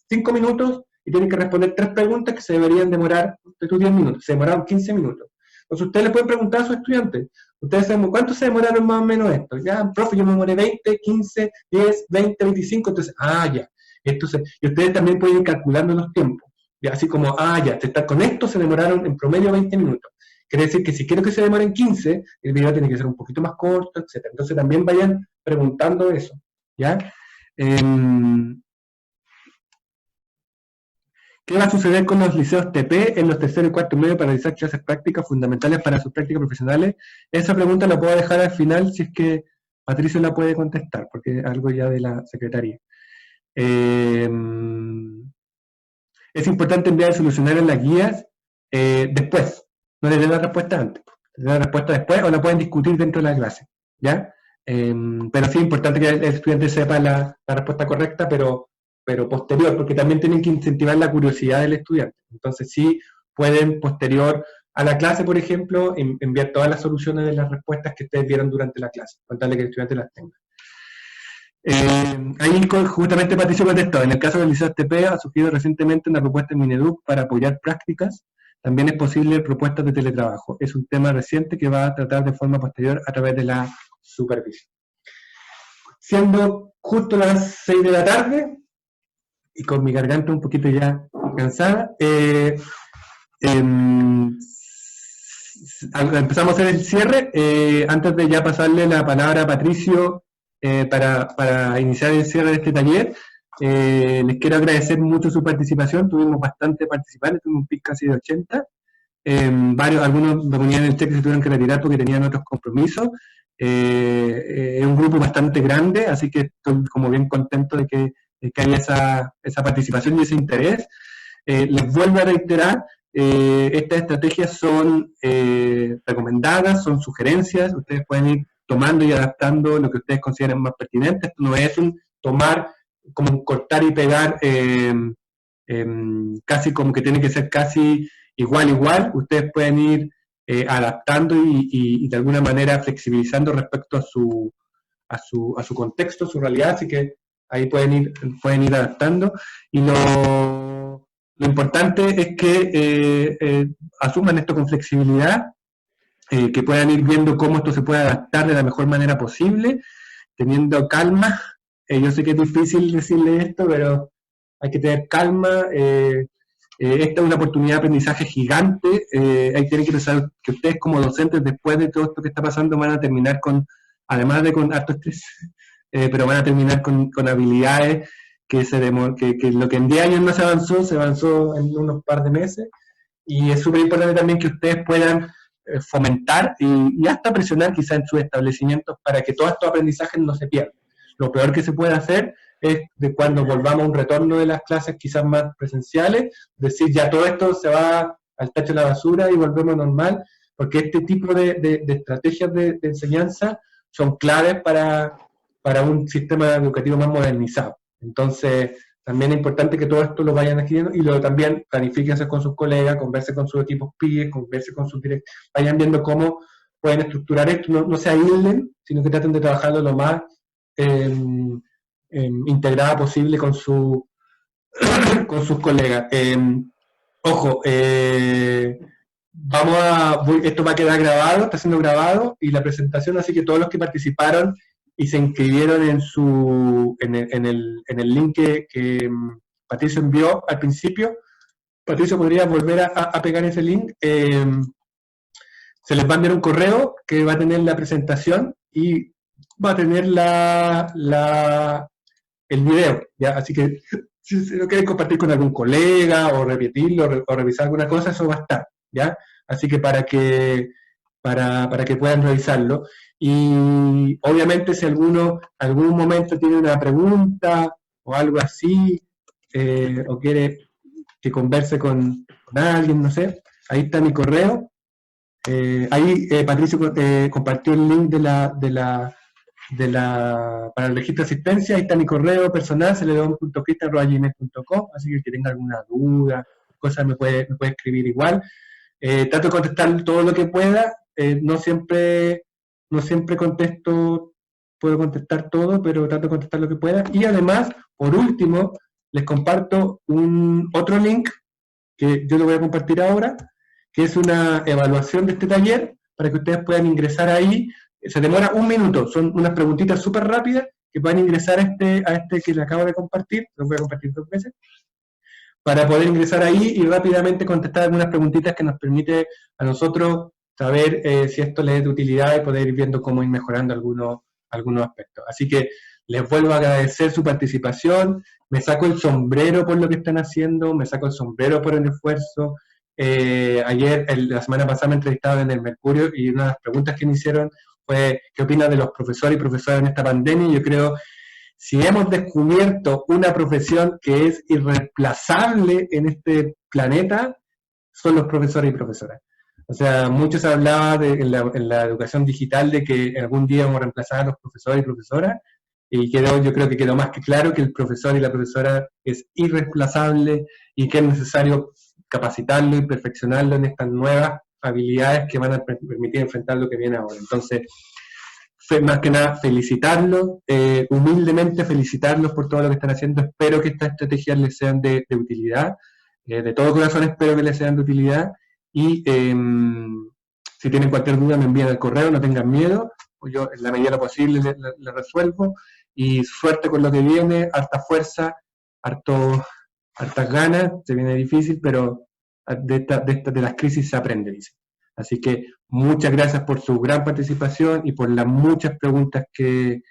5 minutos y tienen que responder 3 preguntas que se deberían demorar de tus 10 minutos. Se demoraron 15 minutos. Entonces ustedes le pueden preguntar a sus estudiantes, ustedes saben cuánto se demoraron más o menos esto. Ya, profe, yo me demoré 20, 15, 10, 20, 25, entonces, ya. Entonces, y ustedes también pueden ir calculando los tiempos. Ya, así como, ya, con esto se demoraron en promedio 20 minutos. Quiere decir que si quiero que se demoren 15, el video tiene que ser un poquito más corto, etc. Entonces también vayan preguntando eso. ¿Ya? ¿Qué va a suceder con los liceos TP en los terceros y cuartos medios para realizar clases prácticas fundamentales para sus prácticas profesionales? Esa pregunta la puedo dejar al final si es que Patricio la puede contestar, porque es algo ya de la secretaría. Es importante enviar el solucionario en las guías después, no les den la respuesta antes, les den la respuesta después o la pueden discutir dentro de la clase, ¿ya? Pero sí es importante que el estudiante sepa la respuesta correcta, pero posterior, porque también tienen que incentivar la curiosidad del estudiante. Entonces sí pueden, posterior a la clase, por ejemplo, enviar todas las soluciones de las respuestas que ustedes vieron durante la clase, contarle que el estudiante las tenga. Ahí justamente Patricio contestó, en el caso del Liceo TP ha surgido recientemente una propuesta en Mineduc para apoyar prácticas, también es posible propuestas de teletrabajo, es un tema reciente que va a tratar de forma posterior a través de la supervisión. Siendo justo las 6 de la tarde, y con mi garganta un poquito ya cansada, empezamos a hacer el cierre, antes de ya pasarle la palabra a Patricio, para iniciar el cierre de este taller, les quiero agradecer mucho su participación, tuvimos bastante participantes, tuvimos un pic casi de 80, algunos me ponían en el chat que se tuvieron que retirar porque tenían otros compromisos, es un grupo bastante grande, así que estoy como bien contento de que haya esa participación y ese interés. Les vuelvo a reiterar, estas estrategias son recomendadas, son sugerencias, ustedes pueden ir tomando y adaptando lo que ustedes consideren más pertinente. Esto no es un tomar, como un cortar y pegar, casi como que tiene que ser casi igual. Ustedes pueden ir adaptando y de alguna manera flexibilizando respecto a su contexto, su realidad, así que ahí pueden ir adaptando. Y lo importante es que asuman esto con flexibilidad, que puedan ir viendo cómo esto se puede adaptar de la mejor manera posible, teniendo calma. Yo sé que es difícil decirle esto, pero hay que tener calma. Esta es una oportunidad de aprendizaje gigante. Hay que pensar que ustedes como docentes, después de todo esto que está pasando, van a terminar además de con harto estrés, pero van a terminar con habilidades que lo que en 10 años no se avanzó en unos par de meses. Y es súper importante también que ustedes puedan fomentar y hasta presionar quizá en sus establecimientos para que todos estos aprendizajes no se pierdan. Lo peor que se puede hacer es de cuando volvamos a un retorno de las clases quizás más presenciales, decir ya todo esto se va al tacho de la basura y volvemos normal, porque este tipo de estrategias de enseñanza son claves para un sistema educativo más modernizado. Entonces, también es importante que todo esto lo vayan adquiriendo y luego también planifíquense con sus colegas, conversen con sus equipos PIE, conversen con sus directores, vayan viendo cómo pueden estructurar esto, no se aíslen, sino que traten de trabajarlo lo más integrada posible con sus colegas. Ojo, esto va a quedar grabado, está siendo grabado, y la presentación, así que todos los que participaron y se inscribieron en el link que Patricio envió al principio. Patricio, ¿podría volver a pegar ese link? Se les va a enviar un correo que va a tener la presentación y va a tener el video, ¿ya? Así que si lo quieren compartir con algún colega o repetirlo o revisar alguna cosa, eso va a estar, ¿ya? Así que para que puedan revisarlo. Y obviamente si algún momento tiene una pregunta o algo así, o quiere que converse con alguien, no sé, ahí está mi correo. Ahí Patricio compartió el link de para el registro de asistencia. Ahí está mi correo personal, celedon.cristian@gmail.com, así que el que tenga alguna duda, cosas me puede escribir igual. Trato de contestar todo lo que pueda, no siempre puedo contestar todo, pero trato de contestar lo que pueda. Y además, por último, les comparto otro link que yo lo voy a compartir ahora, que es una evaluación de este taller, para que ustedes puedan ingresar ahí. Se demora 1 minuto, son unas preguntitas súper rápidas, que pueden ingresar a este que les acabo de compartir, lo voy a compartir 2 veces, para poder ingresar ahí y rápidamente contestar algunas preguntitas que nos permite a nosotros saber si esto les es de utilidad y poder ir viendo cómo ir mejorando algunos aspectos. Así que les vuelvo a agradecer su participación, me saco el sombrero por lo que están haciendo, me saco el sombrero por el esfuerzo. La semana pasada me entrevistaban en el Mercurio y una de las preguntas que me hicieron fue ¿qué opinas de los profesores y profesoras en esta pandemia? Y yo creo, si hemos descubierto una profesión que es irreemplazable en este planeta, son los profesores y profesoras. O sea, mucho se hablaba en la educación digital de que algún día vamos a reemplazar a los profesores y profesoras, y yo creo que quedó más que claro que el profesor y la profesora es irreemplazable y que es necesario capacitarlo y perfeccionarlo en estas nuevas habilidades que van a permitir enfrentar lo que viene ahora. Entonces, más que nada, felicitarlos, humildemente felicitarlos por todo lo que están haciendo. Espero que estas estrategias les sean de utilidad. De todo corazón espero que les sean de utilidad. Y si tienen cualquier duda, me envían el correo, no tengan miedo. Yo, en la medida de lo posible, le resuelvo. Y suerte con lo que viene, harta fuerza, hartas ganas. Se viene difícil, pero de las crisis se aprende, dice. Así que muchas gracias por su gran participación y por las muchas preguntas que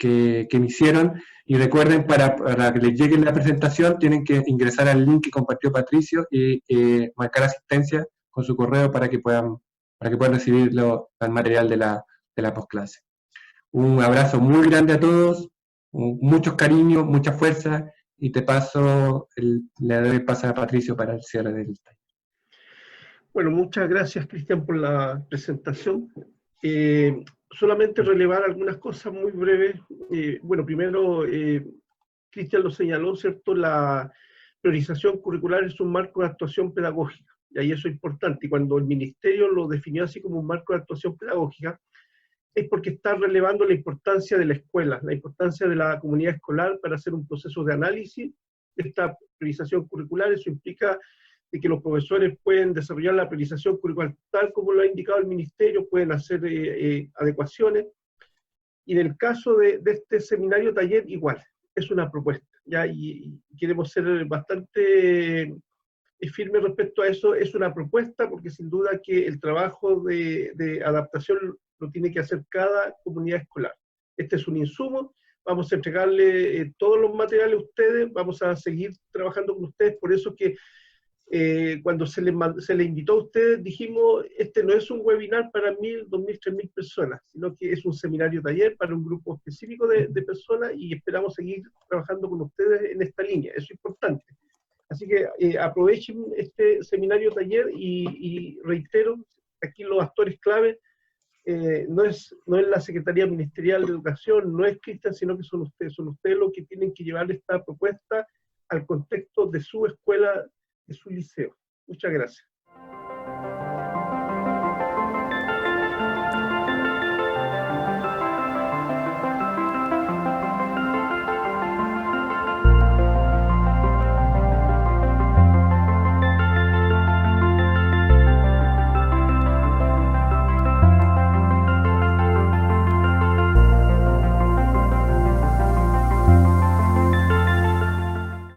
me hicieron. Y recuerden, para que les llegue la presentación, tienen que ingresar al link que compartió Patricio y marcar asistencia con su correo para que puedan recibir el material de la postclase. Un abrazo muy grande a todos, muchos cariños, mucha fuerza, y le doy paso a Patricio para el cierre del taller. Bueno, muchas gracias, Cristian, por la presentación. Solamente relevar algunas cosas muy breves. Bueno, primero, Cristian lo señaló, ¿cierto? La priorización curricular es un marco de actuación pedagógica, y ahí eso es importante. Y cuando el Ministerio lo definió así como un marco de actuación pedagógica, es porque está relevando la importancia de la escuela, la importancia de la comunidad escolar para hacer un proceso de análisis de esta priorización curricular. Eso implica de que los profesores pueden desarrollar la priorización curricular tal como lo ha indicado el Ministerio, pueden hacer adecuaciones. Y en el caso de este seminario taller, igual, es una propuesta, ¿ya? Y queremos ser bastante firmes respecto a eso. Es una propuesta porque sin duda que el trabajo de adaptación lo tiene que hacer cada comunidad escolar. Este es un insumo, vamos a entregarle todos los materiales a ustedes, vamos a seguir trabajando con ustedes, por eso que cuando se le invitó a ustedes, dijimos, este no es un webinar para 1.000, 2.000, 3.000 personas, sino que es un seminario taller para un grupo específico de personas, y esperamos seguir trabajando con ustedes en esta línea, eso es importante. Así que aprovechen este seminario taller y reitero, aquí los actores clave no es la Secretaría Ministerial de Educación, no es Cristian, sino que son ustedes los que tienen que llevar esta propuesta al contexto de su escuela, de su liceo. Muchas gracias.